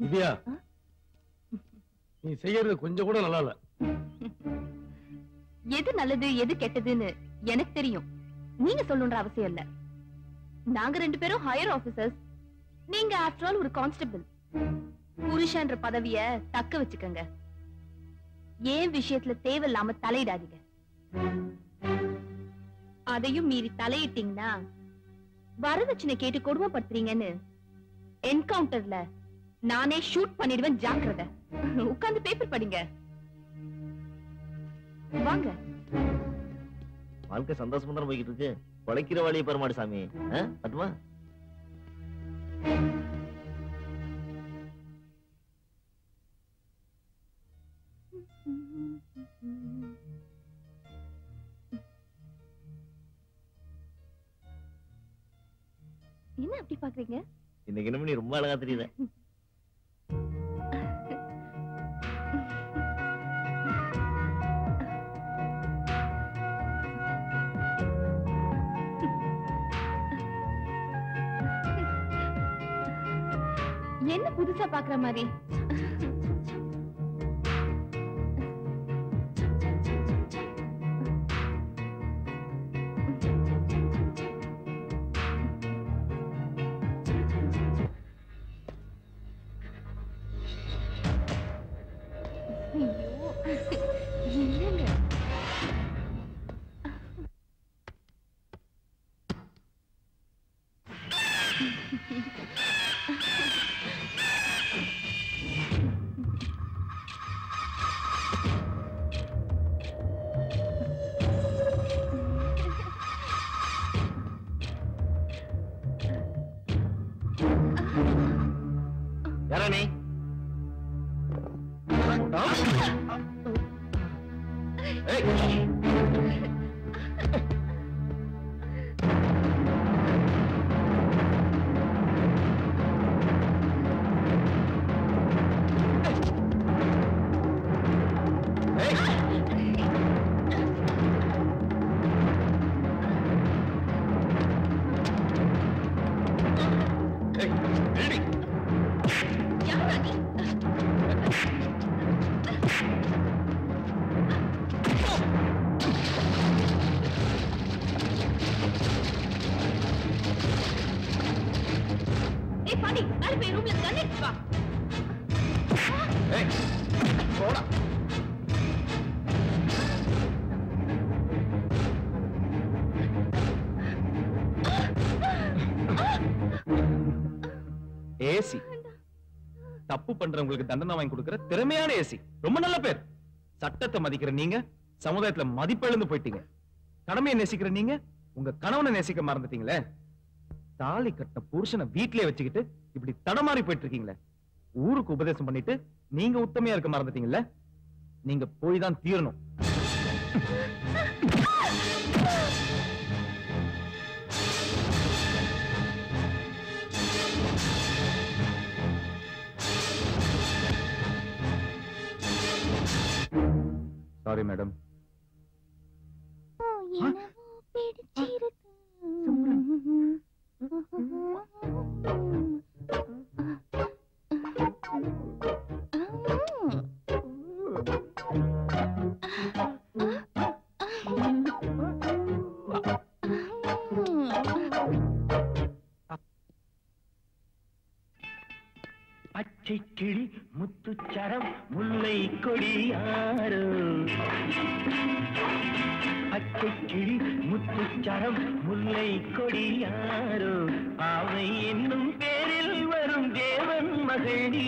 திவ்யா, நீ செய்யறது கொஞ்சம் கூட நல்லா இல்ல. எது நல்லது எது கெட்டதுன்னு எனக்கு தெரியும். நீங்க சொல்லணும்ன்ற அவசியம் இல்ல. நாங்க 2 பேரும் ஹையர் ஆபீசர்ஸ். நீங்க ஆஃப்டர் ஆல் ஒரு கான்ஸ்டபிள். புருஷன்ற பதவிய தக்க வச்சுக்கங்க. ஏன் விஷயத்துல தேவையில்லாம தலையிடாதீங்க. அதையும் மீறி தலையிட்டீங்கன்னா வரதட்சணை கேட்டு கொடுமைப்படுத்துறீங்கன்னு என்கவுண்டர்ல நானே ஷூட் பண்ணிடுவேன். ஜாக்கிரதை. உட்கார்ந்து பேப்பர் படிங்க. வாங்க. வாழ்க்கை சந்தோஷமா தான் போய்கிட்டு இருக்கு. உழைக்கிற வழியை பெறமாடு சாமி. அதுவா என்ன அப்படி பாக்குறீங்க? இன்னைக்கு என்ன நீ ரொம்ப அழகா தெரியுத. என்ன புதுசா பாக்குற மாதிரி? என்னங்க யாரா நீ? ஏசி தப்பு பண்றவங்களுக்கு தண்டனை வாங்கி கொடுக்கிற திறமையான ஏசி. ரொம்ப நல்ல பேர். சட்டத்தை மதிக்கிற நீங்க சமுதாயத்துல மதிப்பிழந்து போயிட்டீங்க. கடமையை நேசிக்கிற நீங்க உங்க கணவனை நேசிக்க மறந்துட்டீங்களே. தாலி கட்ட புருஷனை வீட்லயே வச்சுக்கிட்டு இப்படி தடமாறி போயிட்டு இருக்கீங்களே. ஊருக்கு உபதேசம் பண்ணிட்டு நீங்க உத்தமையா இருக்க மறந்துட்டீங்கல்ல. நீங்க போய் தான் தீரணும். Sorry madam. பச்சை கிளி முத்துச்சரம் முல்லை கொடியாரோ. பச்சை கிளி முத்துச்சரம் முல்லை கொடியாரோ. அவை என்னும் பேரில் வரும் தேவன் மகளி.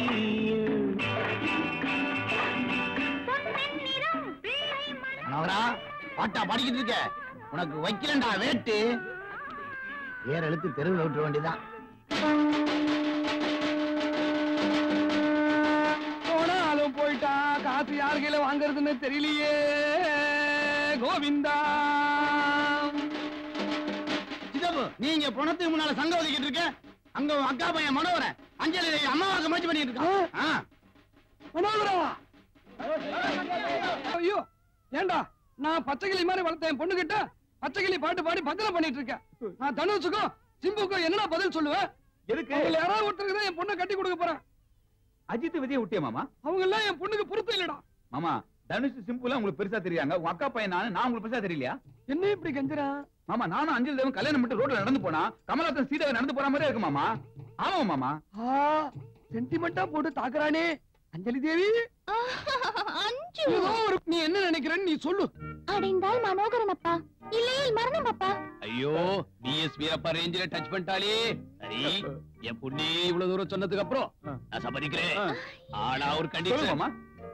பாட்டா பாடிக்கிட்டு இருக்க. உனக்கு வைக்கிறேன்டா வேட்டு. வேற எழுத்து தெருவில் விட்டுற வேண்டியதான். போனாலும் போயிட்டா காசு யார் கையில வாங்குறதுன்னு தெரியலையே. கோவிந்தா. சிதப்பு, நீங்க பணத்துக்கு முன்னால சங்கம் ஒதுக்கிட்டு இருக்க. அங்க அக்கா பையன் மனோகரன் அஞ்சலி அம்மாவாக்க முயற்சி பண்ணிட்டு இருக்கான். மனோகரவா? ஐயோ ஏண்டா, நான் பச்சைக்கிளி மாதிரி வளர்த்த என் பொண்ணு கிட்ட பச்சைக்கிளி பாட்டு பாடி பத்திரம் பண்ணிட்டு இருக்கேன். நான் தனுஷுக்கும் சிம்புக்கும் என்னடா பதில் சொல்லுவேன்? எதுக்கு? யாராவது ஒருத்தருக்கு தான் என் பொண்ணை கட்டி கொடுக்க போறேன். அஜித் விஜய் விட்டியா மாமா? அவங்க எல்லாம் என் பொண்ணுக்கு பொறுத்து இல்லடா. மாமா தனுஷ் சிம்புலாம் உங்களுக்கு பெருசா தெரியாங்க. உங்க அக்கா பையன் நான் உங்களுக்கு பெருசா தெரியலையா? என்ன இப்படி கஞ்சரா? மாமா நானும் அஞ்சல் தேவன் கல்யாணம் மட்டும் ரோட்ல நடந்து போனா கமலாசன் சீதாவை நடந்து போற மாதிரியே இருக்கு மாமா. ஆமா மாமா. சென்டிமெண்டா போட்டு தாக்குறானே அஞ்சலி தேவி. அஞ்சு நீ என்ன நினைக்கிறன்னு நீ சொல்லு. அடைந்தால் மனோகரன் அப்பா, இல்லையே மரணம் அப்பா. ஐயோ பிஎஸ் வீரப்பா ரேஞ்சில டச் பண்ணிட்டாலே. சரி என் பொண்ணே இவ்வளவு தூரம் சொன்னதுக்கு அப்புறம் நான் சம்மதிக்கிறேன். ஆனா ஒரு கண்டிஷன் மாமா.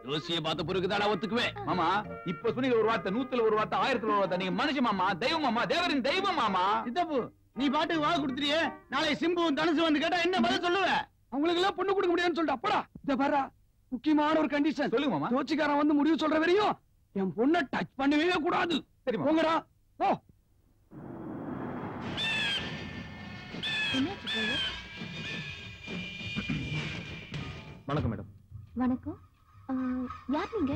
ஜோசிய பார்த்த பிறகு தான் ஒத்துக்குவேன். மாமா இப்ப சொன்னீங்க ஒரு வார்த்தை, 100ல ஒரு வார்த்தை, 1000ல ஒரு வார்த்தை. நீங்க மனுஷன் மாமா, தெய்வம் மாமா, தேவரின் தெய்வம் மாமா. சித்தப்பு நீ பாட்டுக்கு வாக்கு கொடுத்துறியே, நாளை சிம்புவும் தனுசு வந்து கேட்டா என்ன பதில் சொல்லுவ? அவங்களுக்கு எல்லாம் பொண்ணு கொடுக்க முடியாதுன்னு சொல்லிட்டு அப்படா இத பாரு முக்கியமான ஒரு கண்டிஷன். சொல்லுங்க மாமா. ஜோசிக்காரன் வந்து முடிவு சொல்ற வரையும் என் பொண்ணை டச் பண்ணவே கூடாது. சரி போங்கடா போ. வணக்கம் மேடம். வணக்கம். யார் நீங்க?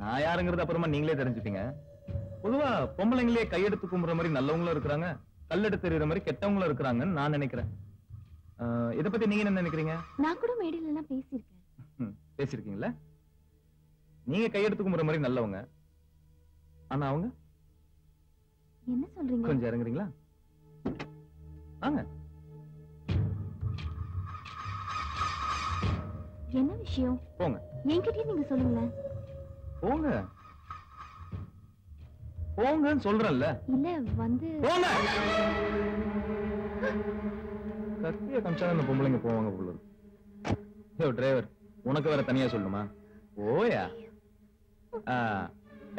நான் யாருங்கிறது அப்புறமா நீங்களே தெரிஞ்சுப்பீங்க. பொதுவா பொம்பளைங்களே கையெடுத்து கும்புற மாதிரி நல்லவங்களும் இருக்கிறாங்க, கல்லெடுத்து எறிகிற மாதிரி கெட்டவங்களும் இருக்கிறாங்கன்னு நான் நினைக்கிறேன். இத பத்தி நீங்க என்ன நினைக்கிறீங்க? நான் கூட மேடையில எல்லாம் பேசியிருக்கேன். பேசிருக்கீங்களா? நீங்க கையெடுத்து கும்புற மாதிரி நல்லவங்க, ஆனா அவங்க என்ன சொல்றீங்க? கொஞ்சம் இறங்குறீங்களா? வாங்க. என்ன விஷயம்? போங்க. என்கிட்டயே நீங்க சொல்லுங்களேன். போங்க போங்கன்னு சொல்றேன்ல. இல்ல வந்து போங்க. கத்திய கம்சா அந்த பொம்பளைங்க போவாங்க போல இருக்கு. யோ டிரைவர், உனக்கு வேற தனியா சொல்லணுமா? ஓயா.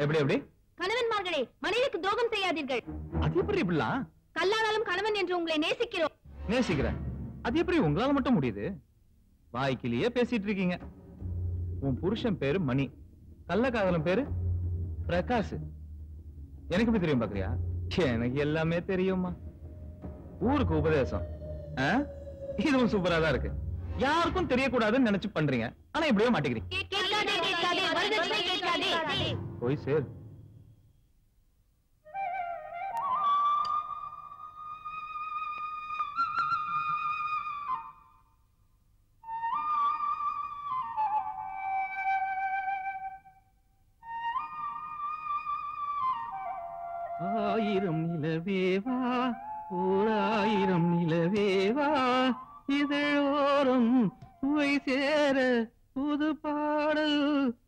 எப்படி எப்படி? கணவன்மார்களே, மனைவிக்கு துரோகம் செய்யாதீர்கள். அது எப்படி இப்படிலாம்? கல்லானாலும் கணவன் என்று உங்களை நேசிக்கிறோம். நேசிக்கிறேன். அது எப்படி உங்களால மட்டும் முடியுது? வாய்க்கிலேயே பேசிட்டு இருக்கீங்க. உன் புருஷன் பேரு மணி, கள்ளக்காதலன் பேரு பிரகாஷ். எனக்கு எப்படி தெரியும் பாக்குறியா? எனக்கு எல்லாமே தெரியுமா. ஊருக்கு உபதேசம். இதுவும் சூப்பரா தான் இருக்கு. யாருக்கும் தெரியக்கூடாதுன்னு நினைச்சு பண்றீங்க, ஆனா எப்படியோ மாட்டேங்கிறீங்க. போய் சேர். ஆயிரம் நிலவேவா, ஓராயிரம் நிலவேவா, இதழோரம் சுவை சேர புது பாடல்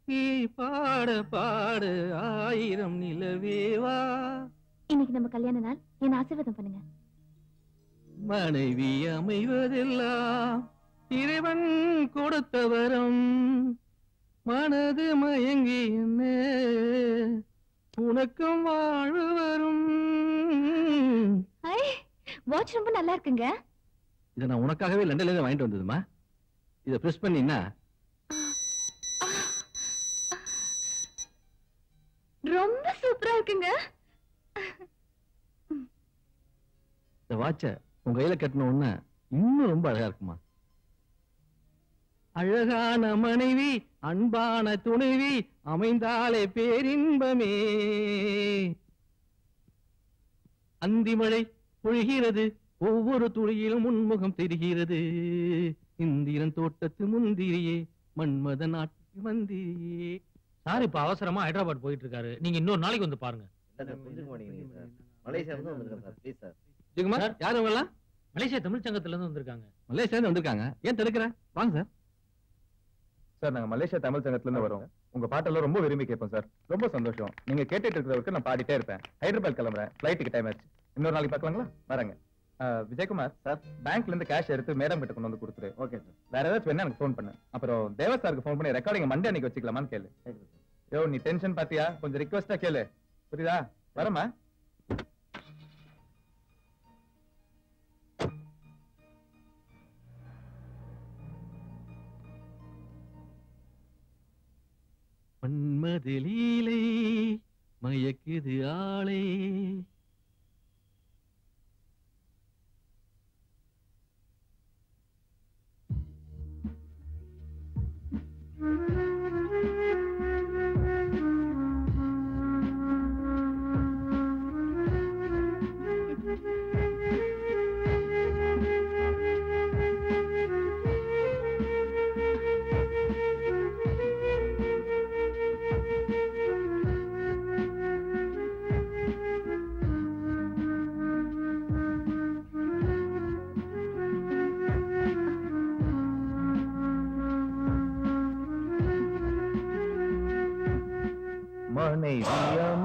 நீ பாட பாட. ஆயிரம் நிலவேவா. இன்னைக்கு நம்ம கல்யாண நாள், என்ன ஆசீர்வாதம் பண்ணுங்க. மனைவி அமைவதெல்லாம் இறைவன் கொடுத்த வரம். மனது மயங்கி என்ன உனக்கும் வாழ்வு வரும். வாட்ச் ரொம்ப நல்லா இருக்குங்க. இதை நான் உனக்காகவே லண்டன்ல இருந்து வாங்கிட்டு வந்ததுமா. இதை பிரஸ் பண்ணினா ரொம்ப சூப்பரா இருக்குங்க. இந்த வாட்ச உங்க கையில கட்டின உடனே இன்னும் ரொம்ப அழகா இருக்குமா. அழகான மனைவி, அன்பான துணைவி அமைந்தாலே பேரின்பமே. அந்திமழை பொழிகிறது, ஒவ்வொரு துளியிலும் முன்முகம் தெரிகிறது. இந்திரன் தோட்டத்து முந்திரியே, மன்மத நாட்டுக்கு மந்திரியே. சார் இப்ப அவசரமா ஹைதராபாத் போயிட்டு இருக்காரு, நீங்க இன்னொரு நாளைக்கு வந்து பாருங்க. மலேசியா இருந்து வந்திருக்கேன் சார். Please sir. ஜிகுமார், யார் அவங்க எல்லாம்? மலேசியா தமிழ் சங்கத்துல இருந்து வந்திருக்காங்க. மலேசியா இருந்து வந்திருக்காங்க. ஏன் தடுக்கிற? வாங்க சார். சார் நாங்க மலேசியா தமிழ் சங்கத்துல இருந்து வரோம். உங்க பாட்டெல்லாம் ரொம்ப விரும்பி கேட்போம் சார். ரொம்ப சந்தோஷம். நீங்க கேட்டுட்டு இருக்கிறவருக்கு நான் பாடிட்டே இருப்பேன். ஹைதராபாத் கிளம்புறேன், ஃபிளைட்டுக்கு டைம் ஆச்சு. இன்னொரு நாளைக்கு பார்க்கலாங்களா? வரேங்க. விஜயகுமார் சார், பேங்க்ல இருந்து கேஷ் எடுத்து மேடம் கிட்ட கொண்டு வந்து கொடுத்துரு. Okay sir. வேற ஏதாச்சும் வேணா எனக்கு ஃபோன் பண்ணு. அப்புறம் தேவ சாருக்கு ஃபோன் பண்ணி ரெக்கார்டிங் மண்டே அன்னைக்கு வச்சுக்கலாமான்னு கேளு. யோ நீ டென்ஷன் பாத்தியா? கொஞ்சம் ரிக்வெஸ்டா கேளு, புரியுதா? வரமா. மன்மத லீலை மயக்குது ஆளே.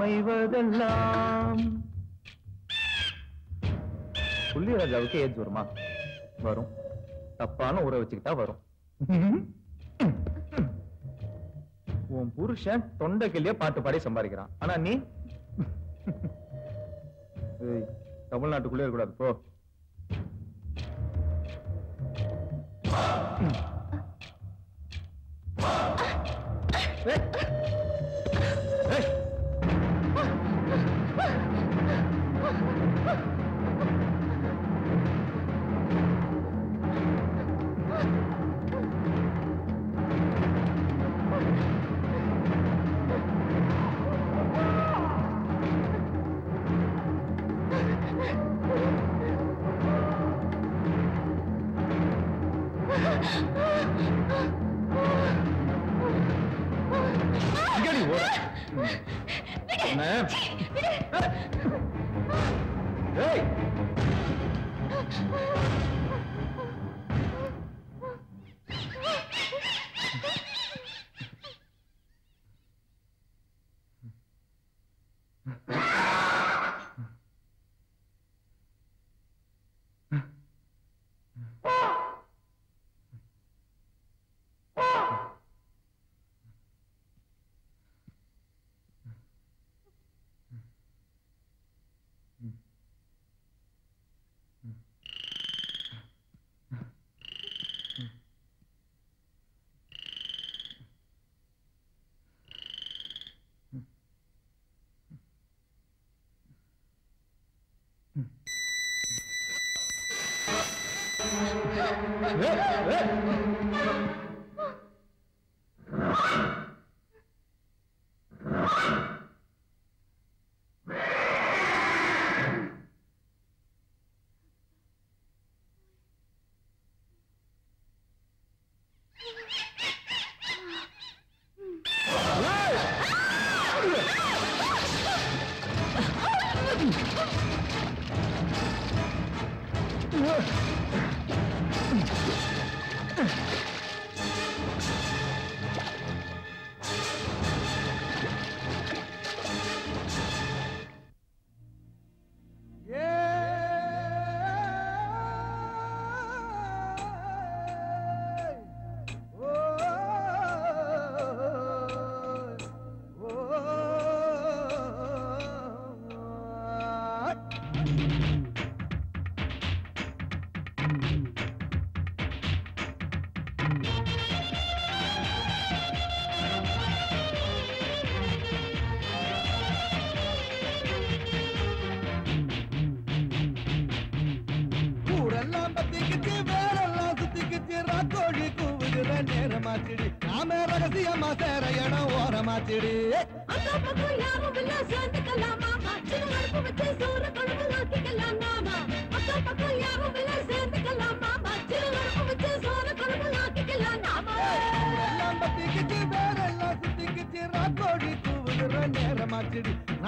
அமைவதெல்லாம். புள்ளிராஜாவுக்கு ஏஜ் வருமா? வரும். தப்பான ஊரை வச்சுக்கிட்டா வரும். உன் புருஷன் தொண்டைக்கிலேயே பாட்டு பாடி சம்பாதிக்கிறான். ஆனா நீ தமிழ்நாட்டுக்குள்ளே இருக்கக்கூடாது போ.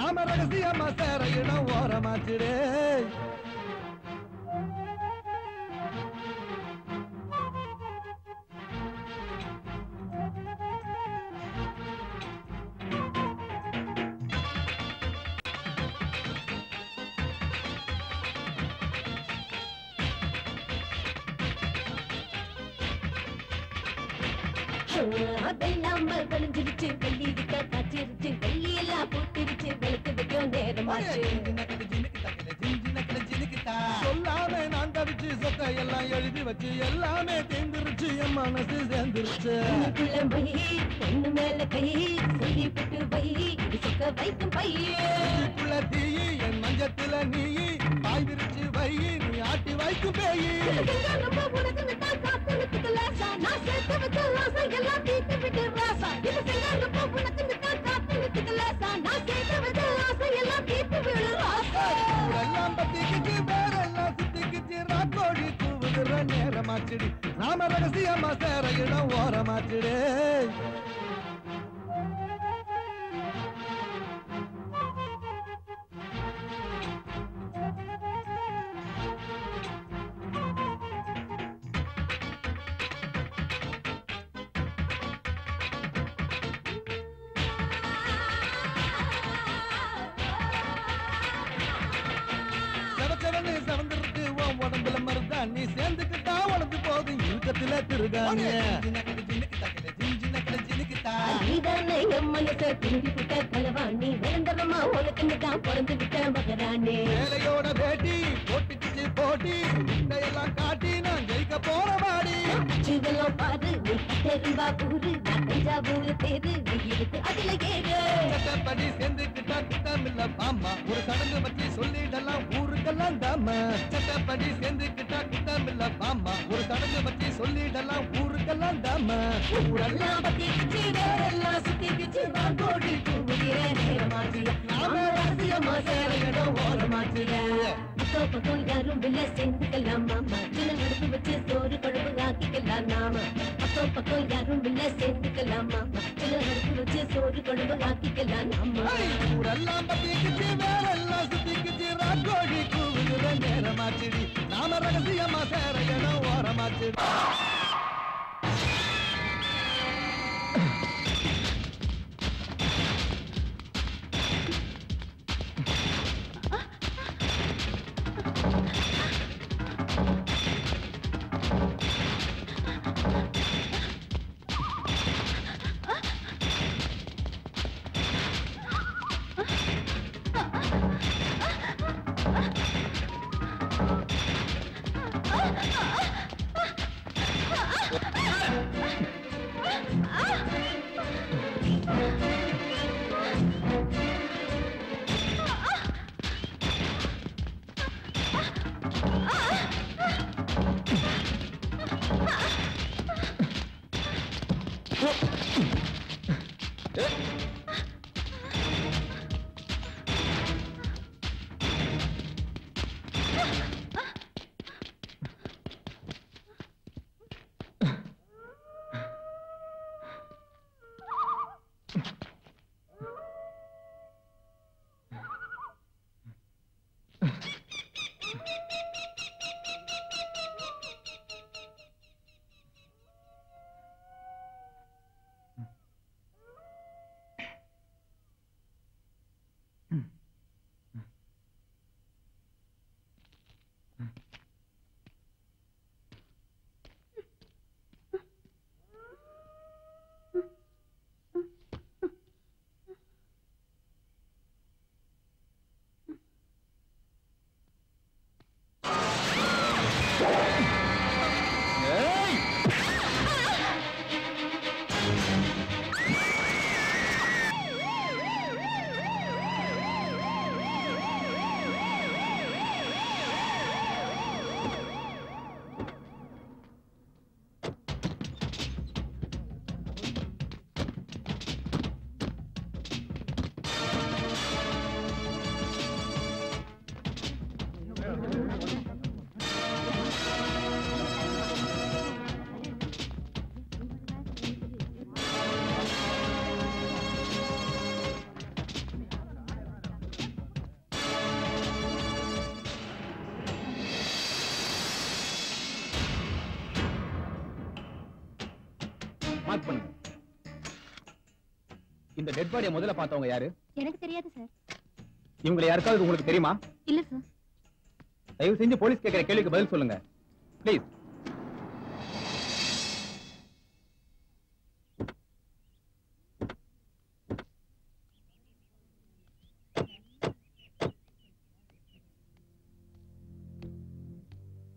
நாம ரகசியமா சேர இடம் ஓரமாச்சிடு. வெள்ளாம விளைஞ்சிருச்சு, வெள்ளி விட்டா காய்ச்சிருச்சு, வெள்ளி எல்லாம் பூத்திருச்சு, வெளுத்து வைக்கும் நேரமாச்சு. சொல்லாம நான் தவிச்சு சொத்தை எல்லாம் எழுதி வச்சு எல்லாமே தேர்ந்துருச்சு, என் மனசு சேர்ந்துருச்சு. வை பொண்ணு மேல கை சொல்லி விட்டு வை, இது சொக்க வைக்கும் பையுள்ள தீயி என் மஞ்சத்துல நீ பாய் விரிச்சு வை, நீ ஆட்டி வைக்கும் பேயி. நான் சேர்த்து வச்ச ராசா எல்லாம் தீர்த்து விட்டு ராசா, இது செங்கால போ உனக்கு நித்தா காத்து நித்துக்கு லேசா. நான் சேர்த்து வச்ச ராசா எல்லாம் தீர்த்து விடு ராசா. எல்லாம் பத்திக்கிச்சு வேறெல்லாம் சுத்திக்கிச்சு, ராக்கோழி கூவுகிற நேரமாச்சிடு. நாம ரகசியமா சேர இடம் ஓரமாச்சிடு. திருகாணிய நீதானே என் மனசை திரும்பி விட்ட கலவாணி நிரந்தரமா உனக்கு தான் பிறந்து விட்ட மகராணி வேலையோட பேட்டி போட்டுக்கிச்சு போட்டி எல்லாம் காட்டி நான் ஜெயிக்க போற பாடி இதெல்லாம் பாரு நீ கட்டெரும்பா கூறு நான் தஞ்சாவூர் தேரு நீ இருக்கு அதுல ஏறு சட்டப்படி சேர்ந்துக்கிட்டா திட்டமில்ல பாமா ஒரு சடங்கு பற்றி சொல்லிடலாம் ஊருக்கெல்லாம் தாமா சட்டப்படி சேர்ந்துக்கிட்டா திட்டமில்ல பாமா ஒரு சடங்கு பற்றி சொல்லிடலாம் ஊருக்கெல்லாம் தாமா ஊரெல்லாம் பத்தி கிச்சு வேறெல்லாம் சுத்தி கிச்சு நான் கோடி கூவுகிற நேரமாச்சியா நாம ரகசியமா சேர இடம் ஓரமாச்சியா பக்கம் யாரும் இல்ல சேர்ந்துக்கலாம் மாமா சின்ன அடுப்பு வச்சு சோறு குழம்பு ஆக்கிக்கலாம் நாம பக்கம் யாரும் இல்ல சேர்ந்துக்கலாம் மாமா சின்ன அடுப்பு வச்சு சோறு குழம்பு ஆக்கிக்கலாம் நாம ஊரெல்லாம் பத்திக்கிச்சு வேறெல்லாம் சுத்திக்கிச்சு ராக்கோழி கூவுகிற நேரமாச்சிடி நாம ரகசியமா சேர இடம் ஓரமாச்சிடி மார்க் பண்ணுங்க. இந்த டெட் பாடியை முதல்ல பார்த்தவங்க யாரு? எனக்கு தெரியாது சார். இவங்களை யாருக்காவது உங்களுக்கு தெரியுமா? இல்ல சார். தயவு செஞ்சு போலீஸ் கேட்கிற கேள்விக்கு பதில் சொல்லுங்க ப்ளீஸ்.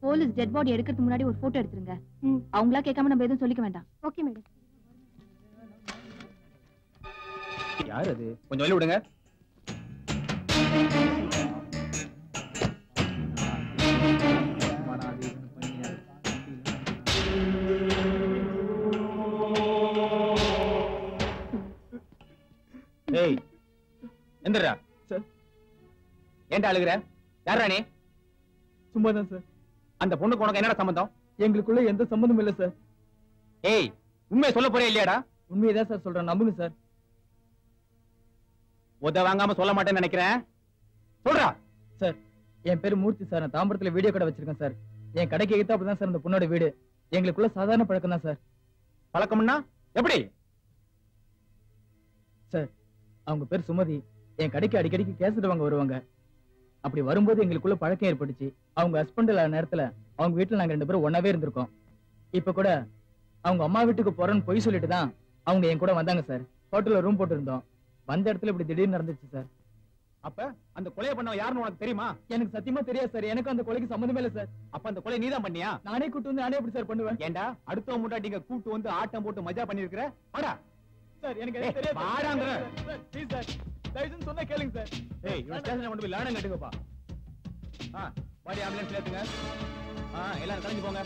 போலீஸ் டெட் பாடி எடுக்கிறதுக்கு முன்னாடி ஒரு போட்டோ எடுத்துருங்க. அவங்களா கேட்காம நம்ம எதுவும் சொல்லிக்க வேண்டாம். Okay madam. யார் அது? கொஞ்சம் வெளிய விடுங்க. ஏய் எந்திரா. சார் ஏன்டா அழுகுற? யாரா நீ? சும்மா தான் சார். அந்த பொண்ணுக்கு உனக்கு என்னடா சம்பந்தம்? எங்களுக்குள்ள எந்த சம்பந்தமும் இல்ல சார். ஏய் உண்மையை சொல்ல போறே இல்லையாடா? உண்மையதான் சார் சொல்றேன், நம்புங்க சார். உத வாங்காம சொல்ல மாட்டேன்னு நினைக்கிறேன். சொல்றா. சார் என் பேரு மூர்த்தி சார். நான் தாம்பரத்துல வீடியோ கடை வச்சிருக்கேன் சார். என் கடைக்கு எதிர்த்தாப்புல தான் சார் இந்த பொண்ணோட வீடு. எங்களுக்குள்ள சாதாரண பழக்கம் தான் சார். பழக்கம்னா எப்படி? சார் அவங்க பேர் சுமதி. என் கடைக்கு அடிக்கடிக்கு கேசட் வாங்க வருவாங்க. அப்படி வரும்போது எங்களுக்குள்ள பழக்கம் ஏற்பட்டுச்சு. அவங்க ஹஸ்பண்ட் இல்லாத நேரத்துல அவங்க வீட்டுல நாங்க 2 பேரும் ஒன்னாவே இருந்திருக்கோம். இப்ப கூட அவங்க அம்மா வீட்டுக்கு போறேன்னு பொய் சொல்லிட்டு தான் அவங்க என் கூட வந்தாங்க சார். ஹோட்டல்ல ரூம் போட்டு இருந்தோம். வந்த இடத்துல இப்படி திடீர்னு நடந்துச்சு சார். அப்ப அந்த கொலையை பண்ண யாருன்னு உனக்கு தெரியுமா? எனக்கு சத்தியமா தெரியாது சார். எனக்கு அந்த கொலைக்கு சம்மந்தமே இல்ல சார். அப்ப அந்த கொலை நீதான் பண்ணியா? நானே கூட்டு வந்து நானே எப்படி சார் பண்ணுவேன்? ஏண்டா அடுத்தவங்க முன்னாடி கூட்டு வந்து ஆட்டம் போட்டு மஜா பண்ணிருக்கிற? வாடா சார், எனக்கு எதுவும் தெரியாது. வாடாங்கற. ப்ளீஸ் சார், தயவுசெய்து சொன்னா கேளுங்க சார். ஏய், இவன் ஸ்டேஷன்ல கொண்டு போய் லாடம் கட்டுங்கப்பா. பாடி ஆம்புலன்ஸ்ல ஏத்துங்க. எல்லாரும் கலந்து போங்க.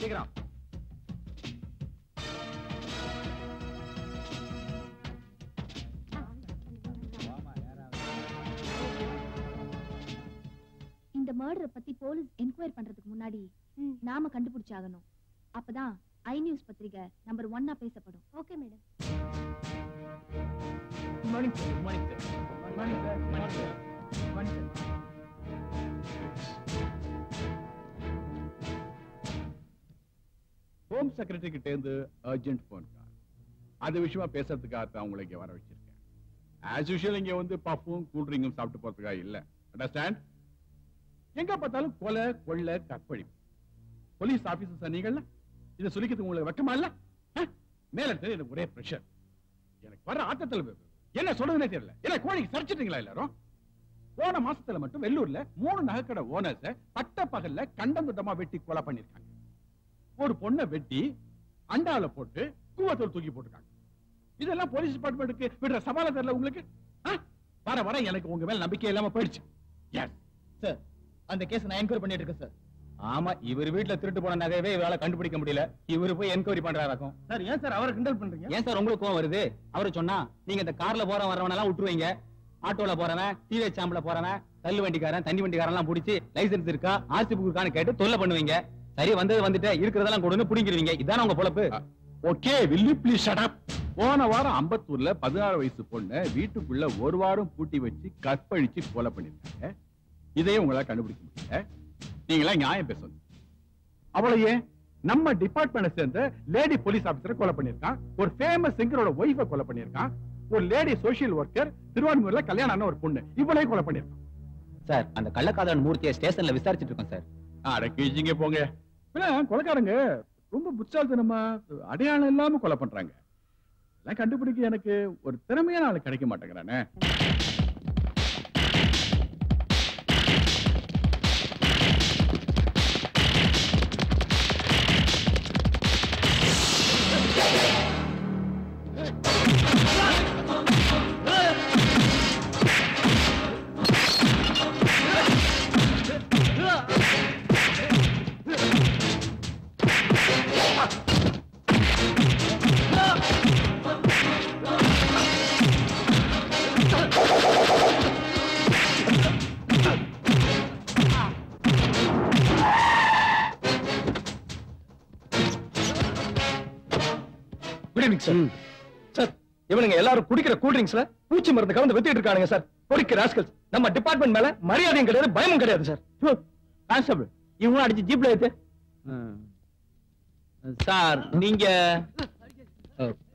சீக்கிரம். இந்த மர்டரை பத்தி போலீஸ் என்கொயரி பண்றதுக்கு முன்னாடி நாம கண்டுபிடிச்சாகணும். அப்பதான் ஐ நியூஸ் பத்திரிகை நம்பர் 1 பேசப்படும். Okay madam. Good morning sir. Good morning sir. Good morning sir. Good morning sir. Good morning sir. Home secretary கிட்ட இருந்து அர்ஜென்ட் போன் கால். அது விஷயமா பேசுறதுக்காக தான் உங்களை இங்க வர வச்சிருக்கேன். ஆஸ் யூஷுவல் இங்க வந்து பஃபும் கூல் ட்ரிங்கும் சாப்பிட்டு போறதுக்காக இல்ல. அண்டர்ஸ்டாண்ட்? எங்க பார்த்தாலும் கொலை, கொள்ளை, கற்பழிப்பு. போலீஸ் ஆபீசர்ஸ் நீங்கள்ல இதை சொல்லிக்கிறதுக்கு உங்களுக்கு வெக்கமா இல்ல? மேல இருந்து எனக்கு ஒரே பிரஷர். எனக்கு வர ஆட்டத்தில் என்ன சொல்றதுன்னே தெரியல. என்ன கோழிக்கு சரிச்சிட்டீங்களா எல்லாரும்? போன மாசத்துல மட்டும் வெள்ளூர்ல 3 நகைக்கடை ஓனர்ஸ் பட்ட பகல்ல கண்டந்துட்டமா வெட்டி கொலை பண்ணிருக்காங்க. ஒரு பொண்ணை வெட்டி அண்டால போட்டு கூவத்தோல் தூக்கி போட்டுருக்காங்க. இதெல்லாம் போலீஸ் டிபார்ட்மெண்ட்டுக்கு விடுற சவால தெரியல உங்களுக்கு? வர வர எனக்கு உங்க மேல நம்பிக்கை இல்லாம போயிடுச்சு. எஸ் சார், அந்த கேஸ் நான் என்கொயரி பண்ணிட்டு இருக்கேன் சார். ஆமா, இவர் வீட்டுல திருட்டு போன நகையவே இவரால கண்டுபிடிக்க முடியல. இவரு போய் என்கொயரி பண்றாராக்கும். சார், ஏன் சார் அவரை கிண்டல் பண்றீங்க? ஏன் சார் உங்களுக்கு கோவம் வருது? அவரு சொன்னா நீங்க இந்த கார்ல போறவன் வரவன் எல்லாம் விட்டுருவீங்க. ஆட்டோல போறவன், டிவி சாம்பிள போறவன், தள்ளு வண்டிக்காரன், தண்ணி வண்டிக்காரன் எல்லாம் புடிச்சு லைசன்ஸ் இருக்கா, ஆர்சி புக் இருக்கான்னு கேட்டு தொல்லை பண்ணுவீங்க. சரி, வந்தது வந்துட்டு இருக்கிறதெல்லாம் கொடுன்னு புடிங்கிருவீங்க. இதான உங்க பொழப்பு? Okay, will you please shut up? போன வாரம் அம்பத்தூர்ல 16 வயசு பொண்ணு வீட்டுக்குள்ள ஒரு வாரம் பூட்டி வச்சு கற்பழிச்சு கொலை பண்ணிருக்காங்க. இதையும் உங்களால கண்டுபிடிக்க முடியல. நீங்களா நியாயம் பேசணும். அவளையே நம்ம டிபார்ட்மெண்ட் சேர்ந்த லேடி போலீஸ் ஆபீசரை கொலை பண்ணிருக்கான். ஒரு ஃபேமஸ் சிங்கரோட ஒய்ஃபை கொலை பண்ணிருக்கான். ஒரு லேடி சோசியல் ஒர்க்கர் திருவான்மூர்ல கல்யாணம் ஆன ஒரு பொண்ணு இவளையும் கொலை பண்ணிருக்கான். சார், அந்த கள்ளக்காதலன் மூர்த்தியை ஸ்டேஷன்ல விசாரிச்சுட்டு இருக்கோம் சார். அடக்கிங்க போங்க. கொலைக்காரங்க ரொம்ப புச்சால்தனமா அடையாளம் இல்லாம கொலை பண்றாங்க. எல்லாம் கண்டுபிடிக்க எனக்கு ஒரு திறமையான ஆளு கிடைக்க மாட்டேங்கிறானே. சார், இவனுங்க எல்லாரும் குடிக்கிற கூல் ட்ரிங்க்ஸ்ல பூச்சி மருந்து கலந்து வித்துட்டு இருக்கானுங்க சார். பொறுக்கிற ராஸ்கல்ஸ். நம்ம டிபார்ட்மெண்ட் மேல மரியாதையும் கிடையாது, பயமும் கிடையாது சார். கான்ஸ்டபிள், இவங்க அடிச்சு ஜீப்ல ஏத்து. சார், நீங்க?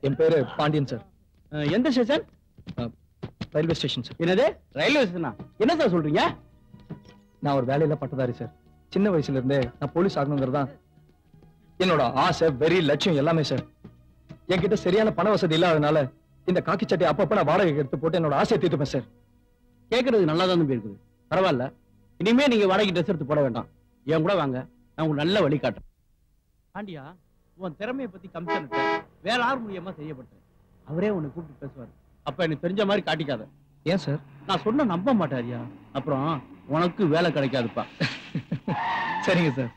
என் பேரு பாண்டியன் சார். எந்த ஸ்டேஷன்? Railway station sir. என்னது ரயில்வே ஸ்டேஷனா? என்ன சார் சொல்றீங்க? நான் ஒரு வேலையில பட்டதாரி சார். சின்ன வயசுல இருந்தே நான் போலீஸ் ஆகணுங்கிறதா என்னோட ஆசை, வெறி, லட்சியம் எல்லாமே சார். என்கிட்ட சரியான பண வசதி இல்லாதனால இந்த காக்கி சட்டை அப்பப்ப நான் வாடகை எடுத்து போட்டு என்னோட ஆசையை தீர்த்துப்பேன் சார். கேட்கறது நல்லா தான் இருக்குது. பரவாயில்ல, இனிமே நீங்க வாடகை ட்ரெஸ் எடுத்து போட வேண்டாம். என் கூட வாங்க, நான் உங்களுக்கு நல்ல வழி காட்டுறேன். ஆண்டியா, உன் திறமையை பத்தி கமிஷன் வேற ஆறு மூலியமா செய்யப்பட்டேன். அவரே உன்னை கூப்பிட்டு பேசுவார். அப்ப எனக்கு தெரிஞ்ச மாதிரி காட்டிக்காத. ஏன் சார்? நான் சொன்ன நம்ப மாட்டாரியா, அப்புறம் உனக்கு வேலை கிடைக்காதுப்பா. சரிங்க சார்.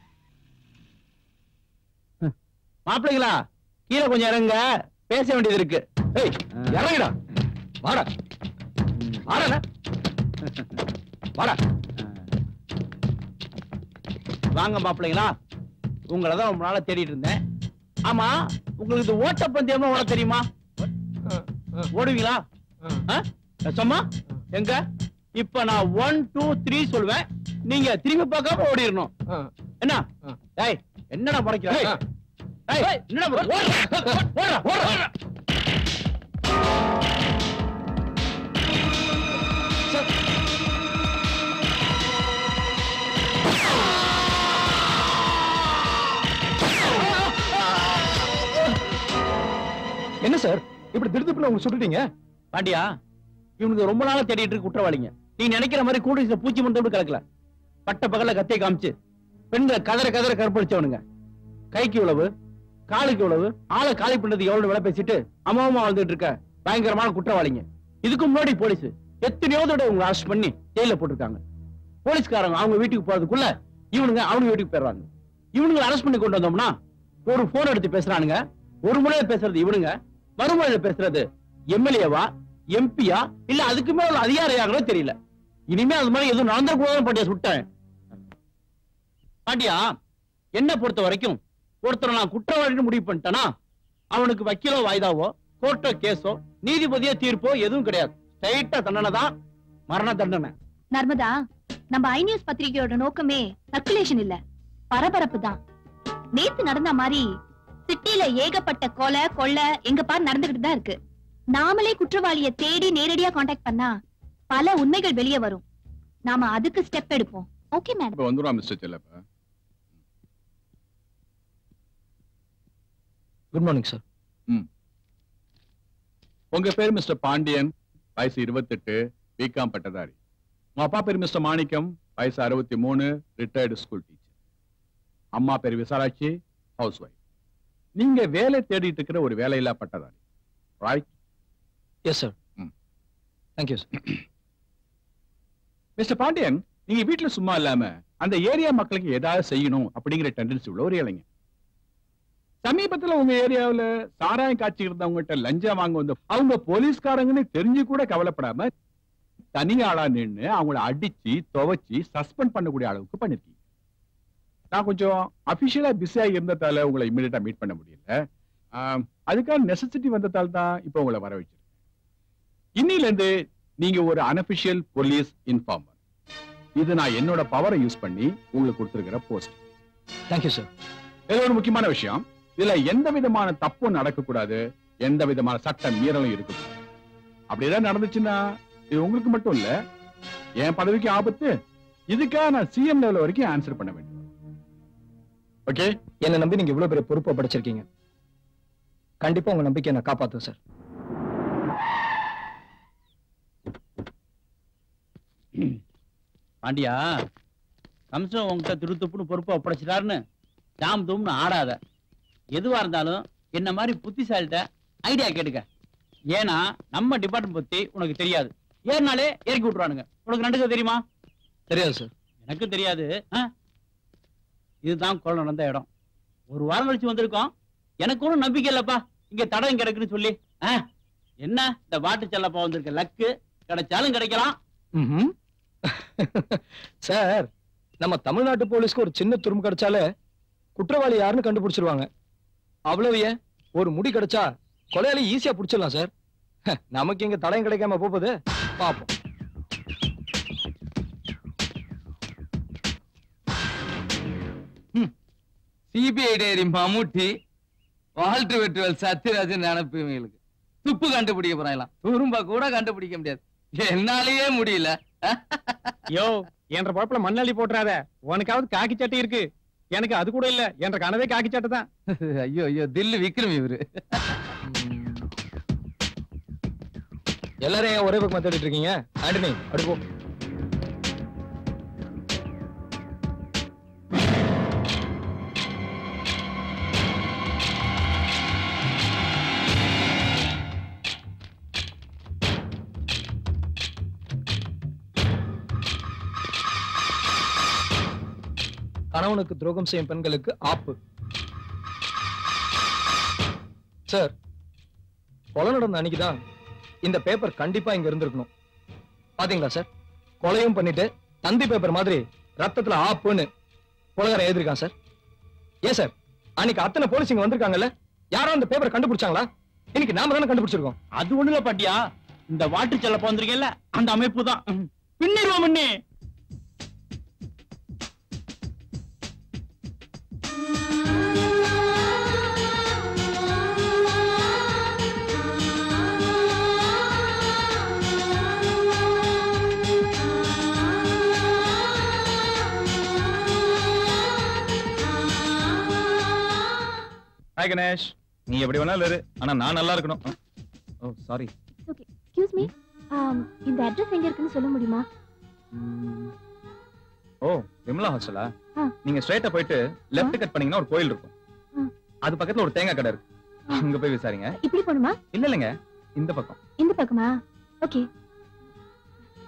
மாப்பிள்ளைங்களா, கீழே கொஞ்சம் இறங்க, பேச வேண்டியது இருக்கு. இறங்குடா. வாடா வாடா வாடா. வாங்க மாப்பிள்ளைங்களா, உங்களதான் ரொம்ப நாளா தேடிட்டு இருந்தேன். ஆமா, உங்களுக்கு இந்த ஓட்ட பந்தயமா ஓட தெரியுமா? ஓடுவீங்களா? சும்மா எங்க? இப்ப நான் 1 2 3 சொல்லுவேன், நீங்க திரும்பி பார்க்காம ஓடிடணும். என்ன? டேய், என்னடா படைக்கிற? என்னடா ஓடுற? என்ன சார் இப்படி திடுதிப்புல உங்க சுட்டுட்டீங்க? பாண்டியா, இவனுக்கு ரொம்ப நாளா தேடிட்டு இருக்கு குற்றவாளிங்க. நீ நினைக்கிற மாதிரி கூட்டத்துல பூச்சி மருந்து கலக்கல. பட்ட பகல கத்தையை காமிச்சு பெண்களை கதற கதற கற்பழிச்சவனுங்க. கைக்கு உழவு, காலுக்கு உழவு, ஆளை காலி பண்ணது எவ்வளவு விலை பேசிட்டு அம்மாவமா வாழ்ந்துட்டு இருக்க பயங்கரமான குற்றவாளிங்க. இதுக்கு முன்னாடி போலீஸ் எத்தனையோ தடவை உங்களை அரெஸ்ட் பண்ணி ஜெயில போட்டிருக்காங்க. போலீஸ்காரங்க அவங்க வீட்டுக்கு போறதுக்குள்ள இவனுங்க அவங்க வீட்டுக்கு போயிடுறாங்க. இவனுங்களை அரெஸ்ட் பண்ணி கொண்டு வந்தோம்னா ஒரு போன் எடுத்து பேசுறானுங்க. ஒரு முறையில பேசுறது இவனுங்க, மறுமுறையில பேசுறது எம்எல்ஏவா எம்பியா இல்ல அதுக்கு மேல உள்ள அதிகாரியாங்களோ தெரியல. இனிமே அது மாதிரி எதுவும் நடந்துக்கூடாதுன்னு பாண்டியா சுட்டேன். பாண்டியா, என்ன பொறுத்த வரைக்கும் ஒருத்தரை நான் குற்றவாளின்னு முடிவு பண்ணிட்டேனா அவனுக்கு வக்கீலோ வாய்தாவோ கோர்ட்டோ கேஸோ நீதிபதியோ தீர்ப்போ எதுவும் கிடையாது. ஸ்ட்ரைட்டா தண்டனை தான், மரண தண்டனை. நர்மதா, நம்ம ஐ நியூஸ் பத்திரிகையோட நோக்கமே சர்க்குலேஷன் இல்ல, பரபரப்பு தான். நேத்து நடந்த மாதிரி சிட்டில ஏகப்பட்ட கொலை கொள்ளை எங்க பார் நடந்துகிட்டு தான் இருக்கு. நாமளே குற்றவாளியை தேடி நேரடியா காண்டாக்ட் பண்ணா பல உண்மைகள் வெளியே வரும். நாம அதுக்கு ஸ்டெப் எடுப்போம். Okay madam. வந்துரும் mister Chellappa. Good morning sir. உங்க பேர் மிஸ்டர் பாண்டியன், வயசு 28, பிகாம் பட்டதாரி. உங்க அப்பா பேர் மிஸ்டர் மாணிக்கம், வயசு 63, ரிட்டையர்டு ஸ்கூல் டீச்சர். அம்மா பேர் விசாலாட்சி, ஹவுஸ் ஒய்ஃப். நீங்க வேலை தேடிட்டு இருக்கிற ஒரு வேலையில்லா பட்டதாரி, right? Yes sir. Thank you sir. Mister Pandian, நீங்க வீட்டுல சும்மா இல்லாம அந்த ஏரியா மக்களுக்கு ஏதாவது செய்யணும் அப்படிங்கிற டெண்டன்சி உள்ள ஒரு இளைஞன். சமீபத்துல உங்க ஏரியாவுல சாராயம் காட்சி இருந்தவங்ககிட்ட லஞ்சம் வாங்க வந்து அவங்க போலீஸ்காரங்கன்னு தெரிஞ்சு கூட கவலைப்படாம தனி ஆளா நின்று அவங்கள அடிச்சு துவைச்சு சஸ்பெண்ட் பண்ணக்கூடிய அளவுக்கு பண்ணிருக்கீங்க. நான் கொஞ்சம் அபிஷியலா பிஸியா இருந்ததால உங்களை இமீடியட்டா மீட் பண்ண முடியல. அதுக்கான நெசசிட்டி வந்ததால தான் இப்ப உங்களை வர வச்சிருக்கேன். இன்னில இருந்து நீங்க ஒரு அன்அபிஷியல் போலீஸ் இன்ஃபார்மர். இது நான் என்னோட பவரை யூஸ் பண்ணி உங்களுக்கு கொடுத்திருக்கிற போஸ்ட். Thank you sir. இது ஒரு முக்கியமான விஷயம். இதுல எந்த விதமான தப்பும் நடக்கக்கூடாது, எந்த விதமான சட்ட மீறலும் இருக்கக்கூடாது. அப்படிதான் நடந்துச்சுன்னா இது உங்களுக்கு மட்டும் இல்ல, என் பதவிக்கு ஆபத்து. இதுக்காக நான் சிஎம் லெவல் வரைக்கும் ஆன்சர் பண்ண வேண்டும். ஓகே? என்ன நம்பி நீங்க இவ்வளவு பெரிய பொறுப்பை படைச்சிருக்கீங்க. கண்டிப்பா உங்க நம்பிக்கையை நான் காப்பாத்துவேன் சார். பாண்டியா, கம்சன் உங்ககிட்ட திருத்துப்புன்னு பொறுப்பை ஒப்படைச்சிட்டாருன்னு ஜாம் தூம்னு ஆடாத. எதுவா இருந்தாலும் என்ன மாதிரி புத்திசாலிட்ட ஐடியா கேட்டுக்க. ஏன்னா நம்ம டிபார்ட்மெண்ட் பத்தி உனக்கு தெரியாது. ஏறினாலே இறக்கி விட்டுறானுங்க. உனக்கு நடுக்க தெரியுமா? தெரியாது சார். எனக்கு தெரியாது. இதுதான் கொலை நடந்த இடம். ஒரு வாரம் கழிச்சு வந்திருக்கோம். எனக்கு ஒன்றும் நம்பிக்கை இல்லப்பா இங்க தடம் கிடக்குன்னு சொல்லி. என்ன இந்த வாட்டு செல்லப்பா வந்திருக்க லக்கு, கிடைச்சாலும் கிடைக்கலாம். சார், நம்ம தமிழ்நாட்டு போலீஸ்க்கு ஒரு சின்ன துரும்பு கிடைச்சாலே குற்றவாளி யாருன்னு கண்டுபிடிச்சிருவாங்க. அவ்வளவு ஏன், ஒரு முடி கிடைச்சா கொலையாளி ஈஸியா பிடிச்சிடலாம் சார். நமக்கு இங்க தடயம் கிடைக்காம போகுது. பாப்போம். சிபிஐ டைரி மம்முட்டி, வால்டர் வெட்டுவல் சத்யராஜன் நினைப்பு இவங்களுக்கு. துப்பு கண்டுபிடிக்க போறாங்களாம், துரும்பா கூட கண்டுபிடிக்க முடியாது. என்னாலேயே முடியல. யோ, என்ற பொழப்புல மண்ணள்ளி போட்டுறாத. உனக்காவது காக்கி சட்டை இருக்கு, எனக்கு அது கூட இல்ல. என்ற கனவே காக்கி சட்டை தான். ஐயோ ஐயோ, தில்லு விக்ரம் இவரு. எல்லாரையும் ஒரே பக்கம் தேடிட்டு இருக்கீங்க. ஆண்டனி, அப்படி போ. கணவனுக்கு துரோகம் செய்யும் பெண்களுக்கு ஆப்பு. சார், கொலை நடந்த அன்னைக்குதான் இந்த பேப்பர் கண்டிப்பா இங்க இருந்திருக்கணும். பாத்தீங்களா சார்? கொலையும் பண்ணிட்டு தந்தி பேப்பர் மாதிரி ரத்தத்துல ஆப்புன்னு கொலைகாரன் எழுதிருக்கான் சார். ஏன் சார், அன்னைக்கு அத்தனை போலீஸ் இங்க வந்திருக்காங்கல்ல, யாரும் அந்த பேப்பரை கண்டுபிடிச்சாங்களா? இன்னைக்கு நாம தானே கண்டுபிடிச்சிருக்கோம். அது ஒண்ணுல பாட்டியா, இந்த வாட்டு செல்லப்பா வந்திருக்கேன்ல அந்த அமைப்பு தான். பின்னிடுவோம் முன்னே. Hi Ganesh. நீ எப்படி வேணாலும் இரு, ஆனா நான் நல்லா இருக்கணும். ஓ சாரி. Okay, excuse me. இந்த அட்ரஸ் எங்க இருக்குன்னு சொல்ல முடியுமா? ஓ விமலா ஹாஸ்டலா? நீங்க ஸ்ட்ரைட்டா போயிட்டு லெஃப்ட் கட் பண்ணீங்கன்னா ஒரு கோயில் இருக்கும். அது பக்கத்துல ஒரு தேங்காய் கடை இருக்கு, அங்க போய் விசாரிங்க. இப்படி போணுமா? இல்ல இல்லங்க, இந்த பக்கம். இந்த பக்கமா? Okay,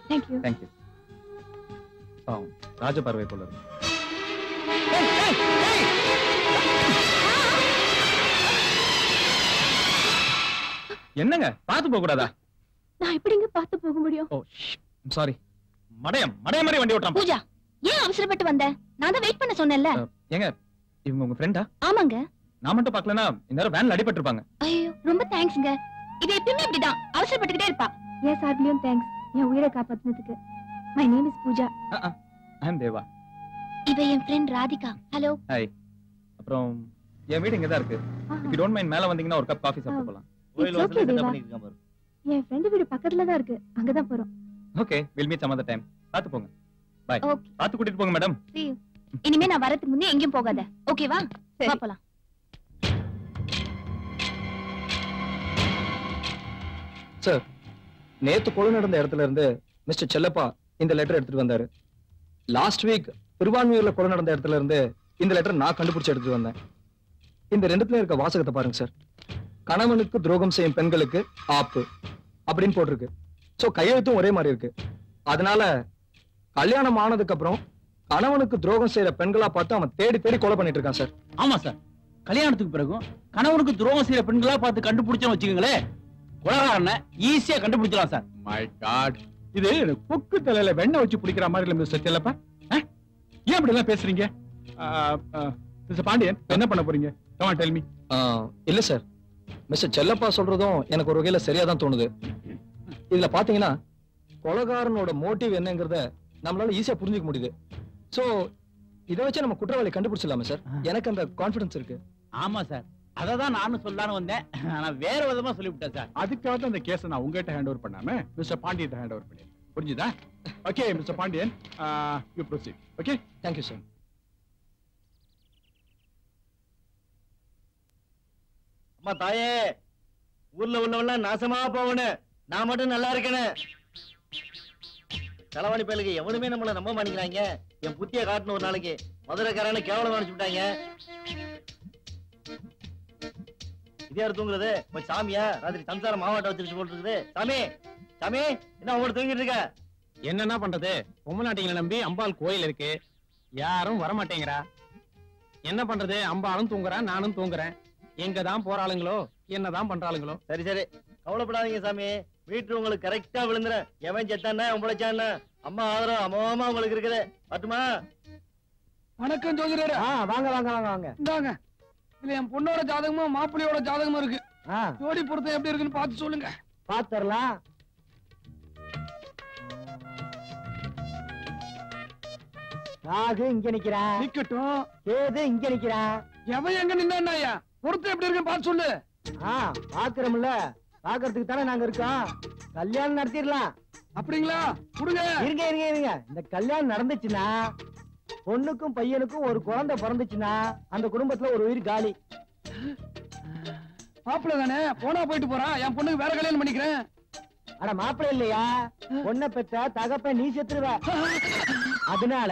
thank you. Thank you. Raja Paarvai போல இருக்கு. என்னங்க பாத்து போக கூடாதா? நான் எப்படிங்க பாத்து போக முடியும்? ஓ சாரி. மடையம் மாதிரி வண்டி ஓட்டுறான். பூஜா, ஏன் அவசரப்பட்டு வந்த? நான் தான் வெயிட் பண்ண சொன்னேன்ல. ஏங்க இவங்க உங்க ஃப்ரெண்டா? ஆமாங்க. நான் மட்டும் பார்க்கலனா இந்த வேன்ல அடிபட்டு இருப்பாங்க. ஐயோ ரொம்ப தேங்க்ஸ்ங்க. இது எப்பவுமே இப்படிதான் அவசரப்பட்டுக்கிட்டே இருப்பா. எஸ் சார்பியும் தேங்க்ஸ் என் உயிரை காப்பாத்துனதுக்கு. My name is Pooja. I am Deva. இவ என் ஃப்ரெண்ட் ராதிகா. ஹலோ. ஹாய். அப்புறம் என் வீடு இங்க தான் இருக்கு. இஃப் யூ டோன்ட் மைண்ட் மேல வந்தீங்கன்னா ஒரு கப் காபி சாப்பிட்டு போலாம். கோயில் வாசல்ல என்ன பண்ணிட்டு இருக்கான் பாரு. என் ஃப்ரெண்ட் வீடு பக்கத்துல தான் இருக்கு, அங்க தான் போறோம். Okay, will meet some other time. பாத்து போங்க. பை. ஓகே. பாத்து கூட்டிட்டு போங்க மேடம். See you. இனிமே நான் வரதுக்கு முன்னே எங்கேயும் போகாத. ஓகேவா? வா போலாம். சார், நேத்து கொலை நடந்த இடத்துல இருந்து மிஸ்டர் செல்லப்பா இந்த லெட்டர் எடுத்துட்டு வந்தாரு. லாஸ்ட் வீக் திருவான்மியூர்ல கொலை நடந்த இடத்துல இருந்து இந்த லெட்டர் நான் கண்டுபிடிச்சு எடுத்துட்டு வந்தேன். இந்த ரெண்டுத்துல இருக்க வாசகத்தை பாருங்க சார். கணவனுக்கு துரோகம் செய்யும் பெண்களுக்கு ஆப்பு அப்படின்னு போட்டிருக்கு. சோ கையெழுத்தும் ஒரே மாதிரி இருக்கு. அதனால கல்யாணம் ஆனதுக்கு அப்புறம் கணவனுக்கு துரோகம் செய்யற பெண்களா பார்த்து அவன் தேடி தேடி கொலை பண்ணிட்டு இருக்கான் சார். ஆமா சார், கல்யாணத்துக்கு பிறகும் கணவனுக்கு துரோகம் செய்யற பெண்களா பார்த்து கண்டுபிடிச்சோம் வச்சுக்கோங்களேன், கொலைகாரனை ஈஸியா கண்டுபிடிச்சலாம் சார். மை காட், இது கொக்கு தலையில வெண்ணெய் வச்சு பிடிக்கிற மாதிரி இல்ல மிஸ்டர் செல்லப்பா. ஏன் அப்படி எல்லாம் பேசுறீங்க? மிஸ்டர் பாண்டியன் என்ன பண்ண போறீங்க? come on tell me. இல்ல சார், மிஸ்டர் செல்லப்பா சொல்றதும் எனக்கு ஒரு வகையில சரியா தான் தோணுது. இதுல பாத்தீங்கன்னா கொலைகாரனோட மோட்டிவ் என்னங்கறத நம்மளால ஈஸியா புரிஞ்சுக்க முடியுது. சோ இத வச்சு நம்ம குற்றவாளி கண்டுபிடிச்சிடலாமா சார்? எனக்கு அந்த கான்ஃபிடன்ஸ் இருக்கு. ஆமா சார், அததான் நானும் சொல்லலாம்னு வந்தேன், ஆனா வேற விதமா சொல்லிவிட்டேன் சார். அதுக்காக தான் அந்த கேஸை நான் உங்ககிட்ட ஹேண்ட் ஓவர் பண்ணாம மிஸ்டர் பாண்டியன் ஹேண்ட் ஓவர் பண்ணிருக்கேன். புரிஞ்சுதா? Okay mister Pandian, you proceed. Okay, thank you sir. அம்மா தாயே, ஊர்ல உள்ளவெல்லாம் நாசமா போகணும், நான் மட்டும் நல்லா இருக்கேன். களவாணி பயலுக்கு எவனுமே நம்மள நம்ப மாட்டேங்கிறாங்க. என் புத்திய காட்டணும் ஒரு நாளைக்கு. மதுரைக்காரன்னு கேவலம் அனுப்பிச்சு விட்டாங்க. இதே தூங்குறது சாமியா? ராத்திரி சம்சாரம் மாவாட்ட வச்சிருச்சு போட்டு இருக்குது. சாமி சாமி, என்ன உங்களோட தூங்கிட்டு இருக்க? என்னன்னா பண்றது, பொம்மநாட்டிகளை நம்பி அம்பாள் கோயில் இருக்கு, யாரும் வரமாட்டேங்கிறா. என்ன பண்றது, அம்பாளும் தூங்குறா, நானும் தூங்குறேன். எங்க தான் போறாளுங்களோ, என்னதான் பண்றாளுங்களோ. சரி சரி, கவலைப்படாதீங்க சாமி, வீட்டு உங்களுக்கு கரெக்டா விழுந்துறேன். எவன் செத்தானா உழைச்சானா அம்மா ஆதரவு அமோகமா உங்களுக்கு இருக்குது. பட்டுமா? வணக்கம் ஜோதிடர். வாங்க வாங்க வாங்க வாங்க. இந்தாங்க, இதுல என் பொண்ணோட ஜாதகமும் மாப்பிள்ளையோட ஜாதகமும் இருக்கு. ஜோடி பொருத்தம் எப்படி இருக்குன்னு பார்த்து சொல்லுங்க. பாத்துறலாம். ராகு இங்க நிக்கிறான். நிக்கட்டும். கேது இங்க நிக்கிறான். எவன் எங்க நின்னா பொருத்தம் எப்படி இருக்குன்னு பார்த்து சொல்லு. பாக்குறோம்ல, பாக்குறதுக்கு தானே நாங்க இருக்கோம். கல்யாணம் நடத்திடலாம். அப்படிங்களா? கொடுங்க. இருங்க இருங்க இருங்க, இந்த கல்யாணம் நடந்துச்சுன்னா பொண்ணுக்கும் பையனுக்கும் ஒரு குழந்தை பிறந்துச்சுன்னா அந்த குடும்பத்துல ஒரு உயிர் காலி. மாப்பிள்ளை தானே, போனா போயிட்டு போறான். என் பொண்ணுக்கு வேற கல்யாணம் பண்ணிக்கிறேன். ஆனா மாப்பிள்ளை இல்லையா? பொண்ணை பெற்ற தகப்ப நீ செத்துருவ. அதனால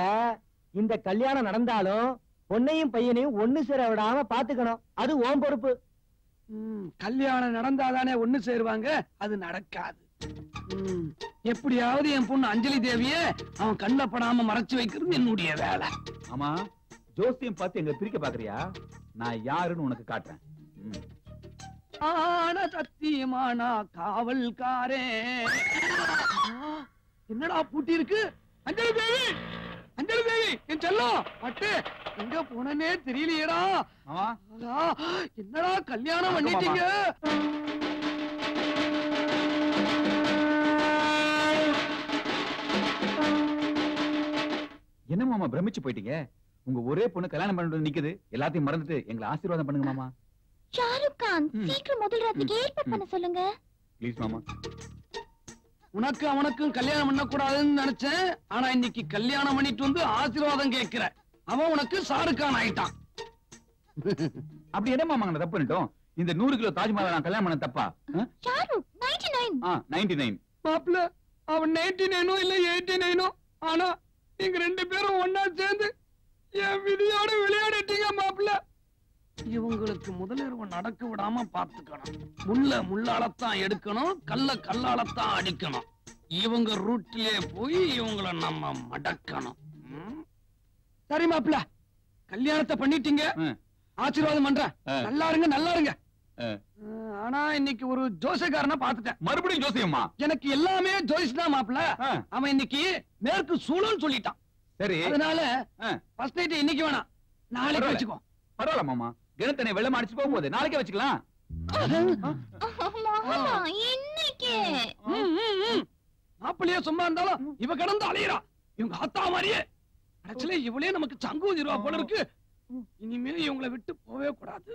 இந்த கல்யாணம் நடந்தாலும் பொண்ணையும் பையனையும் ஒண்ணு சேர விடாம பாத்துக்கணும். அது உன் பொறுப்பு. கல்யாணம் நடந்தாதானே ஒண்ணு சேருவாங்க, அது நடக்காது. எப்படியாவது என் பொண்ணு அஞ்சலி தேவிய அவன் கண்ணுல படாம மறைச்சு வைக்கிறது என்னுடைய வேலை. ஆமா, ஜோசியம் பார்த்து எங்க பிரிக்க பாக்குறியா? நான் யாருன்னு உனக்கு காட்டுறேன். ஆனா சத்தியமானா காவல்காரே. என்னடா பூட்டி இருக்கு? அஞ்சலி தேவி, அஞ்சலி தேவி, என் செல்லம் பட்டு எங்க போனே தெரியலையேடா. என்னடா கல்யாணம் பண்ணிட்டீங்க? என்ன மாமா பிரமிச்சு போயிட்டீங்க? உங்க ஒரே பொண்ணு கல்யாணம் பண்ணிட்டு நிக்குது, எல்லாத்தையும் மறந்துட்டு எங்களை ஆசீர்வாதம் பண்ணுங்க மாமா. ஷாருக் கான், சீக்கிரம் முதல் ராத்திரிக்கு ஏற்பாடு பண்ண சொல்லுங்க. ப்ளீஸ் மாமா. உனக்கு அவனுக்கும் கல்யாணம் பண்ண கூடாதுன்னு நினைச்சேன், ஆனா இன்னைக்கு கல்யாணம் பண்ணிட்டு வந்து ஆசீர்வாதம் கேட்கிற. அவன் உனக்கு ஷாருக் கான் ஆயிட்டான். அப்படி என்ன மாமா தப்பு பண்ணிட்டோம்? இந்த 100 கிலோ தாஜ்மஹால் நான் கல்யாணம் பண்ண தப்பா? ஷாருக் 99. 99. மாப்பிள்ள அவன் 99 இல்ல 89 ஆனா நீங்க 2 பேரும் ஒன்னா சேர்ந்து என் விதியோட விளையாடிட்டீங்க மாப்பிள்ள. இவங்களுக்கு முதலிரவு நடக்க விடாம பாத்துக்கணும். முள்ள முள்ளாலத்தான் எடுக்கணும், கல்ல கல்லாலத்தான் அடிக்கணும். இவங்க ரூட்லயே போய் இவங்கள நம்ம மடக்கணும். சரி மாப்பிள்ள, கல்யாணத்தை பண்ணிட்டீங்க, ஆசீர்வாதம் பண்றேன். நல்லா இருங்க, நல்லா இருங்க. ஆனா இன்னைக்கு ஒரு ஜோசியக்காரனை பாத்துட்டேன். மறுபடியும் ஜோசியம்மா? எனக்கு எல்லாமே ஜோசியம் தான் மாப்பிள்ள. அவன் இன்னைக்கு மேற்கு சூழல் சொல்லிட்டான். சரி, அதனால ஃபர்ஸ்ட் நைட் இன்னைக்கு வேணாம், நாளைக்கு வச்சுக்கோ. பரவாயில்ல மாமா, கிணத்தனை வெள்ளம் அடிச்சு போகும்போது நாளைக்கே வச்சுக்கலாம். இன்னைக்கு மாப்பிள்ளையே சும்மா இருந்தாலும் இவ கிடந்து அலையிறா. இவங்க ஆத்தா மாதிரியே ஆக்சுவலி இவளே நமக்கு சங்கு ஊதிருவா போல இருக்கு. இனிமே இவங்களை விட்டு போவே கூடாது.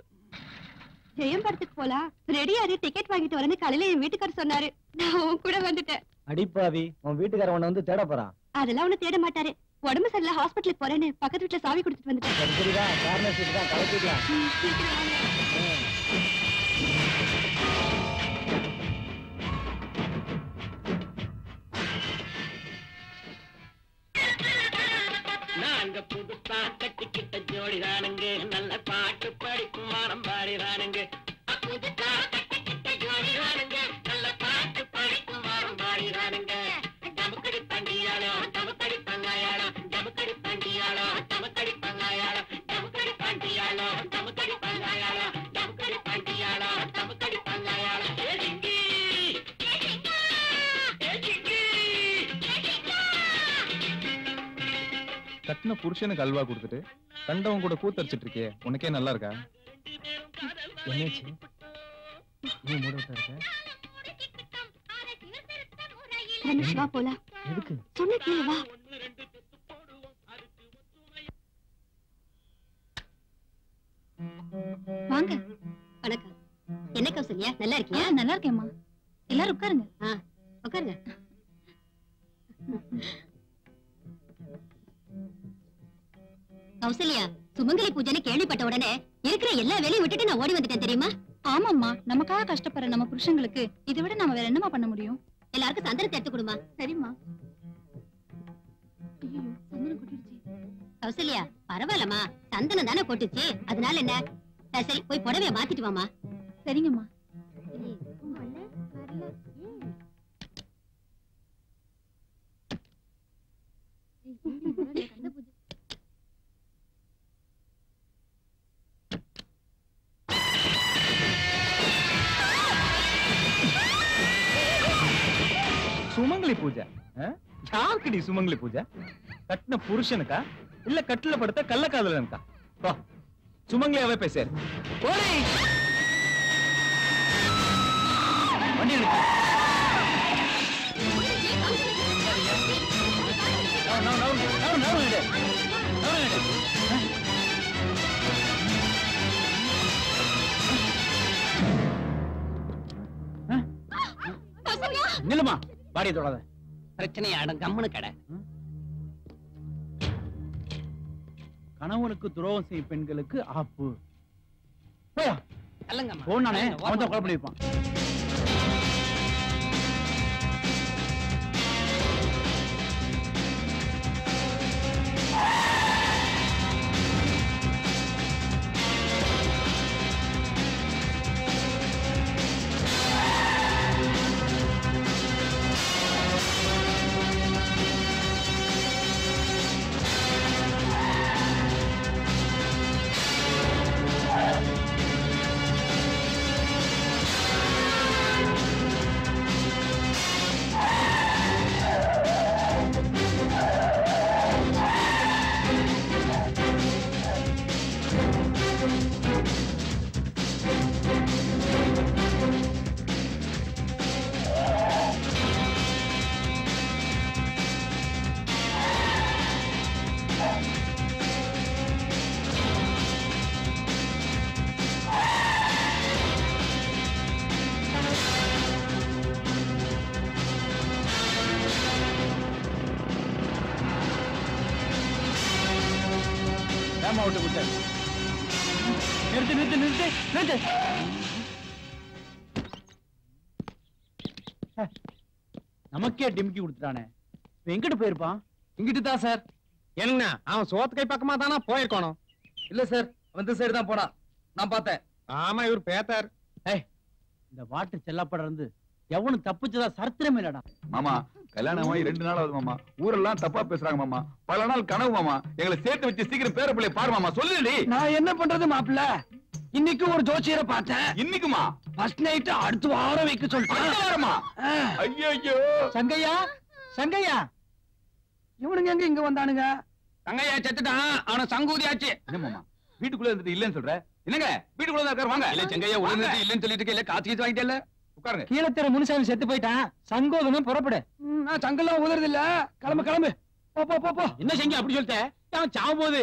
ஜெயம் படத்துக்கு போலாம், ரெடியாரு டிக்கெட் வாங்கிட்டு வரேன்னு காலையில என் வீட்டுக்காரர் சொன்னாரு. நான் உன் கூட வந்துட்டேன். அடிப்பாவி, உன் வீட்டுக்காரன் உன்னை வந்து தேட போறான். அதெல்லாம் ஒண்ணு தேட மாட்டாரு. உடம்பு சரியில்லை, ஹாஸ்பிட்டலுக்கு போறேன்னு பக்கத்து வீட்டுல சாவி கொடுத்துட்டு வந்துட்டேன். சரிதான், காரணம் தான் கலக்கிக்கலாம். நாங்க புதுசா கட்டிக்கிட்ட ஜோடிதானுங்க, நல்ல பாட்டு படிக்கும் மனம் பாடிதானுங்க. புதுசா கட்டிக்கிட்ட ஜோடிதானுங்க, நல்ல பாட்டு படிக்கும் மனம் பாடிதானுங்க. டமுக்கடி பண்டியாளோ டமுக்கடி பங்காயாளோ, டமுக்கடி பண்டியாளோ டமுக்கடி பங்காயாளோ, டமுக்கடி பண்டியாளோ டமுக்கடி பங்காயாளோ, டமுக்கடி பண்டியாளோ டமுக்கடி பங்காயாளோ. கட்டின புருஷனுக்கு அல்வா கொடுத்துட்டு கண்டவன் கூட கூத்தரிச்சிட்டு இருக்கே, உனக்கே நல்லா இருக்கா? என்னாச்சு? நீ மூட விட்டா இருக்க? ரமேஷ் வா போலாம். எதுக்கு? சொன்ன கேளு வா. வாங்க. வணக்கம். என்ன கௌசல்யா, நல்லா இருக்கியா? நல்லா இருக்கேம்மா. எல்லாரும் உட்காருங்க. உட்காருங்க. கௌசல்யா, சுமங்கலி பூஜைன்னு கேள்விப்பட்ட உடனே இருக்கிற எல்லா வேலையும் விட்டுட்டு நான் ஓடி வந்துட்டேன் தெரியுமா? ஆமாம்மா, நமக்காக கஷ்டப்படுற நம்ம புருஷங்களுக்கு இதை விட நம்ம வேற என்னமா பண்ண முடியும்? எல்லாருக்கும் சந்தனத்தை எடுத்து கொடுமா. சரிம்மா. கௌசல்யா, பரவாயில்லம்மா, சந்தனம் தானே கொட்டுச்சு, அதனால என்ன? சரி, போய் புடவைய மாத்திட்டு வாமா. சரிங்கம்மா. சுமங்கலி பூஜை? யாருக்குடி சுமங்கலி பூஜை? கட்டின புருஷனுக்கா இல்ல கட்டில படுத்த கள்ளக்காதலனுக்கா? சுமங்கலியாவே பேசாரு. வண்டி எடுக்க. நில்லுமா, பாடி தொடாத. பிரச்சனையாடும் கம்முனு கடை. கணவனுக்கு துரோகம் செய்யும் பெண்களுக்கு ஆப்பு. அல்லங்கம்மா. போனானே அவன் தான் கொலை பண்ணிருப்பான். விட்டு விட்டு நிறுத்து நிறுத்து நிறுத்து நிறுத்து. நமக்கே டிமிக்கி கொடுத்துட்டானே. எங்கிட்டு போயிருப்பான்? இங்கிட்டு தான் சார். என்னங்கண்ணா அவன் சோத்து கை பக்கமா தானா போயிருக்கணும். இல்ல சார், அந்த சைடு தான் போனா நான் பார்த்தேன். ஆமா இவர் பேத்தார். இந்த வாட்டு செல்லப்பட இருந்து எவனும் தப்பிச்சதா சரித்திரமே இல்லடா. மாமா கல்யாணமாயி 2 நாள் ஆகுது மாமா. ஊரெல்லாம் தப்பா பேசுறாங்க மாமா. பல நாள் கனவு மாமா. எங்களை சேர்த்து வச்சு சீக்கிரம் பேர பிள்ளை பாரு மாமா. சொல்லுடி. நான் என்ன பண்றது மாப்பிள்ள? இன்னைக்கு ஒரு ஜோசியரை பார்த்தேன். இன்னைக்குமா? ஃபர்ஸ்ட் நைட் அடுத்த வாரம் வைக்க சொல்லிட்டாமா. ஐயோ சங்கையா, சங்கையா, இவனுங்க எங்க இங்க வந்தானுங்க? சங்கையா செத்துட்டான். அவன சங்கூதி ஆச்சு. என்ன மாமா வீட்டுக்குள்ள இருந்துட்டு இல்லன்னு சொல்ற? என்னங்க வீட்டுக்குள்ள தான் இருக்காரு. வாங்க. இல்ல சங்கையா உள்ள இல்லன்னு சொல்லிட்டு இருக்கே. காத்து கீத்து வாங்கிட்டே. உட்காருங்க. கீழத்தர முனுசாமி செத்து போயிட்டான். சங்கோதனும் புறப்படு. நான் சங்கெல்லாம் உதறது இல்ல. கிளம்பு கிளம்பு. போ போ போ போ. என்ன செஞ்ச அப்படி சொல்லிட்ட? அவன் சாவும் போது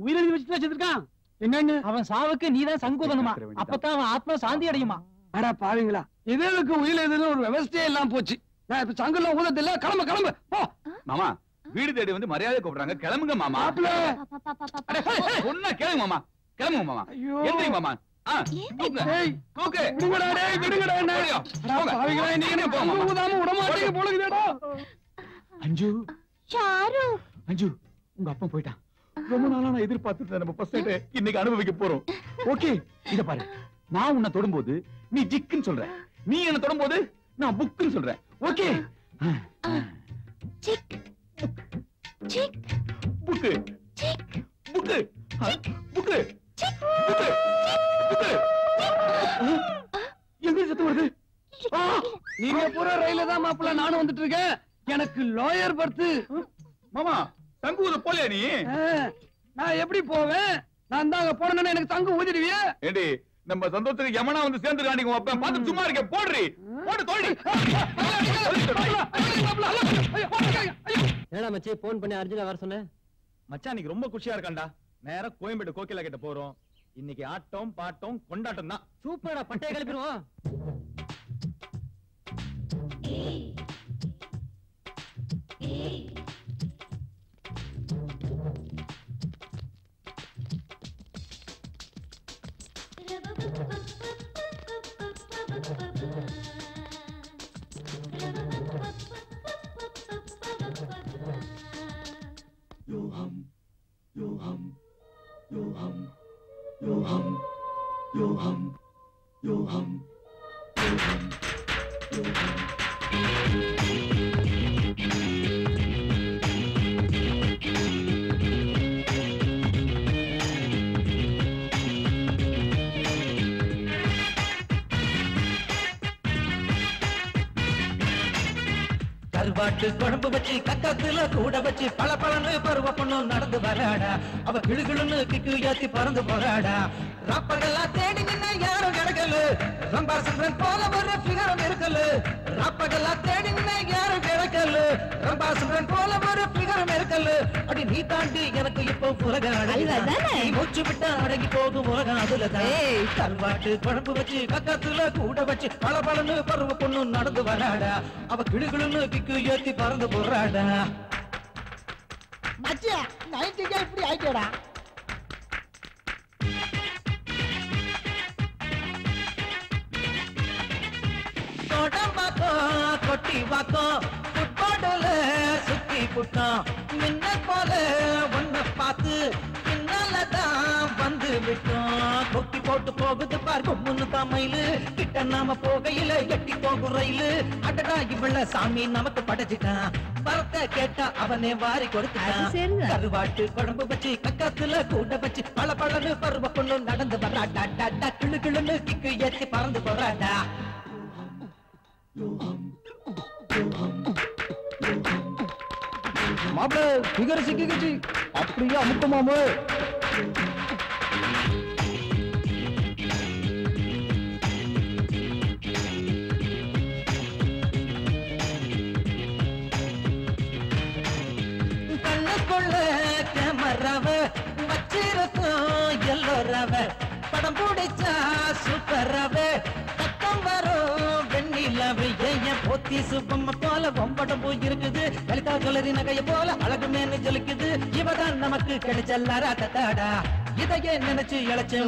உயிரெழுதி வச்சுட்டு செத்துருக்கான். என்னன்னு? அவன் சாவுக்கு நீதான் சங்கோதனுமா? அப்பதான் அவன் ஆத்மா சாந்தி அடையுமா? அடா பாவீங்களா, இதற்கு உயிர் எதுன்னு ஒரு விவசாயம் எல்லாம் போச்சு. நான் இப்ப சங்கெல்லாம் உதறது இல்ல. கிளம்பு கிளம்பு போ. மாமா வீடு தேடி வந்து மரியாதை கூப்பிடுறாங்க. கிளம்புங்க மாமா. ஒன்னா கேளுங்க மாமா. கிளம்புங்க மாமா. எந்திரி மாமா. அஞ்சு அஞ்சு உங்க அப்பா போயிட்டான். ரொம்ப நாளா நான் எதிர்பார்த்துட்டு நம்ம ஃபர்ஸ்ட் நைட் இன்னைக்கு அனுபவிக்க போறோம். ஓகே இத பாரு, நான் உன்னை தொடும்போது நீ ஜிக்குன்னு சொல்ற, நீ என்ன தொடும்போது நான் புக்குன்னு சொல்றேன். ஓகே சிக் சிக் புக்கு சிக் புக்கு புக்கு புக்கு புக்கு. எங்க சத்து வருது? நீங்க பூரா ரயில தான் மாப்பிள்ள நானும் வந்துட்டு இருக்கேன். எனக்கு லாயர் பர்த். மாமா தங்கு போல நீ. நான் எப்படி போவேன்? நான் தான் அங்க போனேன்னா எனக்கு தங்கு ஊதிடுவியே. ஏண்டி நம்ம சந்தோஷத்துக்கு யமனா வந்து சேர்ந்து காணிங்க. அப்ப பார்த்து சும்மா இருக்க. போடுறி போடு தோழி. ஏடா மச்சி போன் பண்ணி அர்ஜுனா வர சொன்னேன். மச்சான் இன்னைக்கு ரொம்ப குஷியா இருக்கான்டா. நேரா கோயம்பேடு கோகிலா கிட்ட போறோம். இன்னைக்கு ஆட்டம் பாட்டம் கொண்டாட்டம் தான். சூப்பரா பட்டைய கிளப்பிடுவோம். கருவாட்டு குழம்பு வச்சு கக்கத்துல கூட வச்சு பல பழனு பருவ பொண்ணும் நடந்து வராடா. அவ கிளுகிளுன்னு கிக்கு ஏத்தி பறந்து போறாடா. ராப்பகெல்லாம் தேடி நின்ன யாரும் கிடைக்கல. ரம்பா சந்திரன் போல ஒரு பிகரம் இருக்கல. ராப்பகெல்லாம் தேடி நின்ன யாரும் கிடைக்கல. ரம்பா சந்திரன் போல ஒரு பிகரம் இருக்கல. அடி நீ தாண்டி எனக்கு இப்போ உலகாடா. நீ மூச்சு விட்டா அடங்கி போகும் உலகம் அதுலதான். கருவாட்டு குழம்பு வச்சு கக்கத்துல கூட வச்சு பல பழனு பருவ பொண்ணும் நடந்து வராடா. அவ கிளுகிளுன்னு கிக்கு ஏத்தி பறந்து போறாடா. மச்சா நைட்டுக்கே இப்படி ஆயிட்டடா. கொட்டி வாக்கம் ஃபுட்பால்ல சுத்தி புட்டோம். மின்ன போல ஒன்ன பார்த்து பின்னாலதான் வந்து விட்டோம். கொக்கி போட்டு போகுது பார்க்க முன்னு தமிழு. கிட்ட நாம போகையில எட்டி போகும் ரயிலு. அடடா இவள சாமி நமக்கு படைச்சிட்டான். பரத்தை கேட்டா அவனே வாரி கொடுத்தான். கருவாட்டு குழம்பு வச்சு கக்கத்துல கூட வச்சு பல பழனு பருவ பொண்ணு நடந்து வர்றாடா. கிளு கிளுன்னு கிக்கு ஏத்தி பறந்து போறாடா. மாப்பிள்ள பிகர் சிக்கிக்கிச்சு. அப்படியே அமுக்கமாமு. கண்ணுக்குள்ள கேமராவ வச்சிருக்கோம் எல்லோராவ. படம் பிடிச்சா சூப்பராவ. பக்கம் வரும் வெண்ணிலாவே ஏன் போத்தி சுப்பம்ம போல பொம்படம் போய் இருக்குது. லலிதா கலரி நகைய போல அழகு மேனு ஜொலிக்குது. இவதான் நமக்கு கிடைச்சல்லாரா தட்டாடா. இதையே நினைச்சு இழைச்சு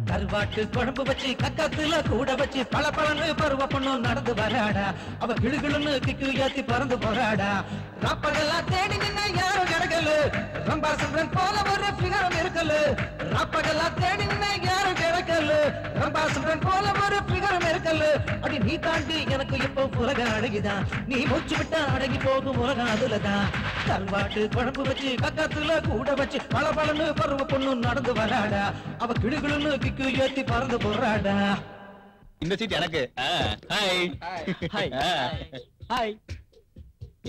கருவாட்டு குழம்பு வச்சு கக்கத்துல கூட வச்சு பல பழனு பருவ பொண்ணும் நடந்து வராடா. அவ கிளுகிளுன்னு கிக்கு ஏத்தி பறந்து போறாடா. ராப்பகெல்லாம் தேடி நின்ன யாரும் கிடைக்கல. ரம்பா சந்திரன் போல ஒரு பிகரம் இருக்கல. ராப்பகெல்லாம் தேடி நின்ன யாரும் கிடைக்கல. ரம்பா சந்திரன் போல ஒரு பிகரம் இருக்கல. அடி நீ தாண்டி எனக்கு இப்போ உலக அழகிதான். நீ மூச்சு விட்டா அடங்கி போகும் உலகம் அதுலதான். கருவாட்டு குழம்பு வச்சு கக்கத்துல கூட வச்சு பல பழனு பருவ பொண்ணும் நடந்து வராடா. அவ கிளுகிளுன்னு கிக்கு ஏத்தி பறந்து போறாடா. இந்த சீட் எனக்கு. Hi hi hi.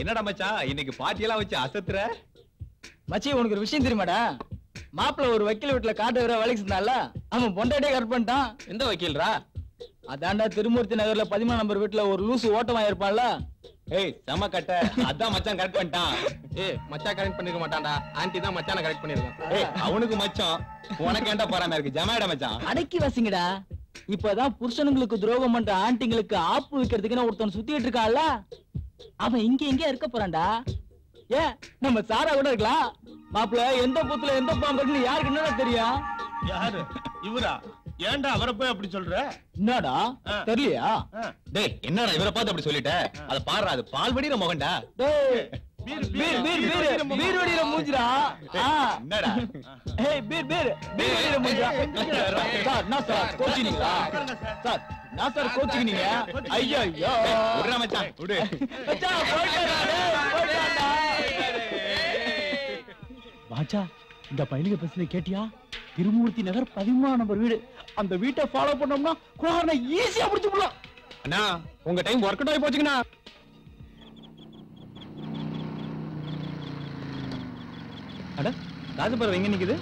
என்னடா மச்சான் இன்னைக்கு பார்ட்டியெல்லாம் வச்சு அசத்துற? மச்சி உனக்கு ஒரு விஷயம் தெரியுமாடா? மாப்பிள்ள ஒரு வக்கீல் வீட்டுல காட்டு வர வேலைக்கு இருந்தால அவன் பொண்டாட்டியே கட் பண்ணிட்டான். எந்த வக்கீல்ரா? அதான்டா திருமூர்த்தி நகர்ல 13 நம்பர் வீட்டுல ஒரு லூசு ஓட்டமா இருப்பான்ல. ஏய் செம கட்ட. அதான் மச்சான் கரெக்ட் பண்ணிட்டான். ஏய் மச்சான் கரெக்ட் பண்ணிருக்க மாட்டான்டா. ஆன்ட்டி தான் மச்சான கரெக்ட் பண்ணிருக்கான். ஏய் அவனுக்கு மச்சான் உனக்கு ஏன்டா போறாம இருக்கு? ஜமாடா மச்சான். அடக்கி வசிங்கடா. இப்பதான் புருஷனுங்களுக்கு துரோகம் பண்ற ஆண்டிங்களுக்கு ஆப்பு வைக்கிறதுக்குன்னு ஒருத்தன் சுத்திட்டு இருக்கான்ல, அவன் இங்க இருக்க போறான்டா. ஏன் நம்ம சாரா கூட இருக்கலாம். மாப்பிள்ள எந்த பூத்துல எந்த பாம்பு யாருக்கு என்னடா தெரியும்? யாரு இவரா? ஏன்டா அவரை போய் அப்படி சொல்ற? என்னடா தெரியலையா? டேய் என்னடா இவரை பார்த்து அப்படி சொல்லிட்ட? அத பாருடா, அது பால் வடிற மகன்டா. டேய் பீர் வடிற மூஞ்சிடா. என்னடா? ஏய் பீர் வடிற மூஞ்சிடா. சார் நான் சார் கோச்சினீங்களா? சார் நான் சார் கோச்சினீங்க. ஐயோ ஐயோ விடுறா மச்சான் விடு. மச்சான் போய்டா. பாச்சா இந்த பையனுக்கு பிரச்சனை கேட்டியா? திருமூர்த்தி நகர் 13 நம்பர் வீடு. அந்த வீட்டை ஃபாலோ பண்ணோம்னா குமாரனை ஈஸியா பிடிச்சு விடலாம். அண்ணா உங்க டைம் ஒர்க் அவுட் ஆகி போச்சுங்கண்ணா. அட ராஜபுரம் எங்க நிக்குது?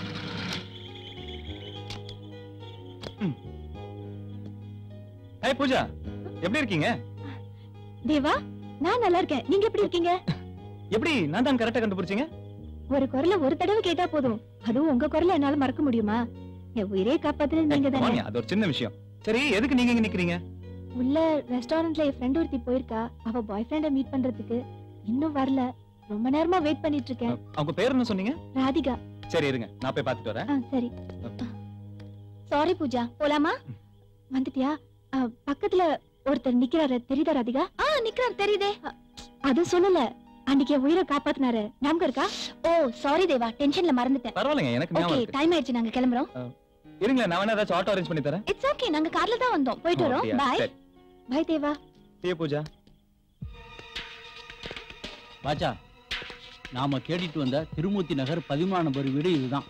ஹாய் பூஜா, எப்படி இருக்கீங்க? தேவா நான் நல்லா இருக்கேன். நீங்க எப்படி இருக்கீங்க? எப்படி நான் தான் கரெக்டா கண்டுபிடிச்சீங்க? ஒரு குரலை ஒரு தடவை கேட்டா போதும். அதுவும் உங்க குரலை என்னால மறக்க முடியுமா? என் உயிரே காப்பாத்துறது நீங்க தானே. அது ஒரு சின்ன விஷயம். சரி எதுக்கு நீங்க இங்க நிக்கிறீங்க? உள்ள ரெஸ்டாரண்ட்ல என் ஃப்ரெண்ட் ஒருத்தி போயிருக்கா. அவ பாய் ஃப்ரெண்ட மீட் பண்றதுக்கு இன்னும் வரல. ரொம்ப நேரமா வெயிட் பண்ணிட்டு இருக்கேன். அவங்க பேர் என்ன சொன்னீங்க? ராதிகா. சரி இருங்க நான் போய் பார்த்துட்டு வரேன். சரி. சாரி பூஜா, போலாமா? வந்துட்டியா? பக்கத்துல ஒருத்தர் நிக்கிறாரு, தெரியுதா ராதிகா? நிக்கிறார் தெரியுதே. அது சொல்லல, அன்னைக்கு என் உயிரை காப்பாத்தினாரு, ஞாபகம் இருக்கா? ஓ சாரி தேவா, டென்ஷன்ல மறந்துட்டேன். பரவாயில்லைங்க, எனக்கு ஞாபகம் ஓகே, இருக்கு. டைம் ஆயிடுச்சு, நாங்க கிளம்புறோம். இருங்க நான் வேணா ஏதாச்சும் ஆட்டோ அரேஞ்ச் பண்ணி தரேன். இட்ஸ் ஓகே, நாங்க கார்ல தான் வந்தோம். போயிட்டு வரோம். பை பை தேவா. சே பூஜா. பாச்சா நாம கேட்டுட்டு வந்த திருமூர்த்தி நகர் 13 நம்பர் வீடு இதுதான்.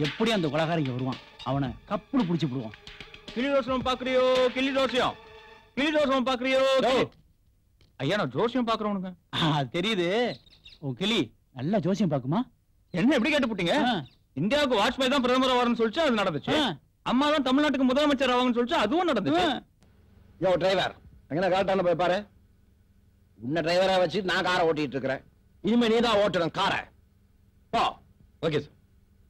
எப்படி அந்த கொலகாரங்க வருவான், அவனை கப்புனு புடிச்சு விடுவான். கிளி ரோஷம் பாக்குறியோ? கிளி ரோஷம், கிளி ரோஷம் பாக்குறியோ? ஐயா நான் ஜோசியம் பாக்குறவனுங்க. தெரியுது, உன் கிளி நல்லா ஜோசியம் பாக்குமா? என்ன எப்படி கேட்டுப்புட்டீங்க? இந்தியாவுக்கு வாஜ்பாய் தான் பிரதமர் ஆவார்னு சொல்லிச்சு, அது நடந்துச்சு. அம்மா தான் தமிழ்நாட்டுக்கு முதலமைச்சர் ஆவாங்கன்னு சொல்லிச்சு, அதுவும் நடந்துச்சு. யோ டிரைவர், எங்கன கரெக்டான போய் பாரு. உன்ன டிரைவரா வச்சு நான் காரை ஓட்டிட்டு இருக்கிறேன். இனிமே நீ தான் ஓட்டணும் காரை. போ. Okay sir.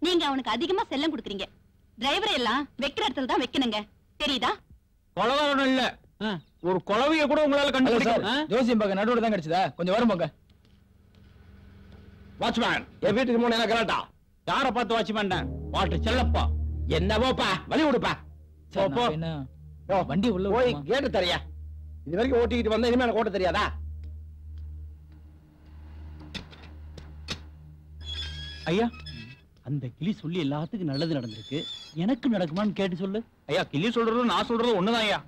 நீங்க அவனுக்கு அதிகமா செல்லம் கொடுக்குறீங்க. டிரைவர் எல்லாம் வைக்கிற இடத்துல தான் வைக்கணுங்க, தெரியுதா? கொலகாரன் இல்ல, ஒரு கொலவைய கூட உங்களால கண்டுபிடிக்க. ஜோசியம் பார்க்க நடுவுல தான் கிடைச்சதா? கொஞ்சம் வரும் போங்க. வாட்ச்மேன், என் வீட்டுக்கு முன்ன என்ன கரெக்டா? யாரை பார்த்து வாட்ச்மேன்? வாட்டர் செல்லப்பா. என்னவோப்பா, வழி விடுப்பா. போ என்ன வண்டி உள்ள போய் கேட்டு தரியா? இது வரைக்கும் ஓட்டிக்கிட்டு வந்தா இனிமே எனக்கு ஓட்ட தெரியாதா? ஐயா அந்த கிளி சொல்லி எல்லாத்துக்கும் நல்லது நடந்திருக்கு, எனக்கு நடக்குமான்னு கேட்டு சொல்லு. ஐயா கிளி சொல்றதும் நான் சொல்றதும் ஒண்ணுதான் ஐயா.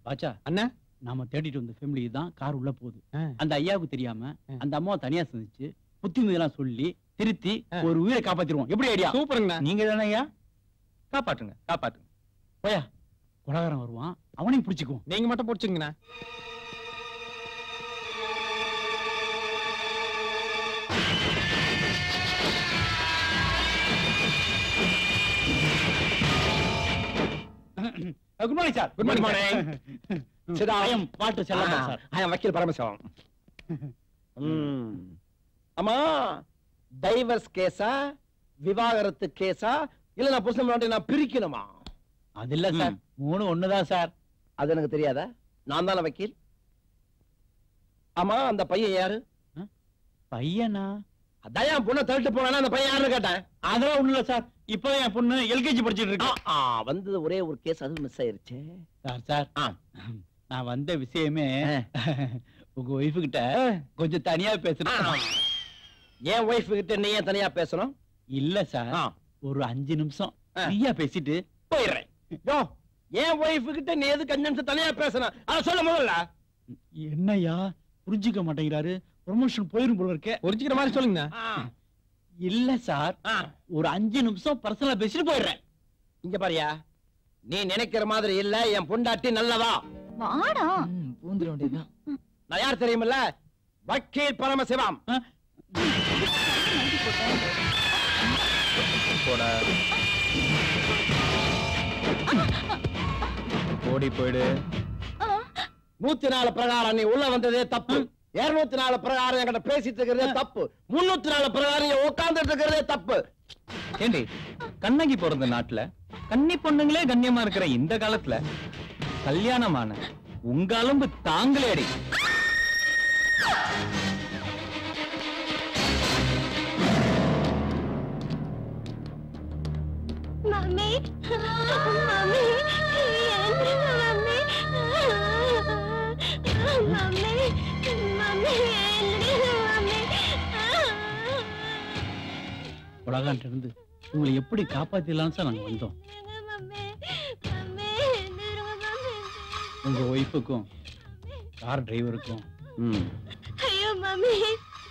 பாச்சா அண்ணா, நாம தேடிட்டு வந்த ஃபேமிலி தான் கார் உள்ள போகுது. அந்த ஐயாவுக்கு தெரியாம அந்த அம்மாவை தனியா சந்திச்சு புத்திமதியெல்லாம் சொல்லி திருத்தி ஒரு உயிரை காப்பாத்திடுவோம். எப்படி ஐடியா? சூப்பருங்கண்ணா. நீங்க தானே ஐயா? காப்பாற்றுங்க காப்பாற்றுங்க. போயா, கொலகாரன் வருவான், அவனையும் பிடிச்சுக்குவோம். நீங்க மட்டும் பிடிச்சுங்கண்ணா. Good morning sir. Good morning. சரி, I am water Chellappa sir. I am வக்கீல் பரமசிவம். அம்மா, டைவர்ஸ் கேஸா, விவாகரத்து கேஸா, இல்ல நான் புருஷன் நான் பிரிக்கணுமா? அது இல்ல சார், மூணு ஒண்ணுதான் சார். அது எனக்கு தெரியாதா? நான் தானே வக்கீல். ஆமா, அந்த பையன் யாரு? பையனா? அதான் என் பொண்ணை தள்ளிட்டு போனா அந்த பையன் யாருன்னு கேட்டேன். அதெல்லாம் ஒண்ணும் இல்ல சார். இப்போ என் பொண்ணு எல்கேஜி படிச்சிட்டு இருக்கா. வந்தது ஒரே ஒரு கேஸ், அது மிஸ் ஆயிருச்சு சார். நான் வந்த விஷயமே உங்க ஒய்ஃபு கிட்ட கொஞ்சம் தனியா பேசுறேன். என் ஒய்ஃபு கிட்ட நீ ஏன் தனியா பேசணும்? இல்ல சார், ஒரு 5 நிமிஷம் ஃப்ரீயா பேசிட்டு போயிடுறேன். என் ஒய்ஃபு கிட்ட நீ எதுக்கு 5 நிமிஷம் தனியா பேசணும்? அத சொல்ல முதல்ல. என்னய்யா புரிஞ்சுக்க மாட்டேங்கிறாரு? ப்ரொமோஷன் போயிரும் போல இருக்கே. புரிஞ்சுக்கிற மாதிரி சொல்லுங்க. இல்ல சார், ஒரு 5 நிமிஷம் பர்சனலா பேசிட்டு போயிடுறேன். இங்க பாரியா, நீ நினைக்கிற மாதிரி இல்ல. என் பொண்டாட்டி நல்லவா. வாடா. பூந்துட வேண்டியதுதான். நான் யார் தெரியுமில்ல? வக்கீல் பரமசிவம். ஓடி போயிடு. 104 பிரகாரம் நீ உள்ள வந்ததே தப்பு. 204 பிரகாரம் என்கிட்ட பேசிட்டு இருக்கிறதே தப்பு. 304 பிரகாரம் உட்கார்ந்துட்டு இருக்கிறதே தப்பு. ஏண்டி, கண்ணகி பிறந்த நாட்டுல கன்னி பொண்ணுங்களே கண்ணியமா இருக்கிற இந்த காலத்துல கல்யாணமான உங்க அலும்பு தாங்களே அடி. மம்மி மம்மி மம்மி மம்மி உலகான்ட்டு இருந்து உங்களை எப்படி காப்பாத்திடலாம் சார் நாங்க வந்தோம். உங்க ஒய்ஃபுக்கும் கார் டிரைவருக்கும் ஐயோ மம்மி,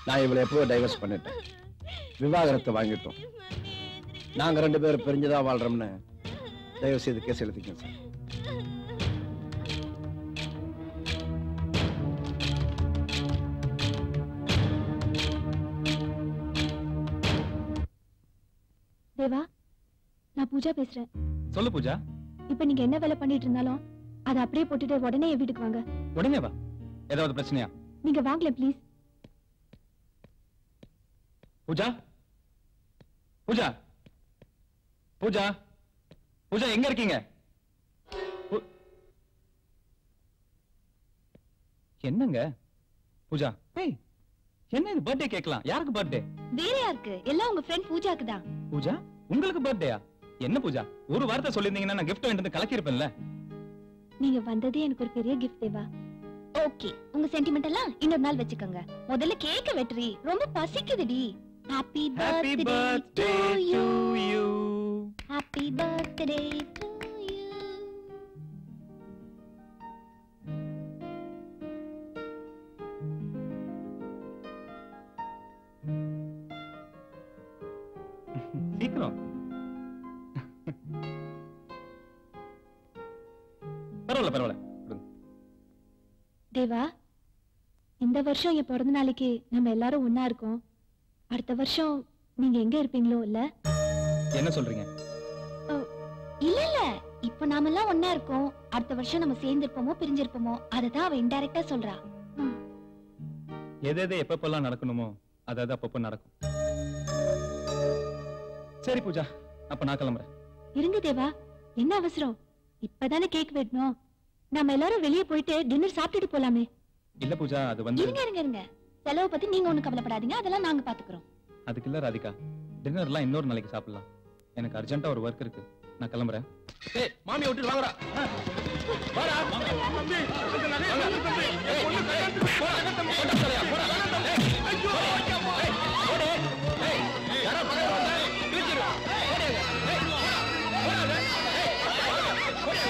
நான் இவளை எப்போ டைவர்ஸ் பண்ணிட்டேன். விவாகரத்தை வாங்கிட்டோம். நாங்க 2 பேரும் பிரிஞ்சுதான் வாழ்றோம்னு தயவு செய்து கேஸ் எழுதிக்கங்க சார். தேவா, நான் பூஜா பேசுறேன். சொல்லு பூஜா. இப்ப நீங்க என்ன வேலை பண்ணிட்டு இருந்தாலும் அதை அப்படியே போட்டுட்டு உடனே என் வீட்டுக்கு வாங்க. உடனே வா. ஏதாவது பிரச்சனையா? நீங்க வாங்கல ப்ளீஸ். பூஜா, பூஜா, பூஜா, பூஜா எங்க இருக்கீங்க? என்னங்க பூஜா? ஏய், என்ன இது? பர்த்டே கேக்கலாம். யாருக்கு பர்த்டே? வேற யாருக்கு? எல்லாம் உங்க ஃப்ரெண்ட் பூஜாக்கு தான். பூஜா, உங்களுக்கு பர்த்டேயா? என்ன பூஜா, ஒரு வார்த்தை சொல்லிருந்தீங்கன்னா நான் கிஃப்ட் வாங்கிட்டு கலக்கி இருப்பேன்ல. நீங்க வந்ததே எனக்கு ஒரு பெரிய கிஃப்ட் தேவா. ஓகே, உங்க சென்டிமெண்ட் எல்லாம் இன்னொரு நாள் வச்சுக்கோங்க. முதல்ல கேக்க வெட்றி. ரொம்ப பசிக்குதுடி. Happy birthday to you. Happy birthday to you. சீக்கிரம். பரவாயில்ல பரவாயில்ல. தேவா, இந்த வருஷம் என் பிறந்த நாளைக்கு நம்ம எல்லாரும் ஒன்னா இருக்கோம். அடுத்த வருஷம் நீங்க எங்க இருப்பீங்களோ? இல்ல என்ன சொல்றீங்க? இல்ல இல்ல, இப்ப நாம எல்லாம் ஒன்னா இருக்கோம். அடுத்த வருஷம் நம்ம சேர்ந்து இருப்போமோ பிரிஞ்சிருப்போமோ அததான் அவ இன்டைரக்டா சொல்றா. எது எது எப்பப்பெல்லாம் நடக்கணுமோ அதாவது அப்பப்போ நடக்கும். சரி பூஜா, அப்ப நான் கிளம்புறேன். இருங்க தேவா, என்ன அவசரம்? இப்பதானே கேக் வெட்டணும். நம்ம எல்லாரும் வெளியே போயிட்டு டின்னர் சாப்பிட்டுட்டு போலாமே. இல்ல பூஜா, அது வந்து இருங்க இருங்க இருங்க, செலவு பத்தி நீங்க ஒண்ணும் கவலைப்படாதீங்க, அதெல்லாம் நாங்க பாத்துக்கிறோம். அதுக்கு இல்ல ராதிகா, டின்னர்லாம் இன்னொரு நாளைக்கு சாப்பிடலாம். எனக்கு அர்ஜென்ட்டா ஒரு வர்க் இருக்கு, நான் கிளம்புறேன். ஏய், மாமி விட்டுட்டு வாங்கடா. வாடா தம்பி, கொஞ்சம் நிறைய தம்பி. ஏய், பொண்ணு கல்யாணத்துக்கு போடா தம்பி. போடா. ஐயோ, ஏய், ஓடு. ஏய், யாரோ பக்கத்துல வந்தா கிழிச்சிரு. ஓடுங்க. ஏய், போடா.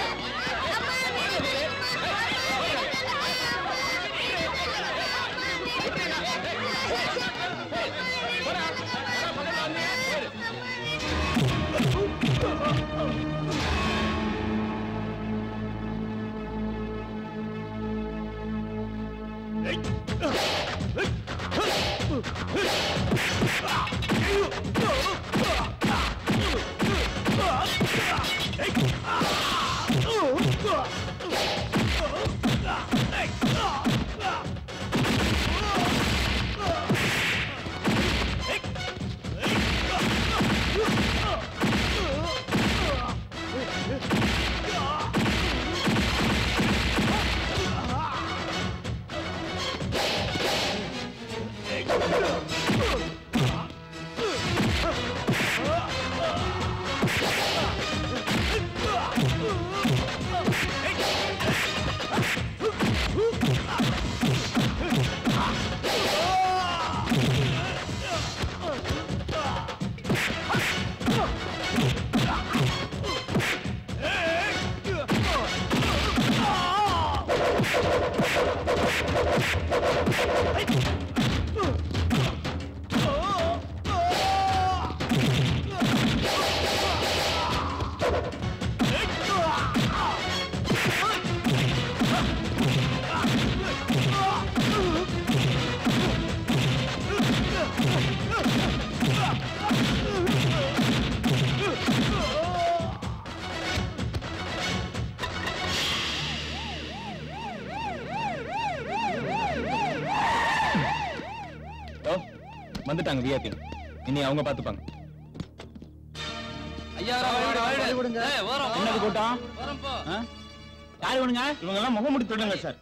Hey! வந்துட்டாங்க விஐபி. இனி அவங்க பாத்துப்பாங்க. ஐயா என்னது கூட்டம்? யாரு வேணுங்க? இவங்க எல்லாம் முகமுடி திருடுங்க சார்.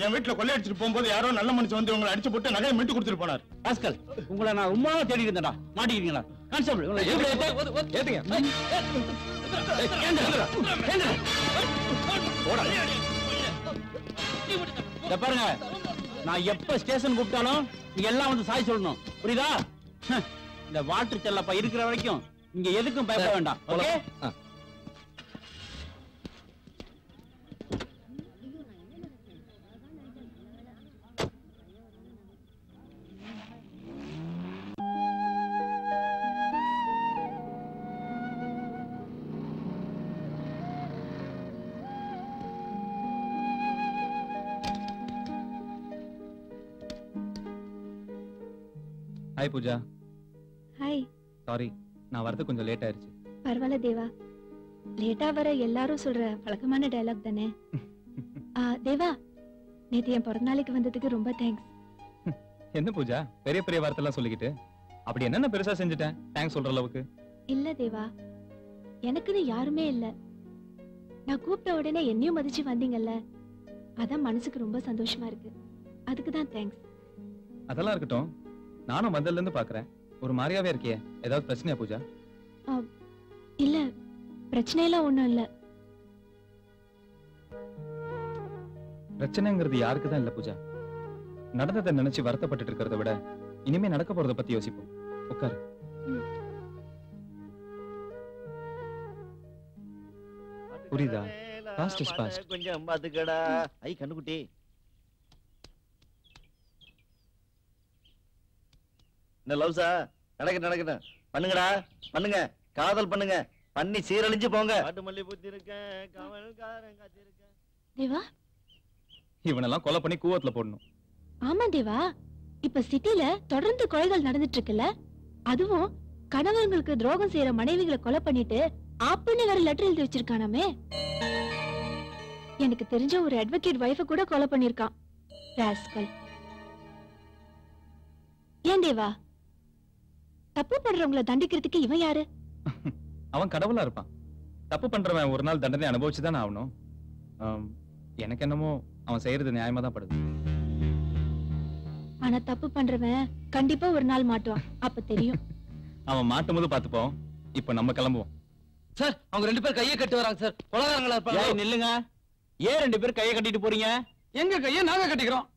என் வீட்டுல கொள்ளையடிச்சிட்டு போகும்போது யாரோ நல்ல மனுஷன் வந்து இவங்களை அடிச்சு போட்டு நகையை மீட்டு கொடுத்துட்டு போனார். ராஸ்கல், உங்களை நான் ரொம்ப தேடி இருந்தேன்டா. மாட்டிக்கிறீங்களா? கான்ஸ்டபிள் உங்களை ஏத்துங்க. இத பாருங்க, நான் எப்ப ஸ்டேஷன் கூப்பிட்டாலும் நீங்க எல்லாம் வந்து சாய் சொல்லணும். புரியுதா? இந்த வாட்டர் செல்லப்பா இருக்கிற வரைக்கும் இங்க எதுக்கும் பயப்பட வேண்டாம். Okay? Hi Pooja. Hi. Sorry, நான் வரது கொஞ்சம் லேட் ஆயிருச்சு. பரவாயில்ல தேவா, லேட்டா வர எல்லாரும் சொல்ற பழக்கமான டயலாக் தானே. தேவா, நேத்து என் பிறந்த நாளைக்கு வந்ததுக்கு ரொம்ப தேங்க்ஸ். என்ன பூஜா பெரிய பெரிய வார்த்தை எல்லாம் சொல்லிக்கிட்டு? அப்படி என்னென்ன பெருசா செஞ்சுட்டேன் தேங்க்ஸ் சொல்ற அளவுக்கு? இல்ல தேவா, எனக்குன்னு யாருமே இல்ல. நான் கூப்பிட்ட உடனே என்னையும் மதிச்சு வந்தீங்கல்ல, அதான் மனசுக்கு ரொம்ப சந்தோஷமா இருக்கு. அதுக்கு தான் தேங்க்ஸ். அதெல்லாம் இருக்கட்டும், நானும் வந்ததுல இருந்து பாக்குறேன் ஒரு மாதிரியாவே இருக்கியே. ஏதாவது பிரச்சனையா பூஜா? இல்ல, பிரச்சனை எல்லாம் ஒண்ணும் இல்ல. பிரச்சனைங்கிறது யாருக்கு தான் இல்ல பூஜா. நடந்ததை நினைச்சு வருத்தப்பட்டு இருக்கிறத விட இனிமே நடக்க போறத பத்தி யோசிப்போம். உட்காரு. புரியுதா? Past is past. கொஞ்சம் பாத்துக்கடா. ஐ கண்ணுக்குட்டி, என்ன லவ்ஸா? நடக்கட்டும் பண்ணுங்கடா, பண்ணுங்க, காதல் பண்ணுங்க, பண்ணி சீரழிஞ்சு போங்க. காட்டு மல்லி பூத்தி இருக்கேன், காவல்காரன் காத்திருக்கேன். தேவா, இவனெல்லாம் கொலை பண்ணி கூவத்துல போடணும். ஆமா தேவா, இப்ப சிட்டில தொடர்ந்து கொலைகள் நடந்துட்டு இருக்குல்ல, அதுவும் கணவர்களுக்கு துரோகம் செய்யற மனைவிகளை கொலை பண்ணிட்டு ஆப்புன்னு வேற லெட்டர் எழுதி வச்சிருக்கானாமே. எனக்கு தெரிஞ்ச ஒரு அட்வொகேட் வைஃப கூட கொலை பண்ணிருக்கான். ராஸ்கல். ஏன் தேவா, தப்பு பண்றவங்களை தண்டிக்கிறதுக்கு இவன் யாரு? அவன் கடவுளா இருப்பான். தப்பு பண்றவன் ஒரு நாள் தண்டனை அனுபவிச்சுதான் ஆகணும். எனக்கு என்னமோ அவன் செய்யறது நியாயமா தான் படுது. ஆனா தப்பு பண்றவன் கண்டிப்பா ஒரு நாள் மாட்டுவான், அப்ப தெரியும். அவன் மாட்டும் போது பாத்துப்போம். இப்ப நம்ம கிளம்புவோம். சார், அவங்க 2 பேர் கையை கட்டி வராங்க சார். கொலகாரங்களா இருப்பாங்க. நில்லுங்க. ஏன் 2 பேர் கையை கட்டிட்டு போறீங்க? எங்க கையை நாங்க கட்டிக்கிறோம்.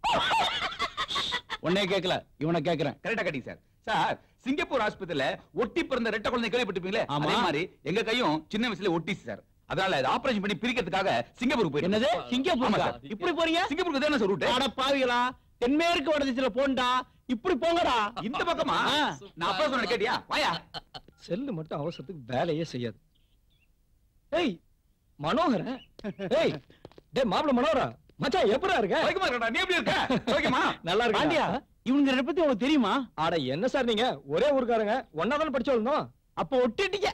உன்னை கேட்கல, இவனை கேட்கிறேன். கரெக்டா கட்டி சார். சார், சிங்கப்பூர் ஆஸ்பத்திரியில ஒட்டி பிறந்த ரெட்டை குழந்தை கேள்விப்பட்டிருப்பீங்களே, அதே மாதிரி எங்க கையும் சின்ன வயசுல ஒட்டிச்சு சார். அதனால அதை ஆபரேஷன் பண்ணி பிரிக்கிறதுக்காக சிங்கப்பூருக்கு போயிட்டு. என்னது சிங்கப்பூர்? இப்படி போறீங்க? சிங்கப்பூருக்கு தானே சார் ரூட். அட பாவிகளா, தென்மேற்கு வடதிசையில போண்டா, இப்படி போங்கடா. இந்த பக்கமா? நான் அப்பா சொன்ன கேட்டியா? வாயா. செல்லு மட்டும் அவசரத்துக்கு வேலையே செய்யாது. ஏய் மனோகரன், ஏய் டேய் மாப்ள மனோகரா, மச்சான் எப்பறா இருக்க? ஓகேமா இருக்கடா, நீ எப்படி இருக்க? ஓகேமா? நல்லா இருக்கேன். பாண்டியா, இவங்க 2 பத்தி உங்களுக்கு தெரியுமா? அட என்ன சார் நீங்க ஒரே ஊர்க்காரங்க, ஒண்ணா தான படிச்சு வந்தோம். அப்ப ஒட்டிட்டீங்க.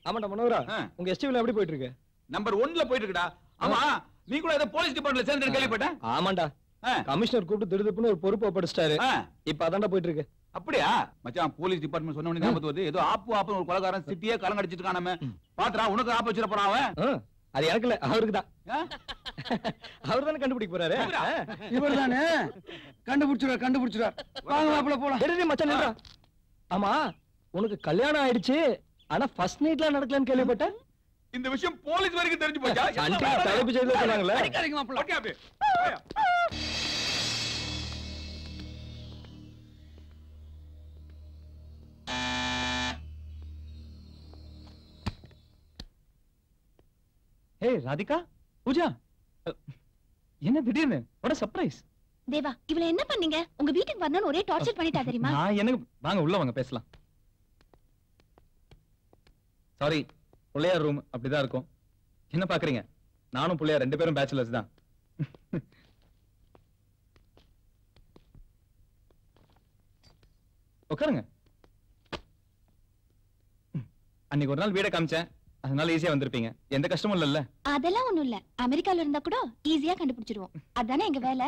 ஆமாடா மனோகரா, உங்க எஸ்டிவில எப்படி போயிட்டு இருக்கு? நம்பர் 1ல போயிட்டு இருக்குடா. ஆமா, நீ கூட ஏதோ போலீஸ் டிபார்ட்மெண்ட்ல சேர்ந்து கேள்விப்பட்டேன். ஆமாண்டா, கமிஷனர் கூப்பிட்டு திடுதுப்புன்னு ஒரு பொறுப்பு படிச்சிட்டாரு. இப்ப அதான்டா போயிட்டு இருக்கு. அப்படியா மச்சான்? போலீஸ் டிபார்ட்மெண்ட் சொன்ன உடனே ஞாபகம் வருது. ஏதோ ஆப்பு ஒரு கொலைகாரன் சிட்டியே கலங்க அடிச்சிட்டு இருக்கானே. பாத்துறா, உனக்கு ஆப்பு வச்சிர போறான் அவன். அது எனக்கு இல்ல, அவருக்கு தான். அவர் தானே கண்டுபிடிக்க போறாரு. இவர் தானே கண்டுபிடிச்சுறார். வாங்க மாப்பிள்ள போலாம். டேய் மச்சான் நில்றா. ஆமா, உனக்கு கல்யாணம் ஆயிடுச்சு, ஆனா ஃபர்ஸ்ட் நைட்ல நடக்கலன்னு கேள்விப்பட்டேன். இந்த விஷயம் போலீஸ் வரைக்கும் தெரிஞ்சு போச்சா? தலைப்பு செய்து சொன்னாங்களே. அடிக்காதீங்க மாப்பிள்ள. ஓகே அப்படியே. ஏய் ராதிகா, பூஜா, என்ன திடீர்னு? what a surprise. தேவா, இவள என்ன பண்ணீங்க? உங்க வீட்டுக்கு வரணும்னு ஒரே டார்ச்சர் பண்ணிட்டா தெரியுமா? நான் எனக்கு வாங்க உள்ள வாங்க பேசலாம். சாரி, புள்ளையார் ரூம் அப்படிதான் இருக்கும். என்ன பாக்குறீங்க? நானும் புள்ளையார் 2 பேரும் பேச்சுலர்ஸ் தான். உட்காருங்க. அன்னைக்கு ஒரு நாள் வீட காமிச்சேன், அதனால ஈஸியா வந்திருப்பீங்க. எந்த கஷ்டமும் இல்லல்ல? அதெல்லாம் ஒண்ணும் இல்ல. அமெரிக்கால இருந்தா கூட ஈஸியா கண்டுபிடிச்சிடுவோம். அதானே எங்க வேலை.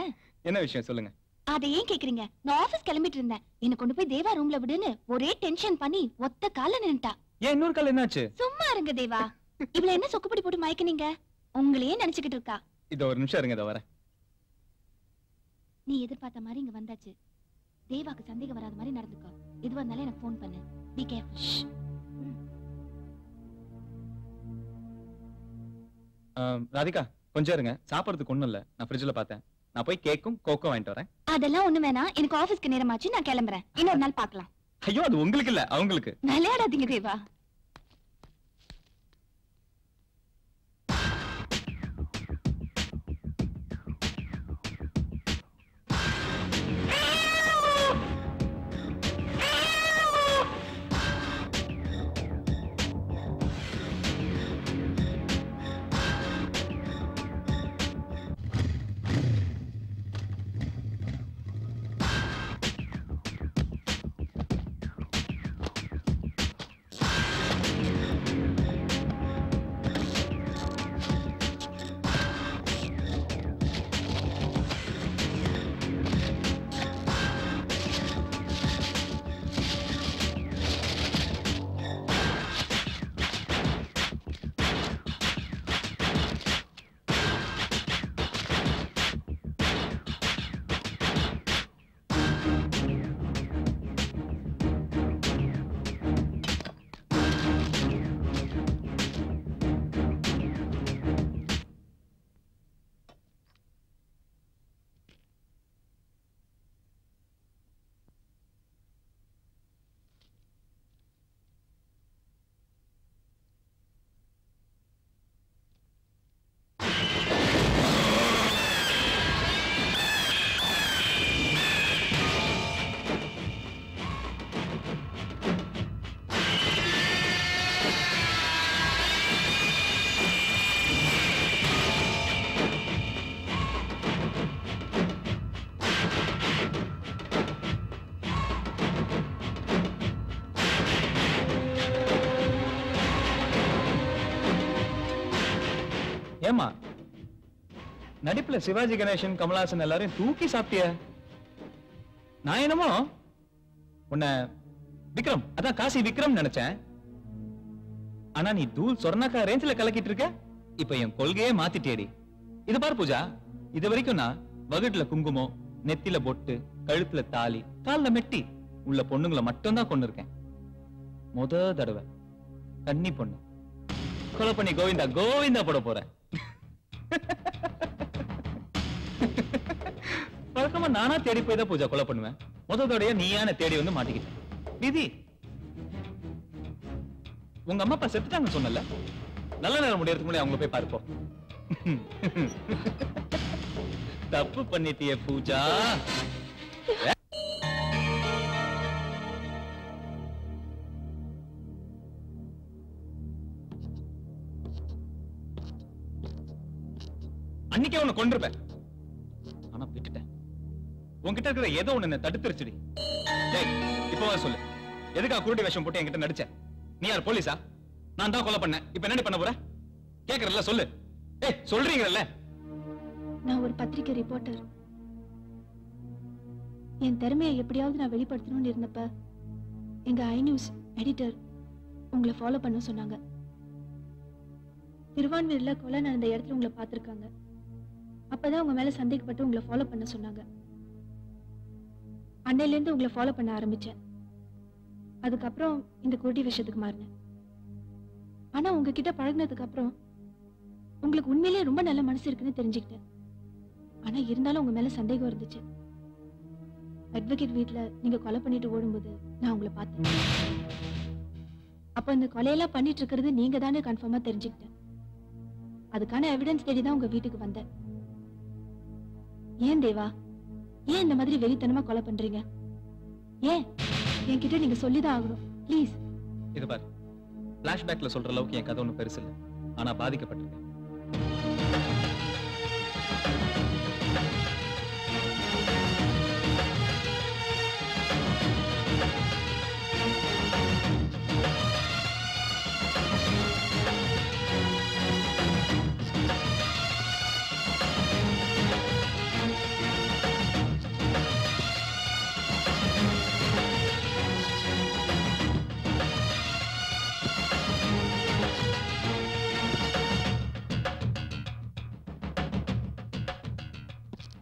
என்ன விஷயம் சொல்லுங்க. அதை ஏன் கேக்குறீங்க? நான் ஆபீஸ் கிளம்பிட்டு இருந்தேன். என்ன கொண்டு போய் தேவா ரூம்ல விடுன்னு ஒரே டென்ஷன் பண்ணி ஒத்த கால நின்னுட்டா. ஏன் இன்னொரு கால் என்னாச்சு? சும்மா இருங்க தேவா. இவள என்ன சொக்குப்படி போட்டு மயக்குனீங்க? உங்களையே நினைச்சுக்கிட்டு இருக்கா. இது ஒரு நிமிஷம் இருங்க, இத வரேன். நீ எதிர்பார்த்த மாதிரி இங்க வந்தாச்சு. தேவாக்கு சந்தேகம் வராத மாதிரி நடந்துக்கோ. எதுவா இருந்தாலும் எனக்கு ஃபோன் பண்ணு. Be careful. ராதிகா கொஞ்சம் இருங்க, சாப்பிடுறதுக்கு ஒண்ணும் இல்ல. நான் ஃப்ரிட்ஜ்ல பார்த்தேன். நான் போய் கேக்கும் கோக்கோ வாங்கிட்டு வரேன். அதெல்லாம் ஒண்ணு வேணாம். எனக்கு ஆபீஸ்க்கு நேரமாச்சு. நான் கிளம்புறேன். இன்னொரு நாள் பார்க்கலாம். ஐயோ, அது உங்களுக்கு இல்ல, அவங்களுக்கு. விளையாடாதீங்க தேவா. ஏமா நடிப்புல சிவாஜி கணேசன், கமலஹாசன் எல்லாரையும் தூக்கி சாப்பிட்டிய. நான் என்னமோ உன்னை விக்ரம், அதான் காசி விக்ரம் நினைச்சேன். ஆனா நீ தூள் சொர்ணாக்கா ரேஞ்சில கலக்கிட்டு இருக்க. இப்ப என் கொள்கையே மாத்திட்டேடி. இது பாரு பூஜா, இது வரைக்கும் நான் வகுட்டுல குங்குமம், நெத்தில பொட்டு, கழுத்துல தாலி, கால்ல மெட்டி உள்ள பொண்ணுங்களை மட்டும்தான் கொண்டு இருக்கேன். முத தடவை கன்னி பொண்ணு கொலை பண்ணி கோவிந்தா கோவிந்தா போட போறேன். வழக்கமா நானா தேடி போய் தான் பூஜா கொலை பண்ணுவேன். முதலோடைய நீயான தேடி வந்து மாட்டிக்கிட்டேன். விதி. உங்க அம்மா அப்பா செத்துட்டாங்க சொன்னல, நல்ல நேரம் முடியறதுக்கு முன்னாடி அவங்கள போய் பார்ப்போம். தப்பு பண்ணிட்டிய பூஜா. அன்னைக்கே உன்னை கொண்டிருப்பேன். ஆனா விட்டுட்டேன். உன்கிட்ட இருக்கிற ஏதோ ஒண்ணு என்ன தடுத்துருச்சுடி. இப்ப சொல்லு, எதுக்கா குருடி வேஷம் போட்டு என்கிட்ட நடிச்ச? நீ யார், போலீஸா? நான் தான் கொலை பண்ணேன். இப்ப என்ன பண்ண போற? கேக்குறல்ல, சொல்லு. சொல்றீங்கல்ல. நான் ஒரு பத்திரிகை ரிப்போர்ட்டர். என் திறமையை எப்படியாவது நான் வெளிப்படுத்தணும்னு இருந்தப்ப எங்க ஐ நியூஸ் எடிட்டர் உங்களை ஃபாலோ பண்ண சொன்னாங்க. திருவான்மீர்ல கொலை நடந்த இடத்துல உங்களை பார்த்திருக்காங்க. அப்பதான் உங்க மேல சந்தேகப்பட்டு உங்களை ஃபாலோ பண்ண சொன்னாங்க. அன்னையில இருந்து உங்களை ஃபாலோ பண்ண ஆரம்பிச்சேன். அதுக்கப்புறம் இந்த குருடி விஷயத்துக்கு மாறினேன். ஆனா உங்ககிட்ட பழகினதுக்கு அப்புறம் உங்களுக்கு உண்மையிலேயே ரொம்ப நல்ல மனசு இருக்குன்னு தெரிஞ்சுக்கிட்டேன். ஆனா இருந்தாலும் உங்க மேல சந்தேகம் இருந்துச்சு. அட்வொகேட் வீட்ல நீங்க கொலை பண்ணிட்டு ஓடும்போது நான் உங்களை பார்த்தேன். அப்ப இந்த கொலையெல்லாம் பண்ணிட்டு இருக்கிறது நீங்க தானே கன்ஃபார்மா தெரிஞ்சுக்கிட்டேன். அதுக்கான எவிடன்ஸ் தேடி தான் உங்க வீட்டுக்கு வந்தேன். ஏன் தேவா, ஏன் இந்த மாதிரி வெறித்தனமா கொலை பண்றீங்க? ஏன் என்கிட்ட நீங்க சொல்லிதான் ஆகணும், ப்ளீஸ். இது பாரு, பிளாஷ்பேக்ல சொல்ற அளவுக்கு என் கதை ஒன்றும் பெருசு இல்லை. ஆனா பாதிக்கப்பட்டிருக்கேன்.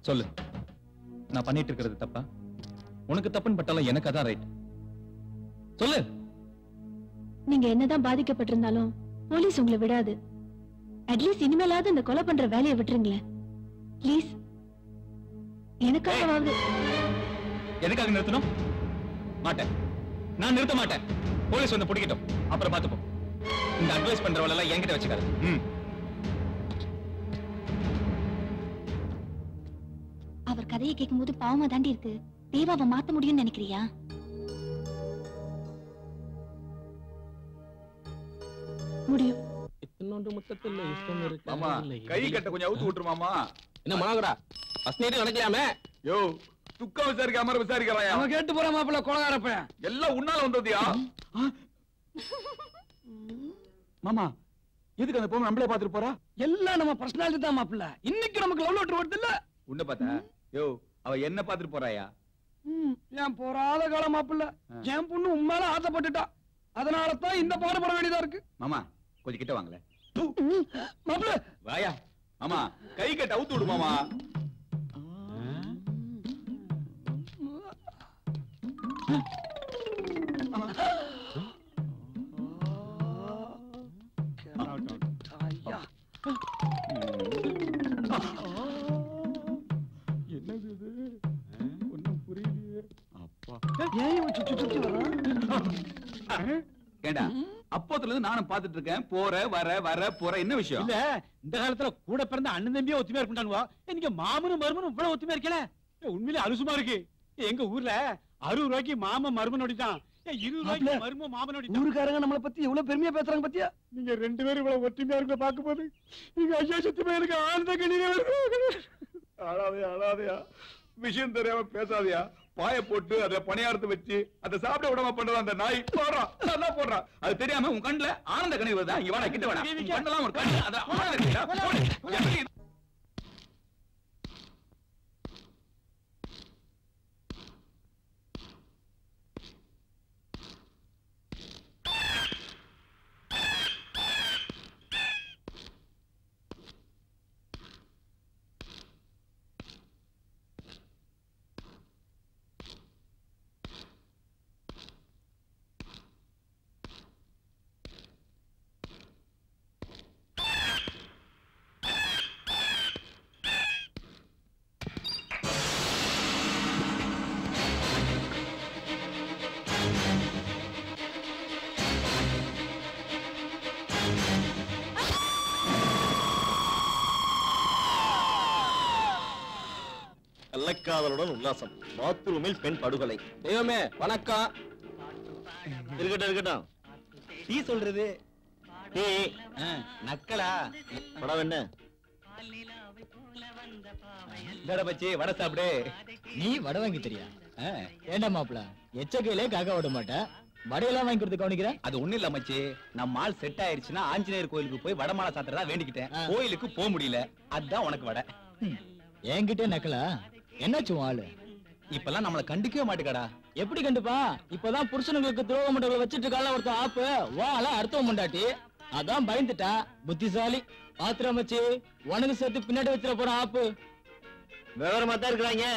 சொல்லு, நான் பண்ணிட்டு இருக்கிறது தப்பா? உனக்கு தப்புன்னு பட்டாலும் எனக்கு அதான் ரைட். சொல்லு. நீங்க என்னதான் பாதிக்கப்பட்டிருந்தாலும் போலீஸ் உங்களை விடாது. அட்லீஸ்ட் இனிமேலாவது இந்த கொலை பண்ற வேலையை விட்டுருங்களேன் ப்ளீஸ். எனக்காகவாவது. எதுக்காக நிறுத்தணும்? மாட்டேன், நான் நிறுத்த மாட்டேன். போலீஸ் வந்து பிடிக்கட்டும், அப்புறம் பார்த்துப்போம். இந்த அட்வைஸ் பண்றவளெல்லாம் என்கிட்ட வச்சுக்காது. அவர் கதையை கேட்கும் போது பாவமா தாண்டி இருக்கு. தேவாவை மாத்த முடியும்னு நினைக்கிறியா? முடியும். இன்னொன்று முத்தத்தில் இஷ்டம் இருக்கு. மாமா கை கட்ட கொஞ்சம் அவுத்து விட்டுரு மாமா. என்ன மனோகரா, ஃபர்ஸ்ட் நைட் நடக்கலாமே? யோ துக்க விசாரிக்க அமர விசாரிக்கிறாயா? அவன் கேட்டு போற மாப்பிள்ள கொலகாரப்ப எல்லாம் உன்னால வந்ததியா? மாமா எதுக்கு அந்த பொண்ணு நம்மளே பாத்துட்டு போறா? எல்லாம் நம்ம பர்சனாலிட்டி தான் மாப்பிள்ள. இன்னைக்கு நமக்கு லவ் லெட்டர் வருது இல்ல? உன்ன பார்த்தா? யோ அவ என்ன பாத்துட்டு போறாயா? ஏன் போறாத காலம் மாப்பிள்ள. என் பொண்ணு உண்மையில ஆசைப்பட்டுட்டா. அதனால தான் இந்த பாடுபட வேண்டியதா இருக்கு. மாமா கொஞ்சம் கிட்ட வாங்கல. மாப்பிள்ள வாயா. மாமா கை கட்ட அவுத்து விடு மாமா. என்னது இது? ஒண்ணும் புரியலையே. அப்பா ஏன் சுத்தி சுத்தி வரான்? கேண்டா அப்போத்துல இருந்து நானும் பாத்துட்டு இருக்கேன். போற வர வர போற என்ன விஷயம்? இல்ல இந்த காலத்துல கூட பிறந்த அண்ணன் தம்பியே ஒத்துமையா இருக்குண்டானுவா. நீங்க மாமனும் மருமனும் இவ்வளவு ஒத்துமையா இருக்கல? உண்மையிலே அலுசுமா இருக்கு. எங்க ஊர்ல 60 ரூபாய்க்கு மாமன் மருமன் ஓடிட்டான். 20 ரூபாய்க்கு மருமன் மாமன் ஓடிட்டான். ஊருக்காரங்க நம்மளை பத்தி எவ்வளவு பெருமையா பேசுறாங்க பத்தியா? நீங்க 2 பேரும் இவ்வளவு ஒற்றுமையா இருக்க பாக்கும் போது நீங்க ஐயா சத்தியமா எனக்கு ஆனந்த கண்ணீரே வருது. அழாதையா அழாதையா. விஷயம் தெரியாம பேசாதையா. பாய போட்டு அத பணியாரத்தை வச்சு அதை சாப்பிட விடாம பண்றதா அந்த நாய் போடுறான். நல்லா போடுறான். அது தெரியாம உன் கண்ணுல ஆனந்த கண்ணீர் வருதா? இங்க வாடா கிட்ட வாடா. உன் கண்ணெல்லாம் ஒரு கண்ணு அத ஆனந்த கண்ணீரா? போடு. கள்ளக்காதலுடன் உல்லாசம். பாத்ரூமில் பெண் படுகொலை. தெய்வமே வணக்கம். இருக்கட்டும் இருக்கட்டும். டீ சொல்றது டீ நக்கலா? படம் என்ன? பச்சி வடை சாப்பிடு. நீ வடை வாங்கி தெரியா? ஏண்டா மாப்பிள எச்சக்கையிலே காக்க விட மாட்டேன். வடையெல்லாம் வாங்கி கொடுத்து கவனிக்கிற? அது ஒண்ணு இல்ல மச்சி, நம்ம ஆள் செட் ஆயிருச்சுன்னா ஆஞ்சநேயர் கோயிலுக்கு போய் வடமாலை சாத்திரதா வேண்டிக்கிட்டேன். கோயிலுக்கு போக முடியல, அதான் உனக்கு வடை. என்கிட்ட நக்கலா? என்னாச்சு ஆளு? இப்பெல்லாம் நம்மள கண்டிக்கவே மாட்டேங்கடா. எப்படி கண்டுப்பா? இப்பதான் புருஷனுங்களுக்கு துரோக மண்டபம் வச்சிட்டு இருக்கால ஒருத்தன் ஆப்பு. வாழ அடுத்தவன் முண்டாட்டி அதான் பயந்துட்டா. புத்திசாலி. பாத்திரம் வச்சு உனக்கு சேர்த்து பின்னாடி வச்சிட போற ஆப்பு. விவரமா தான் இருக்கிறாங்க.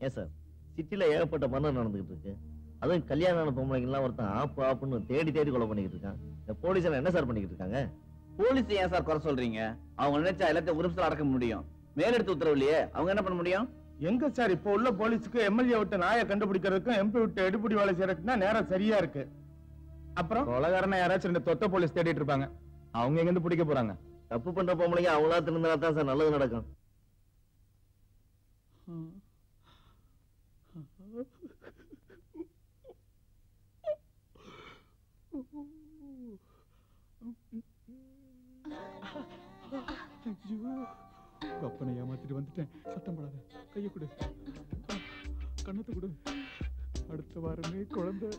ஏன் சார் சிட்டில ஏகப்பட்ட மரணம் நடந்துகிட்டு இருக்கு. அதுவும் கல்யாணம் பொம்பளைங்கெல்லாம் ஒருத்தன் ஆப்பு ஆப்புன்னு தேடி தேடி கொலை பண்ணிக்கிட்டு இருக்கான். இந்த போலீஸ் என்ன சார் பண்ணிக்கிட்டு இருக்காங்க? போலீஸ் ஏன் சார் குறை சொல்றீங்க? அவங்க நினைச்சா எல்லாத்தையும் ஒரு நிமிஷத்துல அடக்க முடியும். மேலெடுத்து உத்தரவு இல்லையே, அவங்க என்ன பண்ண முடியும்? எங்க சார் இப்ப உள்ள போலீஸுக்கு எம்எல்ஏ விட்டு நாயை கண்டுபிடிக்கிறதுக்கும் எம்பி விட்டு எடுபடி வேலை செய்யறதுக்கு தான் நேரம் சரியா இருக்கு. அப்புறம் கொலகாரனை யாராச்சும் 2 தொத்த போலீஸ் தேடிட்டு இருப்பாங்க. அவங்க எங்க இருந்து பிடிக்க போறாங்க? தப்பு பண்ற பொம்பளைங்க அவங்களா திருந்தா தான் சார் நல்லது நடக்கும். அப்பனை ஏமாத்திட்டு வந்துட்டேன். சத்தம் போடாத, கையை கொடு, கண்ணத்தை கொடு. அடுத்த வாரமே குழந்தை.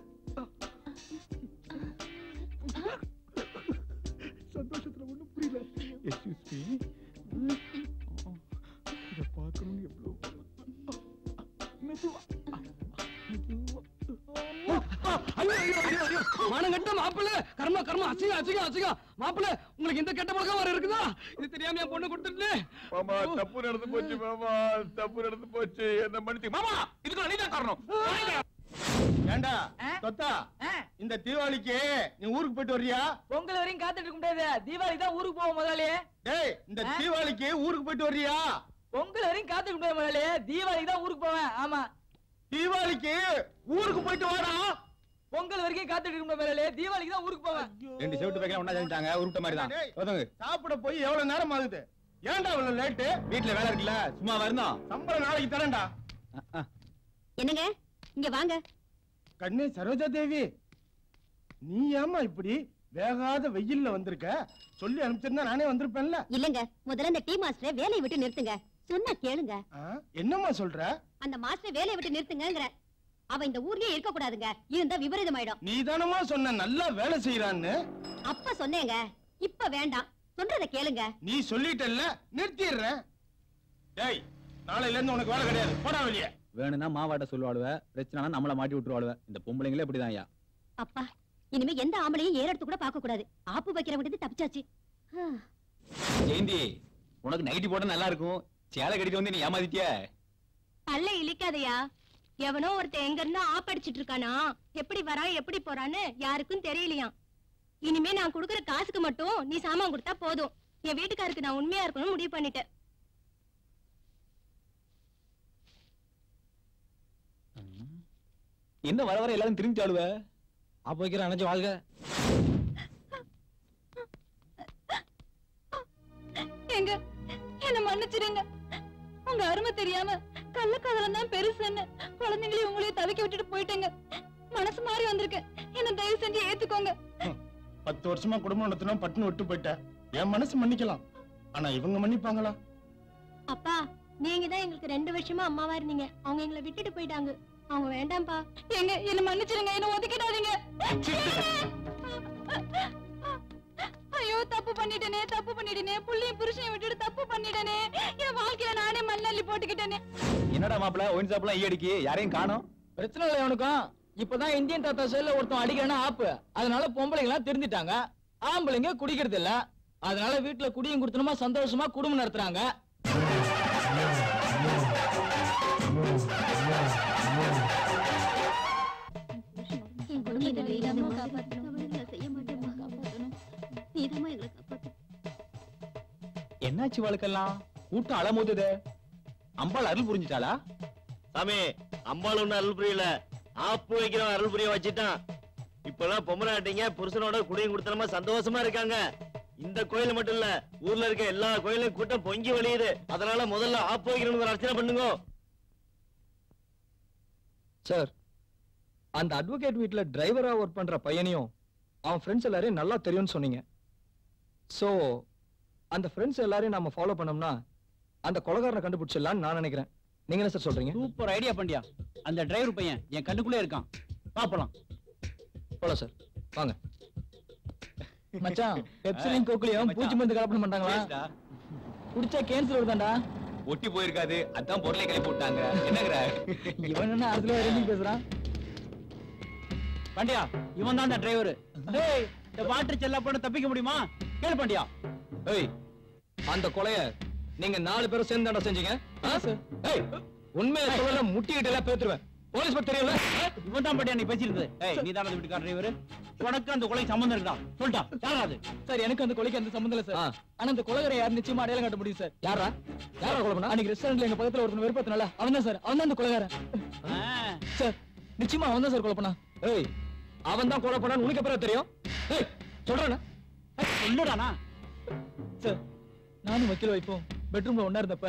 சந்தோஷத்துல ஒண்ணும் புரியல. எக்ஸ்கியூஸ் மீ, இத பார்க்கணும்னு எவ்வளவு மானங்கட்ட மாப்பிள்ள, கர்ம கர்ம, அசிங்க அசிங்க அசிங்க மாப்பிள்ள. உங்களுக்கு இந்த கெட்ட பழக்கம் வர இருக்குதா? இது தெரியாம என் பொண்ணு கொடுத்துட்டு. மாமா தப்பு நடந்து போச்சு, மாமா தப்பு நடந்து போச்சு, என்ன மன்னிச்சு. மாமா இதுக்கு நீதான் காரணம். ஏண்டா தொத்தா, இந்த தீபாவளிக்கு நீ ஊருக்கு போயிட்டு வர்றியா? பொங்கல் வரையும் காத்துட்டு இருக்க முடியாது. தீபாவளி தான் ஊருக்கு போவோம் முதலாளியே. டேய், இந்த தீபாவளிக்கு ஊருக்கு போயிட்டு வர்றியா? பொங்கல் வரையும் காத்துட்டு இருக்க முடியாது முதலாளியே. தீபாவளிக்கு தான் ஊருக்கு போவேன். ஆமா, தீபாவளிக்கு ஊருக்கு போயிட்டு வாடா. பொங்கல் வரைக்கும் காத்துட்டு இருக்க முடியாது முதலாளியே. தீபாவளிக்கு தான் ஊருக்கு போவேன். ரெண்டு செவிட்டு பேக்கெல்லாம் ஒண்ணா செஞ்சாங்க, உருட்ட மாதிரி தான். ஒதுங்க. சாப்பிட போய் எவ்வளவு நேரம் ஆகுது? ஏன்டா இவ்வளவு லேட்டு? வீட்டுல வேலை இருக்குல்ல, சும்மா வரணும். சம்பளம் நாளைக்கு தரேன்டா. என்னங்க இங்க வாங்க. கண்ணே சரோஜா தேவி, நீ ஏமா இப்படி வேகாத வெயில்ல வந்திருக்க? சொல்லி அனுப்பிச்சிருந்தா நானே வந்திருப்பேன்ல. இல்லங்க, முதல்ல இந்த டீ மாஸ்டரை வேலையை விட்டு நிறுத்துங்க. சொன்னா கேளுங்க. என்னம்மா சொல்ற? அந்த மாஸ்டரை வேலையை விட்டு நிறுத்துங்கங்கற. அவ இந்த ஊர்லயே இருக்க கூடாதுங்க, இருந்தா விபரீதமாயிடும். நீ தானமா சொன்ன நல்லா வேலை செய்யறான்னு? அப்ப சொன்னேங்க, இப்ப வேண்டாம். சொல்றத கேளுங்க. நீ சொல்லிட்டல்ல, நிறுத்திடுறேன். டேய், நாளையில இருந்து உனக்கு வேலை கிடையாது, போடா வெளியே. வேணும்னா மாவாட்ட சொல்லுவாளுவ, பிரச்சனை நம்மள மாட்டி விட்டுருவாளுவ. இந்த பொம்பளைங்களே இப்படிதான். ஐயா அப்பா, இனிமே எந்த ஆம்பளையும் ஏறெடுத்து கூட பார்க்க கூடாது. ஆப்பு வைக்கிற விட்டு தப்பிச்சாச்சு. ஜெயந்தி, உனக்கு நைட்டி போட்டா நல்லா இருக்கும். சேலை கட்டிட்டு வந்து நீ ஏமாத்திட்டிய. பல்ல இழிக்காதயா. எவனோ ஒருத்தன் எங்க இருந்தா ஆப்படிச்சிட்டு இருக்கானா, எப்படி வரான் எப்படி போறான்னு யாருக்கும் தெரியலையா. இனிமே நான் கொடுக்கற காசுக்கு மட்டும் நீ சாமான் கொடுத்தா போதும். என் வீட்டுக்காருக்கு நான் உண்மையா இருக்கணும்னு முடிவு பண்ணிட்டேன். என்ன வர வர எல்லாரும் திரும்பி ஆளுவ? அப்ப வைக்கிற அணைஞ்சு வாழ்க. எங்க என்ன மன்னிச்சிடுங்க. உங்க அருமை தெரியாம கள்ளக்காதலம் தான் பெருசுன்னு குழந்தைங்களையும் உங்களையும் தவிக்க விட்டுட்டு போயிட்டேங்க. மனசு மாறி வந்திருக்கேன். என்ன தயவு செஞ்சு ஏத்துக்கோங்க. 10 வருஷமா குடும்பம் நடத்தணும் பட்டுன்னு விட்டு போயிட்ட. என் மனசு மன்னிக்கலாம், ஆனா இவங்க மன்னிப்பாங்களா? அப்பா, நீங்க தான் எங்களுக்கு 2 வருஷமா அம்மாவா இருந்தீங்க. அவங்க எங்களை விட்டுட்டு போயிட்டாங்க. அவங்க வேண்டாம்ப்பா. எங்க என்ன மன்னிச்சிருங்க, என்ன ஒதுக்கிடாதீங்க. ஐயோ, தப்பு பண்ணிட்டேனே தப்பு பண்ணிட்டேனே. புள்ளையும் புருஷனையும் விட்டுட்டு தப்பு பண்ணிட்டேனே. என் வாழ்க்கையில நானே மண்ணள்ளி போட்டுக்கிட்டேனே. என்னடா மாப்பிள்ள, ஒயின் சாப்லாம் ஈ அடிக்கி, யாரையும் காணோம். பிரச்சனை இல்லை அவனுக்கும். இப்பதான் இந்தியன் தாத்தா சைடுல ஒருத்தன் அடிக்கிறானா ஆப்பு. அதனால பொம்பளைங்க எல்லாம் திருந்திட்டாங்க. ஆம்பளைங்க குடிக்கிறது இல்ல. அதனால வீட்டுல குடியும் குடுத்தனமா சந்தோஷமா குடும்பம் நடத்துறாங்க. என்னாச்சு வாழ்க்கெல்லாம்? கூட்டம் அலமோதுதே. அம்பாள் அருள் புரிஞ்சிட்டாளா? சாமி, அம்பாள் ஒண்ணு அருள் புரியல, ஆப்பு வைக்கிறவன் அருள் புரிய வச்சுட்டான். இப்பெல்லாம் பொம்மராட்டிங்க புருஷனோட குடியும் குடுத்தனமா சந்தோஷமா இருக்காங்க. இந்த கோயில் மட்டும் இல்ல, ஊர்ல இருக்க எல்லா கோயிலும் கூட்டம் பொங்கி வழியுது. அதனால முதல்ல ஆப்பு வைக்கணும்னு ஒரு அர்ச்சனை பண்ணுங்க. சார், அந்த அட்வொகேட் வீட்ல டிரைவரா ஒர்க் பண்ற பையனையும் அவன் ஃப்ரெண்ட்ஸ் எல்லாரையும் நல்லா தெரியும்னு சொன்னீங்க. சோ அந்த ஃப்ரெண்ட்ஸ் எல்லாரையும் நாம ஃபாலோ பண்ணோம்னா அந்த கொலைகாரனை கண்டுபிடிச்சிடலாம்னு நான் நினைக்கிறேன். நீங்க என்ன சார் சொல்றீங்க? சூப்பர் ஐடியா பண்ணியா. அந்த டிரைவர் பையன் என் கண்ணுக்குள்ளே இருக்கான். பாப்பலாம். போலாம் சார், வாங்க. மச்சான், பெப்சிலையும் கோக்குலையும் பூச்சி மருந்து கலப்படம் பண்றாங்களா? குடிச்சா கேன்சர் வருதாண்டா. ஒட்டி போயிருக்காது, அதான் பொருளை கிளப்பி போட்டாங்க. என்னங்கற இவன் என்ன அதுல ரெண்டு பேசுறான்? பாண்டியா, இவன் தான் அந்த டிரைவர். டேய், இந்த வாட்டர் செல்லா பண்ண தப்பிக்க முடியுமா? கேளு பாண்டியா. ஏய், அந்த கொலைய நீங்க 4 பேரும் சேர்ந்து தாண்டா செஞ்சீங்க. ஏய், உண்மையை சொல்லல முட்டிக்கிட்டு எல்லாம் பேத்துருவேன். போலீஸ் பத்தி தெரியல. இவன் தான் பாண்டியா நீ பேசிருந்தது. ஏய், நீ தான் அந்த வீட்டுக்கார டிரைவர். உனக்கு அந்த கொலை சம்பந்தம் இருக்கா? சொல்லிட்டா. யாரா அது? சார், எனக்கு அந்த கொலைக்கு அந்த சம்பந்தம் இல்ல சார். ஆனா அந்த கொலைகார யார் நிச்சயமா அடையாளம் காட்ட முடியும் சார். யாரா கொலை பண்ணா? அன்னைக்கு ரெஸ்டாரண்ட்ல எங்க பக்கத்துல ஒருத்தன் வெறுப்பத்தனால அவன் தான் சார். அவன் தான் அந்த கொலைகாரன் சார். நிச்சயமா அவன் தான் சார் கொலை பண்ணா. ஏய், அவன் தான் கொலை பண்ணான்னு உனக்கு எப்பறம் தெரியும்? ஏய், சொல்றானே. சொல்லுடானா. சார், நானும் வக்கீல் வைப்போம் பெட்ரூம்ல ஒண்ணா இருந்தப்ப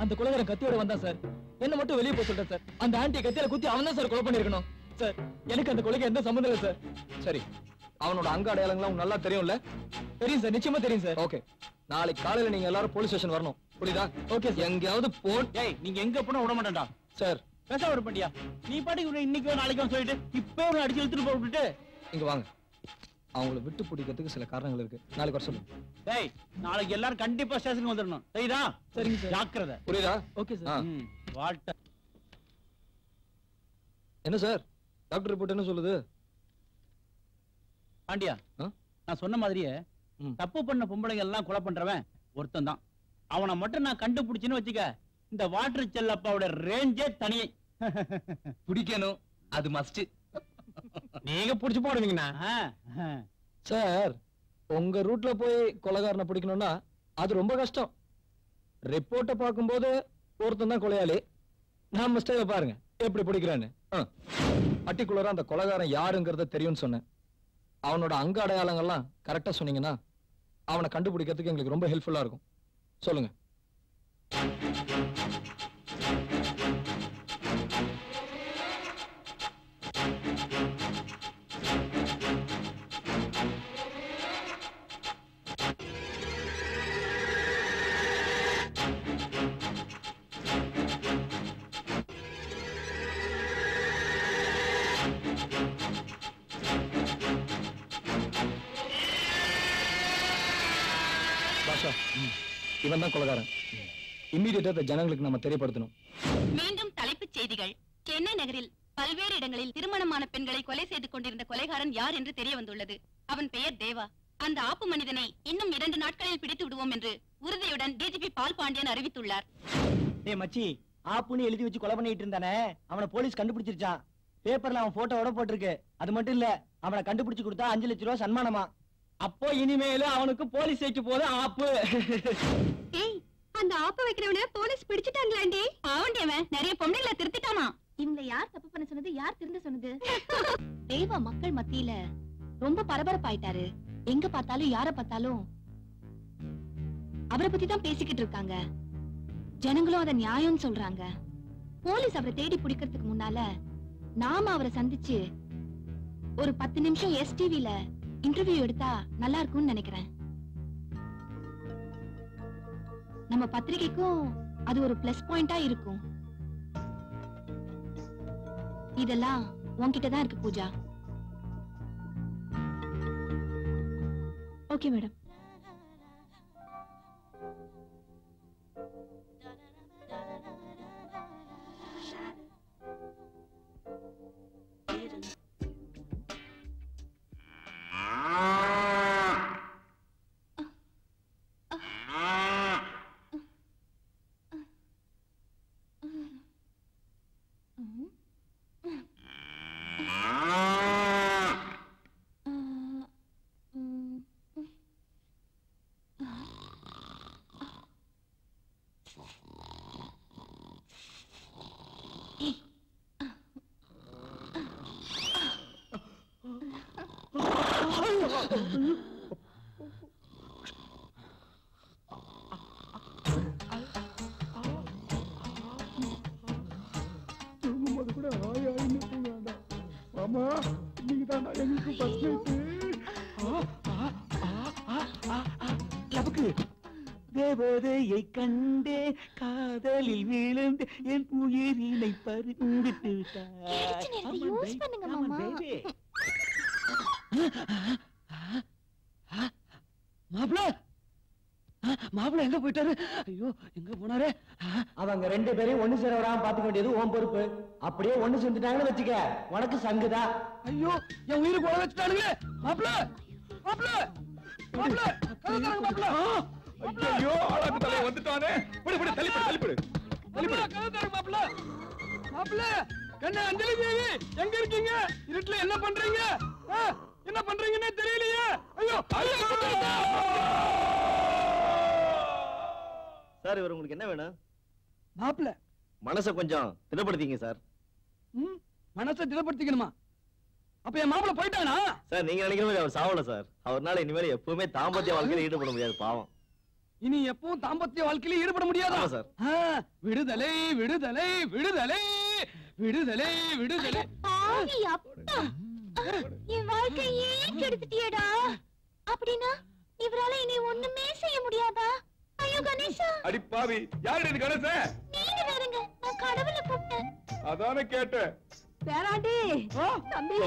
அந்த கொலைகாரன் கத்தியோட வந்தான் சார். என்ன மட்டும் வெளியே போய் சொல்றேன் சார். அந்த ஆண்டி கத்தியால குத்தி அவன் தான் சார் கொலை பண்ணிருக்கணும் சார். எனக்கு அந்த கொலைக்கு எந்த சம்மந்தம் இல்லை சார். சரி, அவனோட அங்க அடையாளங்கள்லாம் உங்களுக்கு நல்லா தெரியும்ல? தெரியும் சார், நிச்சயமா தெரியும் சார். ஓகே, நாளைக்கு காலையில நீங்க எல்லாரும் போலீஸ் ஸ்டேஷன் வரணும், புரியுதா? Okay sir. எங்கேயாவது ஏய், நீங்க எங்க போனா விட மாட்டேன்டா சார். பேச வர பண்ணியா? நீ பாட்டுக்கு இன்னைக்கு நாளைக்கு சொல்லிட்டு இப்ப ஒரு அடிச்சு இழுத்துட்டு போட்டுட்டு இங்க வாங்க. அவங்கள விட்டு பிடிக்கிறதுக்கு சில காரணங்கள் இருக்கு, நாளைக்கு வர சொல்லுங்க. டேய், நாளைக்கு எல்லாரும் கண்டிப்பா ஸ்டேஷனுக்கு வந்துடணும், சரிதா? சரிங்க சார். ஜாக்கிரதை, புரியுதா? Okay sir. வாழ்த்த. என்ன சார், டாக்டர் ரிப்போர்ட் என்ன சொல்லுது? பாண்டியா, நான் சொன்ன மாதிரியே தப்பு பண்ண பொம்பளைங்க எல்லாம் கொலை பண்றவன் ஒருத்தன் தான். அவனை மட்டும் நான் கண்டுபிடிச்சுன்னு வச்சுக்க, இந்த வாட்டர் செல்லப்பாவோட ரேஞ்சே தனியே. பிடிக்கணும், அது மஸ்ட். நீங்க புடிச்சு போடுவீங்கண்ணா. சார், உங்க ரூட்ல போய் கொலைகாரனை பிடிக்கணும்னா அது ரொம்ப கஷ்டம். ரிப்போர்ட்டை பார்க்கும்போது ஒருத்தன் தான் கொலையாளி. நம்ம ஸ்டைல பாருங்க எப்படி பிடிக்கிறான்னு. பர்டிகுலரா அந்த கொலைகாரன் யாருங்கிறத தெரியும்னு சொன்னேன். அவனோட அங்க அடையாளங்கள்லாம் கரெக்டா சொன்னீங்கன்னா அவனை கண்டுபிடிக்கிறதுக்கு எங்களுக்கு ரொம்ப ஹெல்ப்ஃபுல்லா இருக்கும். சொல்லுங்க. இவன் தான் கொலைகாரன். இம்மீடியட்டா ஜனங்களுக்கு நம்ம தெரியப்படுத்தணும். மீண்டும் தலைப்புச் செய்திகள். சென்னை நகரில் பல்வேறு இடங்களில் திருமணமான பெண்களை கொலை செய்து கொண்டிருந்த கொலைகாரன் யார் என்று தெரிய வந்துள்ளது. அவன் பெயர் தேவா. அந்த ஆப்பு மனிதனை இன்னும் 2 நாட்களில் பிடித்து விடுவோம் என்று உறுதியுடன் டிஜிபி பால் பாண்டியன் அறிவித்துள்ளார். டேய் மச்சி, ஆப்புன்னு எழுதி வச்சு கொலை பண்ணிட்டு இருந்தானே, அவனை போலீஸ் கண்டுபிடிச்சிருச்சான். பேப்பர்ல அவன் போட்டோவோட போட்டிருக்கு. அது மட்டும் இல்ல, அவனை கண்டுபிடிச்சு கொடுத்தா 5 லட்சம் ரூபாய் சன்மானமா. அப்போ இனிமேல அவனுக்கு போலீஸ் வைக்க போது ஆப்பு. ஏய், அந்த ஆப்பு வைக்கிறவன போலீஸ் பிடிச்சிட்டாங்களாண்டி? அவன்டியவன் நிறைய பொம்பளைகளை திருத்திட்டானா? இவங்க யார் தப்பு பண்ண சொன்னது, யார் திருந்த சொன்னது? தேவா மக்கள் மத்தியில ரொம்ப பரபரப்பாயிட்டாரு. எங்க பார்த்தாலும் யார பார்த்தாலும் அவரை பத்தி தான் பேசிக்கிட்டு இருக்காங்க. ஜனங்களும் அத நியாயம்னு சொல்றாங்க. போலீஸ் அவரை தேடி பிடிக்கிறதுக்கு முன்னால நாம அவரை சந்திச்சு ஒரு 10 நிமிஷம் STVல இன்டர்வியூ எடுத்தா நல்லா இருக்கும்னு நினைக்கிறேன். நம்ம பத்திரிகைக்கும் அது ஒரு பிளஸ் பாயிண்டா இருக்கும். இதெல்லாம் உன்கிட்ட தான் இருக்கு பூஜா. Okay madam. தேவதையை கண்டே காதலில் விழுந்து என் உயிரினை பறிந்துட்டு மாப்பிள்ள எங்க போயிட்டாரு? ஐயோ, எங்க போனாரு? அவங்க 2 பேரையும் ஒண்ணு சேர விடாம பாத்துக்க வேண்டியது உன் பொறுப்பு. அப்படியே ஒண்ணு சேர்ந்துட்டாங்கன்னு வச்சுக்க, உனக்கு சங்குதா. ஐயோ, என் உயிருக்கு உழ வச்சுட்டானுங்களே. மாப்பிள்ள மாப்பிள்ள மாப்பிள்ள கதறாங்க மாப்பிள்ள. ஐயோ, ஆளாக்கு தலைய வந்துட்டானே. போடு போடு, தள்ளிப்படு தள்ளிப்படு மாப்பிள்ள கதறாங்க மாப்பிள்ள. மாப்பிள்ள கண்ணே, அஞ்சலி தேவி எங்க இருக்கீங்க? இருட்டுல என்ன பண்றீங்க? என்ன பண்றீங்கன்னே தெரியலையே. ஐயோ சார், இவர் உங்களுக்கு என்ன வேணும்? மாப்பிள்ள மனசை கொஞ்சம் திடப்படுத்திங்க சார். மனசை திடப்படுத்திக்கணுமா? அப்ப என் மாப்பிள்ள போயிட்டானா? சார், நீங்க நினைக்கிற மாதிரி அவர் சாவல சார். அவர்னால இனிமேல் எப்பவுமே தாம்பத்திய வாழ்க்கையில ஈடுபட முடியாது, பாவம். இனி எப்பவும் தாம்பத்திய வாழ்க்கையில ஈடுபட முடியாதா சார் விடுதலை விடுதலை விடுதலை விடுதலை விடுதலை பாவி அப்பா என் வாழ்க்கையே கெடுத்துட்டியேடா அப்படின்னா இவரால இனி ஒண்ணுமே செய்ய முடியாதா ஐயோ கணேசா அடி பாவி யாரு இது கணேச நீங்க வேறங்க நான் கடவுளை கூப்பிட்டேன் அதானே கேட்டேன் பேராண்டி தம்பி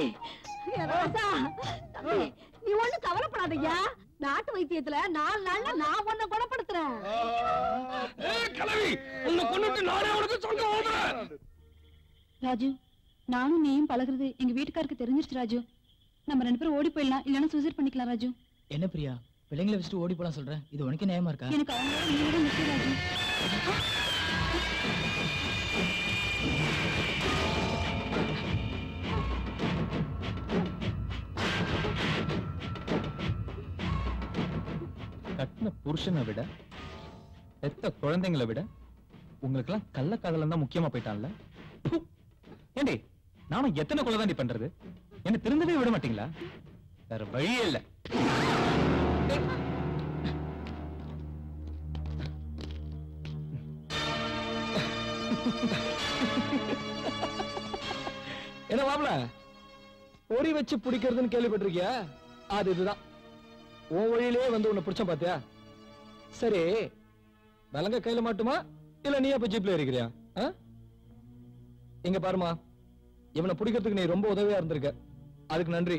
என் ராசா தம்பி நீ ஒண்ணும் கவலைப்படாதய்யா நாட்டு வைத்தியத்துல 4 நாள்ல நான் உன்னை குணப்படுத்துறேன் கிளவி உன்னை கொன்னுட்டு நானே உனக்கு சொல்ல ஓடுறேன் ராஜு நானும் நீயும் பழகுறது எங்க வீட்டுக்காருக்கு தெரிஞ்சிருச்சு ராஜு நம்ம 2 பேரும் ஓடி போயிடலாம் இல்லன்னா சூசைட் பண்ணிக்கலாம் ராஜு என்ன பிரியா பிள்ளைங்களை வச்சுட்டு ஓடி போலாம் சொல்றேன் இது உனக்கு நியாயமா இருக்கா எனக்கு அவங்களோட நீங்க நிக்க ராஜு கட்டின புருஷனை விட பெத்த குழந்தைங்களை விட உங்களுக்கு எல்லாம் கள்ளக்காதலம் தான் முக்கியமா போயிட்டான்ல ஏண்டி நானும் எத்தனை கொலை தாண்டி பண்றது என்ன திருந்தவே விட மாட்டீங்களா வேற வழியே இல்ல என்ன மாப்ள பொறி வச்சு பிடிக்கிறதுன்னு கேள்விப்பட்டிருக்கியா அது இதுதான் உன் வழியிலே வந்து உன்னை பிடிச்ச பாத்தியா சரி விலங்க கையில மாட்டுமா இல்ல நீ அப்ப ஜீப்ல இருக்கிறியா இங்க பாருமா இவனை பிடிக்கிறதுக்கு நீ ரொம்ப உதவியா இருந்திருக்க அதுக்கு நன்றி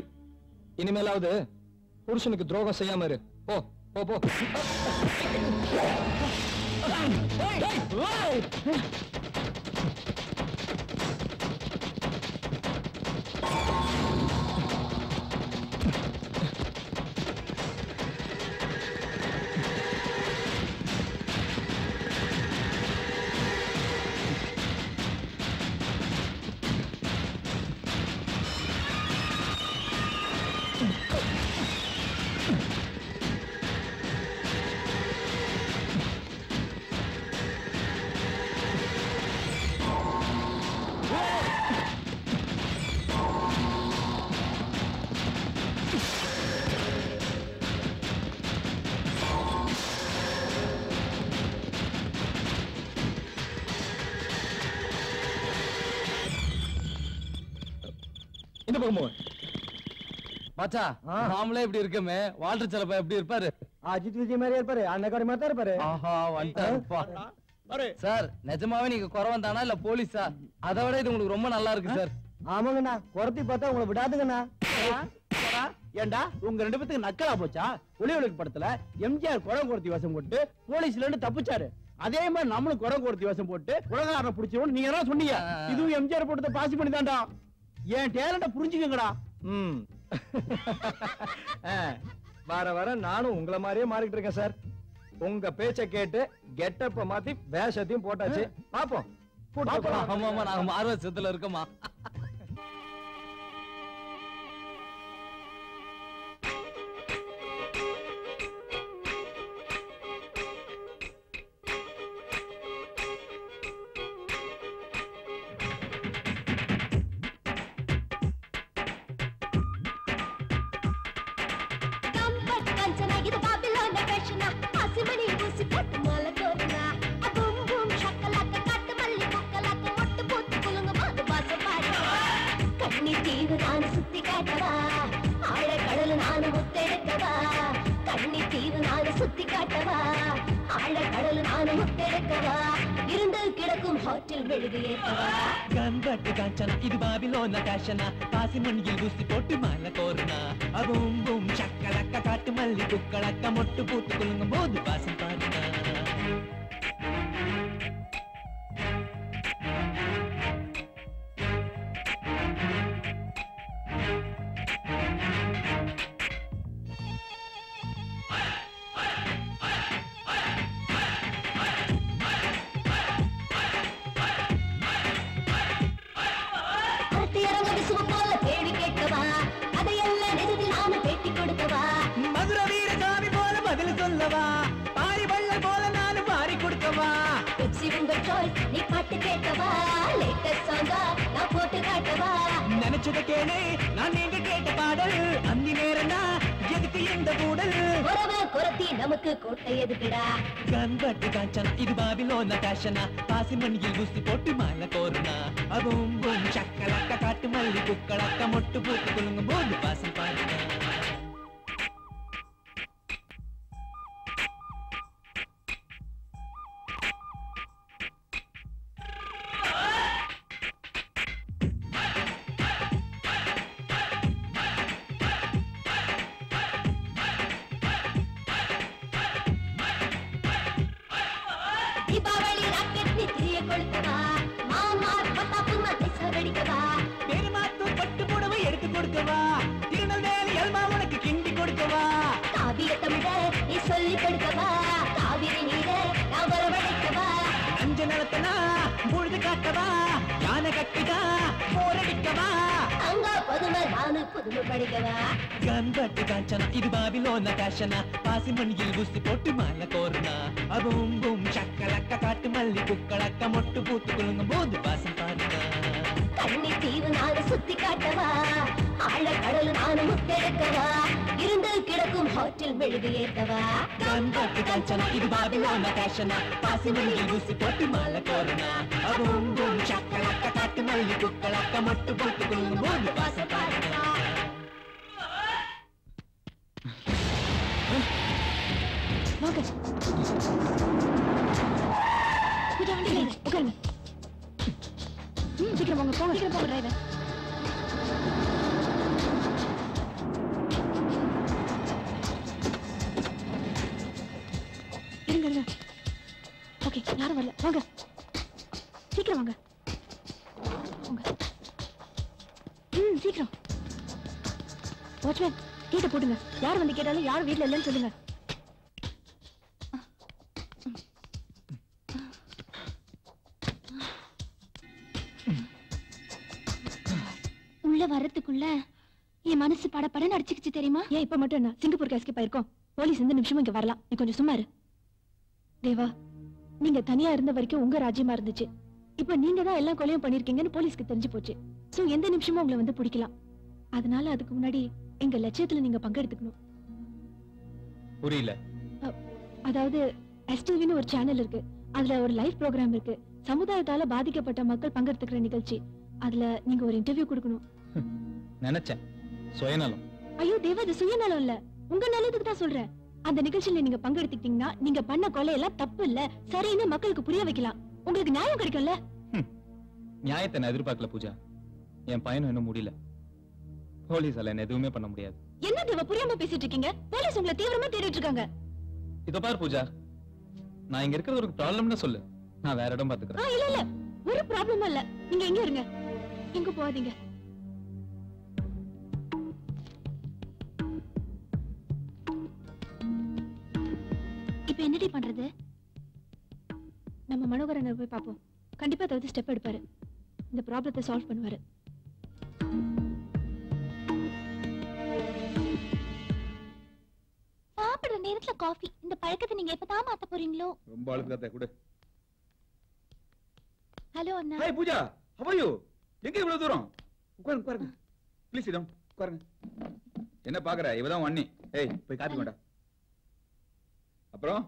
இனிமேலாவது புருஷனுக்கு துரோகம் செய்யாம இரு போ போ போ இந்த பக்கமோ பாச்சா நாமளே இப்படி இருக்கமே வால்டர் செலப்பா எப்படி இருப்பாரு அஜித் விஜய் மாதிரியே இருப்பாரு அண்ணக்காரி மாதிரி தான் இருப்பாரு ஆஹா வந்துட்டாருப்பா சார் நிஜமாவே நீங்க குறவன் தானா இல்ல போலீஸா அதை விட இது உங்களுக்கு ரொம்ப நல்லா இருக்கு சார் ஆமாங்கண்ணா குறத்தி பார்த்தா உங்களை விடாதுங்கண்ணா ஏண்டா உங்க 2 பேத்துக்கு நக்கலா போச்சா ஒளிவலுக்கு படத்துல எம்ஜிஆர் குடம் கொடுத்தி வேஷம் போட்டு போலீஸ்ல இருந்து தப்பிச்சாரு அதே மாதிரி நம்மளும் குடம் கொடுத்தி வேஷம் போட்டு உலகாரனை பிடிச்சவன் நீங்க என்ன சொன்னீங்க இதுவும் எம்ஜிஆர் போட்டு பாசி பண்ணி தான்டா என் டேலண்ட புரிஞ்சுக்கங்கடா வர வர நானும் உங்களை மாதிரியே மாறிட்டு இருக்கேன் சார் உங்க பேச்ச கேட்டு கெட்டப்ப மாத்தி வேஷத்தையும் போட்டாச்சு பாப்போம் ஆமா நாங்க மார்வசத்துல இருக்கோமா கண்பட்டு காஞ்சனா இது பாபிலோன காஷனா பாசி மண்ணில் ஊசி போட்டு மாலை கோருனா அபூம் பூம் சக்கலக்க காட்டு மல்லி குக்களக்க மொட்டு பூத்து குலுங்கும் போது வாசம் பாடுனா நினைச்சத கேளு நான் நீங்க கேட்ட பாடல் அந்தி நேரம் எதுக்கு இந்த கூடல் பாசி நமக்கு கோட்டை எதுக்குடா கண்பட்டு காஞ்சனா இது பாபிலோன ஃபேஷனா பாசி மண்ணில் ஊசி போட்டு மாலை கோருனா அவும் பூம் சக்கலக்க காட்டு மல்லி குக்களக்க மொட்டு பூத்து குலுங்கும் போது பாசம் பாருங்க தீபாவளி ராக்கெட் நீ திரிய கொளுத்தவா மாமா பட்டாப்பு மத்திச வெடிக்கவா பெருமாத்து பட்டு புடவை எடுத்து கொடுக்கவா திருநெல்வேலி அல்வா உனக்கு கிண்டி கொடுக்கவா காவிய தமிழ நீ சொல்லி கொடுக்கவா காவிரி நீர நான் வரவழைக்கவா அஞ்ச நிலத்தனா பொழுது காட்டவா யானை கட்டிதா போரடிக்கவா அங்க பதுமை நானு புதுமை படிக்கவா கண்பட்டு காஞ்சனா இது பாபிலோன ஃபேஷனா பாசி மண்ணில் ஊசி போட்டு மாலை கோருனா அவும் பூம் சக்கலக்க காட்டு மல்லி குக்களக்க மொட்டு பூத்து குலுங்கும் போது பாசம் பாருங்க கண்ணி தீவு நானு சுத்தி காட்டவா ஆழ கடல் நானு முத்தெடுக்கவா இருந்து கிடக்கும் ஹோட்டல் மெழுகு ஏத்தவா கண்பட்டு காஞ்சனா இது பாபிலோன ஃபேஷனா பாசி மண்ணில் ஊசி போட்டு மாலை கோருனா அவும் பூம் சக்கலக்க காட்டு மல்லி குக்களக்க மொட்டு பூத்து குலுங்கும் போது பாசம் பாருங்க வாங்க பூஜா வண்டி உட்காருங்க சீக்கிரம் வாங்க போங்க சீக்கிரம் போங்க டிரைவர் இருங்க இருங்க ஓகே யாரும் வரல வாங்க சீக்கிரம் வாங்க சீக்கிரம் வாட்ச்மேன் கேட்ட போடுங்க யார் வந்து கேட்டாலும் யாரும் வீட்டுல இல்லைன்னு சொல்லுங்க உள்ள வரதுக்குள்ள என் மனசு படப்படன்னு அடிச்சுக்கிச்சு தெரியுமா ஏன் இப்ப மட்டும் என்ன சிங்கப்பூருக்கு எஸ்கேப் ஆயிருக்கோம் போலீஸ் எந்த நிமிஷமும் இங்க வரலாம் நீ கொஞ்சம் சும்மா இரு தேவா நீங்க தனியா இருந்த வரைக்கும் உங்க ராஜ்யமா இருந்துச்சு இப்ப நீங்க தான் எல்லாம் கொலையும் பண்ணிருக்கீங்கன்னு போலீஸ்க்கு தெரிஞ்சு போச்சு சோ எந்த நிமிஷமும் உங்களை வந்து பிடிக்கலாம் அதனால அதுக்கு முன்னாடி எங்க லட்சியத்துல நீங்க பங்கெடுத்துக்கணும் புரியல அதாவது எஸ்டிவின்னு ஒரு சேனல் இருக்கு அதுல ஒரு லைவ் ப்ரோக்ராம் இருக்கு சமுதாயத்தால பாதிக்கப்பட்ட மக்கள் பங்கெடுத்துக்கிற நிகழ்ச்சி அதுல நீங்க ஒரு இன்டர்வியூ கொடுக்கணும் நினைச்சேன் சுயநலம் ஐயோ தேவா இது சுயநலம் இல்ல உங்க நல்லதுக்கு தான் சொல்றேன் அந்த நிகழ்ச்சியில நீங்க பங்கெடுத்துக்கிட்டீங்கன்னா நீங்க பண்ண கொலை எல்லாம் தப்பு இல்ல சரின்னு மக்களுக்கு புரிய வைக்கலாம் உங்களுக்கு நியாயம் கிடைக்கும்ல நியாயத்தை நான் எதிர்பார்க்கல பூஜா என் பையனும் இன்னும் முடியல போலீஸால என்ன எதுவுமே பண்ண முடியாது என்ன தேவா புரியாம பேசிட்டு இருக்கீங்க போலீஸ் உங்களை தீவிரமா தேடிட்டு இருக்காங்க இதோ பாரு பூஜா நான் இங்க இருக்கிறது ஒரு ப்ராப்ளம்னு சொல்லு நான் வேற இடம் பாத்துக்கிறேன் இல்ல இல்ல ஒரு ப்ராப்ளமும் இல்ல நீங்க எங்க இருங்க எங்க போகாதீங்க இப்ப என்னடி பண்றது நம்ம மனோகரனை போய் பாப்போம் கண்டிப்பா ஏதாவது ஸ்டெப் எடுப்பாரு இந்த ப்ராப்ளத்தை சால்வ் பண்ணுவாரு சாப்பிடுற நேரத்துல காஃபி இந்த பழக்கத்தை நீங்க எப்பதான் மாத்த போறீங்களோ ரொம்ப அழுத்தத்தை கொடு ஹலோ அண்ணா hi Pooja how are you எங்க இவ்வளவு தூரம் உட்காருங்க உட்காருங்க ப்ளீஸ் சிட் டவுன் உட்காருங்க என்ன பாக்குற இவதான் அண்ணி ஏய் போய் காப்பி கொண்டா அப்புறம்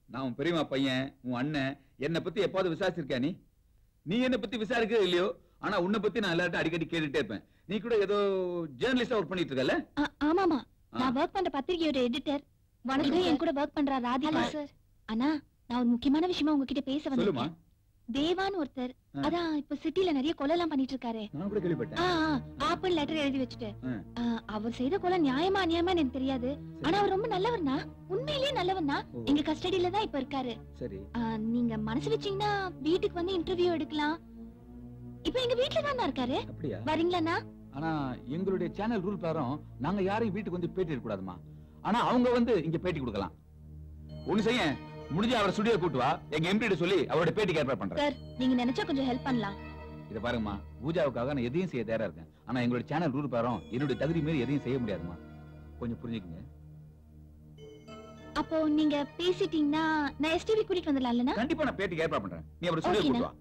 நான் உன் பெரியம்மா பையன் உன் அண்ணன் என்னை பத்தி எப்பாவது விசாரிச்சிருக்கியா நீ என்னை பத்தி விசாரிக்கவே இல்லையோ ஆனா உன்னை பத்தி நான் எல்லார்ட்டும் அடிக்கடி கேட்டுட்டே இருப்பேன் நீ கூட ஏதோ ஜேர்னலிஸ்டா ஒர்க் பண்ணிட்டு இருக்கல ஆமாமா நான் ஒர்க் பண்ற பத்திரிகையோட எடிட்டர் வணக்கம் என் கூட ஒர்க் பண்ற ராதிகா சார் அண்ணா நான் ஒரு முக்கியமான விஷயமா உங்ககிட்ட பேச வந்திருக்கேன் தேவான்னு ஒருத்தர் அதான் இப்ப சிட்டில நிறைய கொலை எல்லாம் பண்ணிட்டு இருக்காரு நான் கூட கேள்விப்பட்டேன் ஆப்பிள் லெட்டர் எழுதி வச்சுட்டு அவர் செய்த கொலை நியாயமா அநியாயமா எனக்கு தெரியாது ஆனா அவர் ரொம்ப நல்லவர்னா உண்மையிலேயே நல்லவர்னா எங்க கஸ்டடியில தான் இப்ப இருக்காரு சரி நீங்க மனசு வச்சீங்கன்னா வீட்டுக்கு வந்து இன்டர்வியூ எடுக்கலாம் இப்ப எங்க வீட்டுல தான் இருக்காரு அப்படியா வரீங்களாண்ணா ஆனா எங்களுடைய சேனல் ரூல் பிரகாரம் நாங்க யாரையும் வீட்டுக்கு வந்து பேட்டி எடுக்க கூடாதுமா ஆனா அவங்க வந்து இங்க பேட்டி கொடுக்கலாம் ஒண்ணு செய்ய முடிஞ்ச அவரை ஸ்டுடியோ கூட்டு வா எங்க எம்டி சொல்லி அவரோட பேட்டிக்கு ஏற்பாடு பண்றேன் சார் நீங்க நினைச்சா கொஞ்சம் ஹெல்ப் பண்ணலாம் இத பாருங்கம்மா பூஜாவுக்காக நான் எதையும் செய்ய தயாரா இருக்கேன் ஆனா எங்களோட சேனல் ரூல் பிரகாரம் என்னுடைய தகுதி மீறி எதையும் செய்ய முடியாதுமா கொஞ்சம் புரிஞ்சுக்குங்க அப்போ நீங்க பேசிட்டீங்கன்னா நான் எஸ்டிவி கூட்டிட்டு வந்துடலாம்லண்ணா கண்டிப்பா நான் பேட்டிக்கு ஏற்பாடு பண்றேன் நீ அவரை ஸ்டுடியோ கூட்டு வா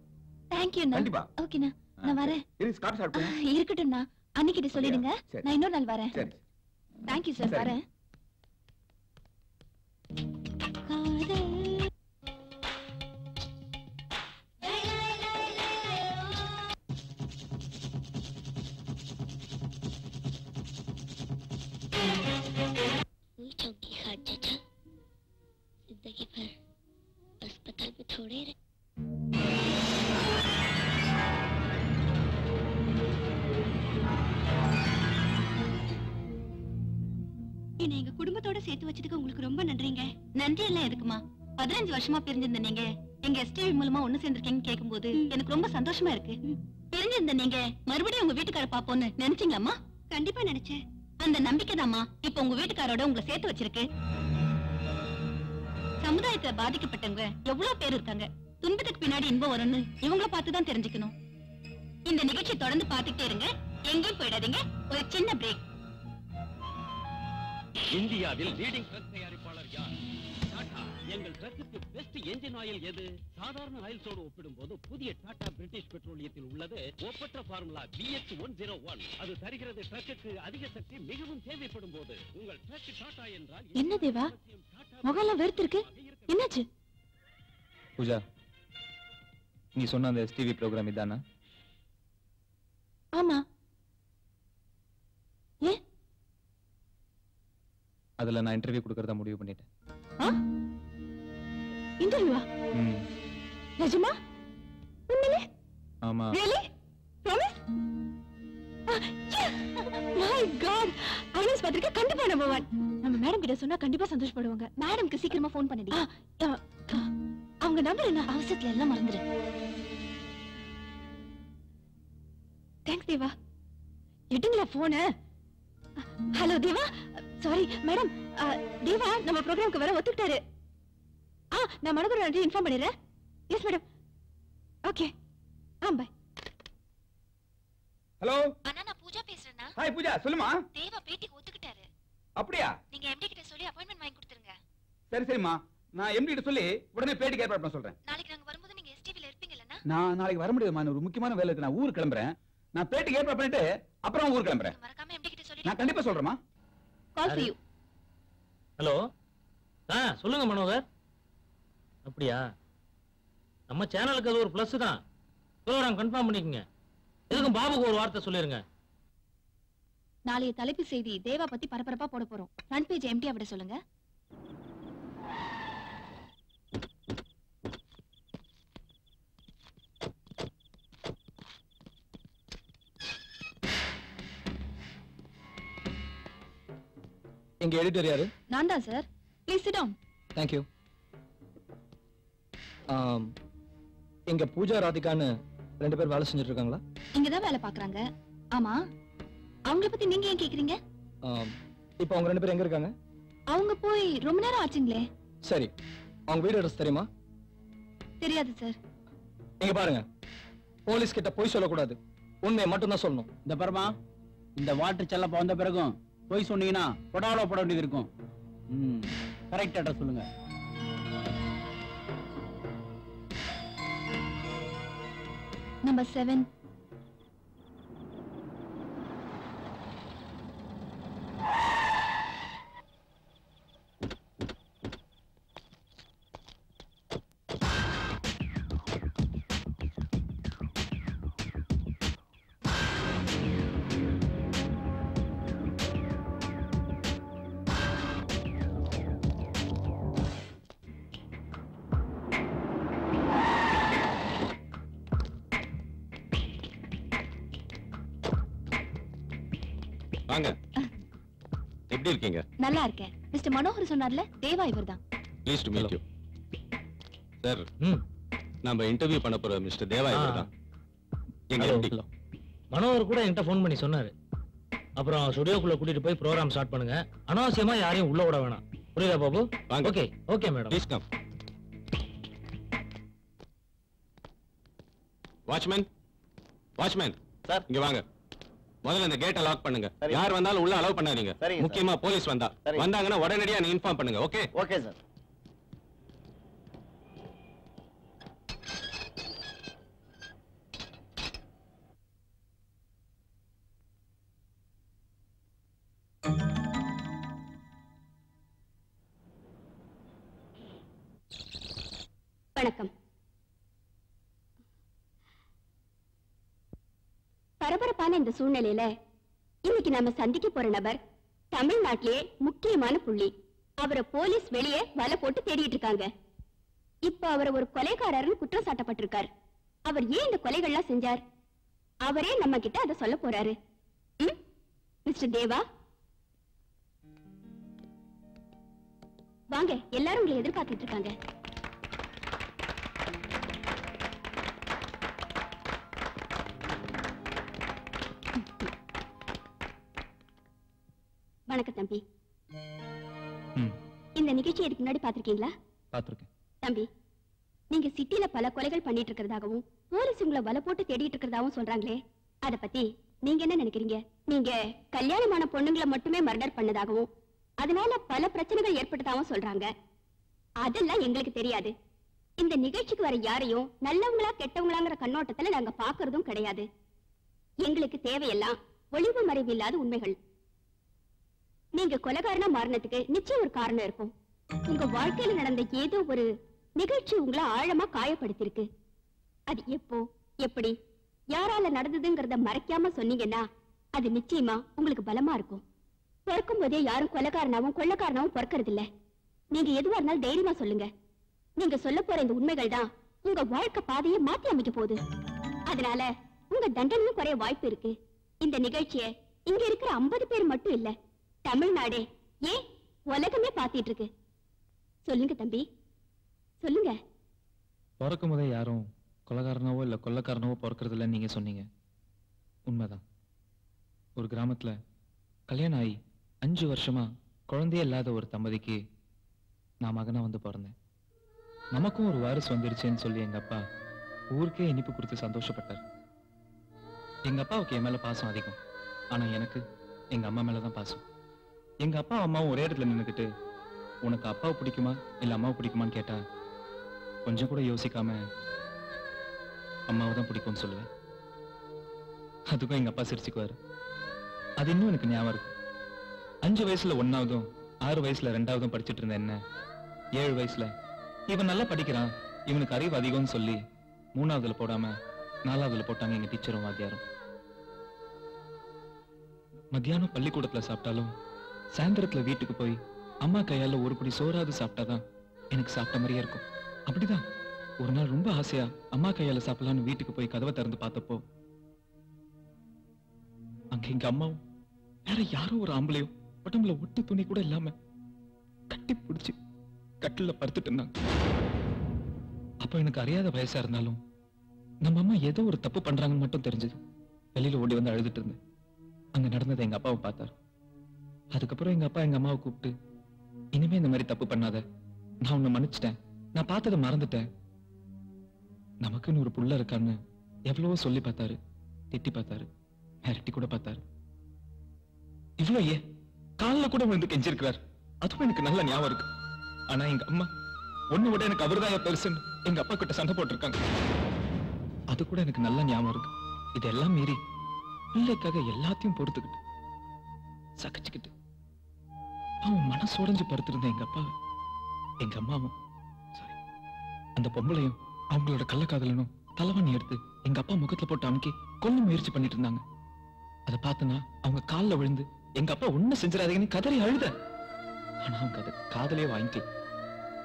தேங்க் யூ கண்டிப்பா ஓகேண்ணா நான் வரேன் இரு ஸ்டார்ட் ஸ்டார்ட் பண்ணு இருக்கட்டும்ண்ணா அன்னைக்கிட்ட சொல்லிடுங்க சரி. நான் இன்னொரு நாள் வரேன் சரி தேங்க் யூ சார் சரி. வரேன் சேர்த்து வச்சதுக்கு உங்களுக்கு ரொம்ப நன்றிங்க. நன்றி எல்லாம் எதுக்குமா? 15 வருஷமா பிரிஞ்சிருந்த நீங்க எங்க எஸ்டிவி மூலமா ஒண்ணு சேர்ந்திருக்கீங்கன்னு கேட்கும்போது எனக்கு ரொம்ப சந்தோஷமா இருக்கு. பிரிஞ்சிருந்த நீங்க மறுபடியும் உங்க வீட்டுக்கார பாப்போன்னு நினைச்சீங்களாமா? கண்டிப்பா நினைச்சேன். அந்த நம்பிக்கைதாம்மா இப்ப உங்க வீட்டுக்காரோட உங்களை சேர்த்து வச்சிருக்கு. சமுதாயத்துல பாதிக்கப்பட்டவங்க எவ்வளவு பேர் இருக்காங்க. துன்பத்துக்கு பின்னாடி இன்பம் வரும்னு இவங்கள பார்த்துதான் தெரிஞ்சுக்கணும். இந்த நிகழ்ச்சி தொடர்ந்து பார்த்துட்டே இருங்க, எங்கேயும் போயிடாதீங்க. ஒரு சின்ன பிரேக். இந்தியாவில் லீடிங் ட்ரக் தயாரிப்பாளர் யார்? டாடா. எங்கள் ட்ரக்குக்கு பெஸ்ட் என்ஜின் ஆயில் எது? சாதாரண ஆயில்ஸோடு ஒப்பிடும்போது புதிய டாடா பிரிட்டிஷ் பெட்ரோலியத்தில் உள்ளது ஒப்பற்ற ஃபார்முலா BX101. அது தருகிறது ட்ரக்குக்கு அதிக சக்தி மிகவும் தேவைப்படும் போது. உங்கள் ட்ரக் டாடா என்றால் என்ன தேவா, முகம்லாம் வெறுத்திருக்கு, என்னாச்சு? பூஜா, நீ சொன்ன அந்த எஸ்டிவி ப்ரோக்ராம் இதானா? ஆமா. ஏன்? அதுல நான் இன்டர்வியூ கொடுக்கறதா முடிவு பண்ணிட்டேன். இன்டர்வியூவா? நிஜமா? உண்மையிலே? ஆமா. Really? Promise? My God! IS பத்திரிக்கை கண்டிப்பா நம்பர் 1. நம்ம மேடம் கிட்ட சொன்னா கண்டிப்பா சந்தோஷப்படுவாங்க. மேடம்க்கு சீக்கிரமா ஃபோன் பண்ணிடி. அவங்க நம்பர் என்ன? அவசரத்துல எல்லாம் மறந்துரு. தேங்க்ஸ் தேவா. எடுங்களா போன. ஹலோ தேவா, சாரி மேடம். தேவா நம்ம ப்ரோக்ராம்க்கு வர ஒத்துக்கிட்டாரு. நான் மனோகர் நன்றி இன்ஃபார்ம் பண்ணிடுறேன். Yes madam. Okay. By. Hello அண்ணா, நான் பூஜா பேசுறேன்னா. ஹாய் பூஜா, சொல்லுமா. தேவா பேட்டிக்கு ஒத்துக்கிட்டாரு. அப்படியா? நீங்க எம்டி கிட்ட சொல்லி அப்பாயின்ட்மென்ட் வாங்கி கொடுத்துருங்க. சரி சரிம்மா, நான் எம்டி கிட்ட சொல்லி உடனே பேட்டிக்கு ஏற்பாடு பண்ண சொல்றேன். நாளைக்கு நாங்க வரும்போது நீங்க எஸ்டிவில இருப்பீங்கலண்ணா? நான் நாளைக்கு வர முடியாதுமா, ஒரு முக்கியமான வேலை இருக்கு. நான் ஊருக்கு கிளம்புறேன். நான் பேட்டிக்கு ஏற்பாடு பண்ணிட்டு அப்புறம் ஊருக்கு கிளம்புறேன். மறக்காம எம்டி கிட்ட சொல்லி. நான் கண்டிப்பா சொல்றேமா. Call for you. ஹலோ. சொல்லுங்க மனோகர். அப்படியா? நம்ம சேனலுக்கு அது ஒரு பிளஸ் தான். ப்ரோகிராம் கன்ஃபார்ம் பண்ணிக்கங்க. எதுக்கும் பாபுக்கு ஒரு வார்த்தை சொல்லிருங்க. நாளைய தலைப்பு செய்தி தேவா பத்தி பரபரப்பா போட போறோம். ஃப்ரண்ட் பேஜ் எம்டியா விட சொல்லுங்க. எங்க எடிட்டர் யாரு? நான் தான் sir. Please sit down. Thank you. எங்க பூஜா ராதிகான்னு 2 பேர் வேலை செஞ்சுட்டு இருக்காங்களா? இங்கதான் வேலை பாக்குறாங்க. ஆமா, அவங்கள பத்தி நீங்க ஏன் கேக்குறீங்க? இப்போ அவங்க 2 பேர் எங்க இருக்காங்க? அவங்க போய் ரொம்ப நேரம் ஆச்சுங்களே. சரி, அவங்க வீடு அட்ரஸ் தெரியுமா? தெரியாது சார். நீங்க பாருங்க, போலீஸ் கிட்ட போய் சொல்லக்கூடாது, உண்மையை மட்டும் தான் சொல்லணும். இந்த பரமா, இந்த வாட்டர் செல்லப்ப வந்த பிறகும் போய் சொன்னீங்கன்னா கொடாவளோ போட வேண்டியது இருக்கும். கரெக்ட் அட்ரஸ் சொல்லுங்க. நம்பர் 7. வாங்க. எப்படி இருக்கீங்க? நல்லா இருக்கேன். மிஸ்டர் மனோகர் சொன்னார்ல, தேவா இவர்தான். Please to meet you. Sir, நாம இன்டர்வியூ பண்ண போற மிஸ்டர் தேவா இவர்தான். எங்க எம்டி. மனோகர் கூட என்கிட்ட ஃபோன் பண்ணி சொன்னாரு. அப்புறம் ஸ்டுடியோக்குள்ள கூட்டிட்டு போய் ப்ரோகிராம் ஸ்டார்ட் பண்ணுங்க. அனாவசியமா யாரையும் உள்ள விட வேணாம். புரியுதா பாபு? வாங்க. Okay okay madam. Please come. Watchman, watchman sir, இங்க வாங்க. முதல்ல இந்த கேட்டை லாக் பண்ணுங்க. யார் வந்தாலும் உள்ள அலோவ் பண்ணாதீங்க. முக்கியமா போலீஸ் வந்தாங்கன்னா உடனடியா நீ இன்ஃபார்ம் பண்ணுங்க. ஓகே? Okay sir. வணக்கம். பரபரப்பான இந்த சூழ்நிலையில இன்னைக்கு நாம சந்திக்க போற நபர் தமிழ்நாட்டிலேயே முக்கியமான புள்ளி. அவரை போலீஸ் வெளியே வலை போட்டு தேடிட்டு இருக்காங்க. இப்ப அவர் ஒரு கொலைகாரர்னு குற்றம் சாட்டப்பட்டிருக்கார். அவர் ஏன் இந்த கொலைகள்லாம் செஞ்சார்? அவரே நம்ம கிட்ட அதை சொல்ல போறாரு. மிஸ்டர் தேவா. வாங்க, எல்லாரும் உங்களை எதிர்பார்த்துட்டு இருக்காங்க. வணக்கம் தம்பி. இந்த நிகழ்ச்சி இதுக்கு முன்னாடி பாத்திருக்கீங்களா? பாத்திருக்கேன். தம்பி, நீங்க சிட்டில பல கொலைகள் பண்ணிட்டு இருக்கிறதாகவும் போலீஸ் உங்களை வலை போட்டு தேடிட்டு இருக்கிறதாகவும் சொல்றாங்களே, அத பத்தி நீங்க என்ன நினைக்கிறீங்க? நீங்க கல்யாணமான பொண்ணுங்களை மட்டுமே மர்டர் பண்ணதாகவும் அதனால பல பிரச்சனைகள் ஏற்பட்டதாகவும் சொல்றாங்க. அதெல்லாம் எங்களுக்கு தெரியாது. இந்த நிகழ்ச்சிக்கு வர யாரையும் நல்லவங்களா கெட்டவங்களாங்கிற கண்ணோட்டத்துல நாங்க பாக்குறதும் கிடையாது. எங்களுக்கு தேவையெல்லாம் ஒளிவு மறைவு இல்லாத உண்மைகள். நீங்க கொலைகாரனா மாறினதுக்கு நிச்சயம் ஒரு காரணம் இருக்கும். உங்க வாழ்க்கையில நடந்த ஏதோ ஒரு நிகழ்ச்சி உங்களை ஆழமா காயப்படுத்திருக்கு. அது எப்போ, எப்படி, யாரால நடந்ததுங்கிறத மறைக்காம சொன்னீங்கன்னா அது நிச்சயமா உங்களுக்கு பலமா இருக்கும். பிறக்கும் போதே யாரும் கொலைகாரனாவும் கொள்ளக்காரனாவும் பிறக்கிறது இல்ல. நீங்க எதுவா இருந்தாலும் தைரியமா சொல்லுங்க. நீங்க சொல்ல போற இந்த உண்மைகள் தான் உங்க வாழ்க்கை பாதையை மாத்தி அமைக்க போகுது. அதனால உங்க தண்டனையும் குறைய வாய்ப்பு இருக்கு. இந்த நிகழ்ச்சியை இங்க இருக்கிற 50 பேர் மட்டும் இல்ல, தமிழ்நாடே, ஏன் உலகமே பாத்திட்டு இருக்கு. சொல்லுங்க தம்பி, சொல்லுங்க. பிறக்கும் போதே யாரும் கொலைகாரனாவோ இல்ல கொள்ளக்காரனாவோ பிறக்கிறது இல்லைன்னு நீங்க சொன்னீங்க. உண்மைதான். ஒரு கிராமத்துல கல்யாணம் ஆகி 5 வருஷமா குழந்தையே இல்லாத ஒரு தம்பதிக்கு நான் மகனா வந்து பிறந்தேன். நமக்கும் ஒரு வாரிசு வந்துருச்சேன்னு சொல்லி எங்க அப்பா ஊருக்கே இனிப்பு கொடுத்து சந்தோஷப்பட்டார். எங்க அப்பாவுக்கு என் மேல பாசம் அதிகம். ஆனா எனக்கு எங்க அம்மா மேலதான் பாசம். எங்க அப்பா அம்மாவும் ஒரே இடத்துல நின்னுக்கிட்டு உனக்கு அப்பாவை பிடிக்குமா இல்ல அம்மாவை பிடிக்குமான்னு கேட்டா கொஞ்சம் கூட யோசிக்காம அம்மாவை தான் பிடிக்கும்னு சொல்லுவேன். அதுக்கும் எங்க அப்பா சிரிச்சுக்குவாரு. அது இன்னும் எனக்கு ஞாபகம் இருக்கு. 5 வயசுல 1ஆவதும் 6 வயசுல 2ஆவதும் படிச்சுட்டு இருந்த என்ன 7 வயசுல இவன் நல்லா படிக்கிறான், இவனுக்கு அறிவு அதிகம்னு சொல்லி 3ஆவதுல போடாம 4ஆவதுல போட்டாங்க எங்க டீச்சரும் வாத்தியாரும். மத்தியானம் பள்ளிக்கூடத்துல சாப்பிட்டாலும் சாயந்தரத்துல வீட்டுக்கு போய் அம்மா கையால ஒரு படி சோறாவது சாப்பிட்டாதான் எனக்கு சாப்பிட்ட மாதிரியே இருக்கும். அப்படிதான் ஒரு நாள் ரொம்ப ஆசையா அம்மா கையால சாப்பிடலான்னு வீட்டுக்கு போய் கதவை திறந்து பார்த்தப்போ அங்க எங்க அம்மாவும் வேற யாரோ ஒரு ஆம்பளையும் உடம்புல ஒட்டு துணி கூட இல்லாம கட்டி பிடிச்சு கட்டில படுத்துட்டு இருந்தாங்க. அப்ப எனக்கு அறியாத வயசா இருந்தாலும் நம்ம அம்மா ஏதோ ஒரு தப்பு பண்றாங்கன்னு மட்டும் தெரிஞ்சது. வெளியில ஓடி வந்து அழுதுட்டு இருந்தேன். அங்க நடந்ததை எங்க அப்பாவை பார்த்தாரு. அதுக்கப்புறம் எங்க அப்பா எங்க அம்மாவை கூப்பிட்டு, இனிமே இந்த மாதிரி தப்பு பண்ணாத, நான் உன்னை மன்னிச்சிட்டேன், நான் பார்த்ததை மறந்துட்டேன், நமக்குன்னு ஒரு புள்ள இருக்கான்னு எவ்வளவோ சொல்லி பார்த்தாரு, திட்டி பார்த்தாரு, மிரட்டி கூட பார்த்தாரு. இவ்வளோ ஏன் காலில் கூட விழுந்து கெஞ்சிருக்கிறார். அதுவும் எனக்கு நல்ல ஞாபகம் இருக்கு. ஆனா எங்க அம்மா ஒண்ணு விட எனக்கு அவர்தான் பெருசுன்னு எங்க அப்பா கிட்ட சண்டை போட்டிருக்காங்க. அது கூட எனக்கு நல்ல ஞாபகம் இருக்கு. இதெல்லாம் மீறி பிள்ளைக்காக எல்லாத்தையும் பொறுத்துக்கிட்டு சகிச்சுக்கிட்டு அவன் மனசு உடைஞ்சு படுத்திருந்த எங்க அப்பா எங்க அம்மாவும் அந்த பொம்பளையும் அவங்களோட கள்ளக்காதலனும் தலைவணி எடுத்து எங்க அப்பா முகத்துல போட்டு அமுக்கி கொல்ல முயற்சி பண்ணிட்டு இருந்தாங்க. அதை பார்த்தனா அவங்க காலில் விழுந்து எங்க அப்பா ஒண்ணு செஞ்சிடாதீங்கன்னு கதறி அழுத. ஆனா அவங்க அதை காதலே வாங்கிக்கல.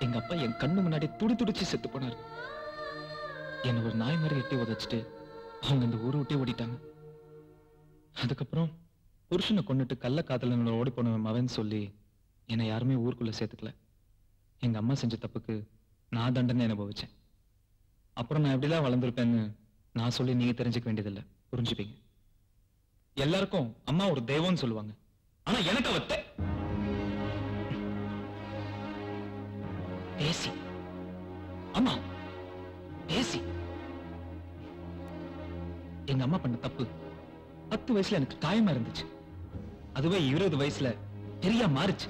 எங்க அப்பா என் கண்ணு முன்னாடி துடி துடிச்சு செத்து போனாரு. என்ன ஒரு நாய் மாதிரி எட்டி உதச்சிட்டு அவங்க அந்த ஊரை விட்டே ஓடிட்டாங்க. அதுக்கப்புறம் புருஷனை கொண்டுட்டு கள்ளக்காதலனோட ஓடி போனவன் மவன் சொல்லி என்னை யாருமே ஊருக்குள்ள சேர்த்துக்கல. எங்க அம்மா செஞ்ச தப்புக்கு நான் தண்டனை அனுபவிச்சேன். அப்புறம் நான் எப்படிலாம் வளர்ந்துருப்பேன்னு நான் சொல்லி நீங்க தெரிஞ்சுக்க வேண்டியதில்லை, புரிஞ்சுப்பீங்க. எல்லாருக்கும் அம்மா ஒரு தெய்வம்னு சொல்லுவாங்க. ஆனா எனக்கு அவத்த பேசி அம்மா பேசி எங்க அம்மா பண்ண தப்பு 10 வயசுல எனக்கு காயமா இருந்துச்சு. அதுவே 20 வயசுல பெரியா மாறுச்சு.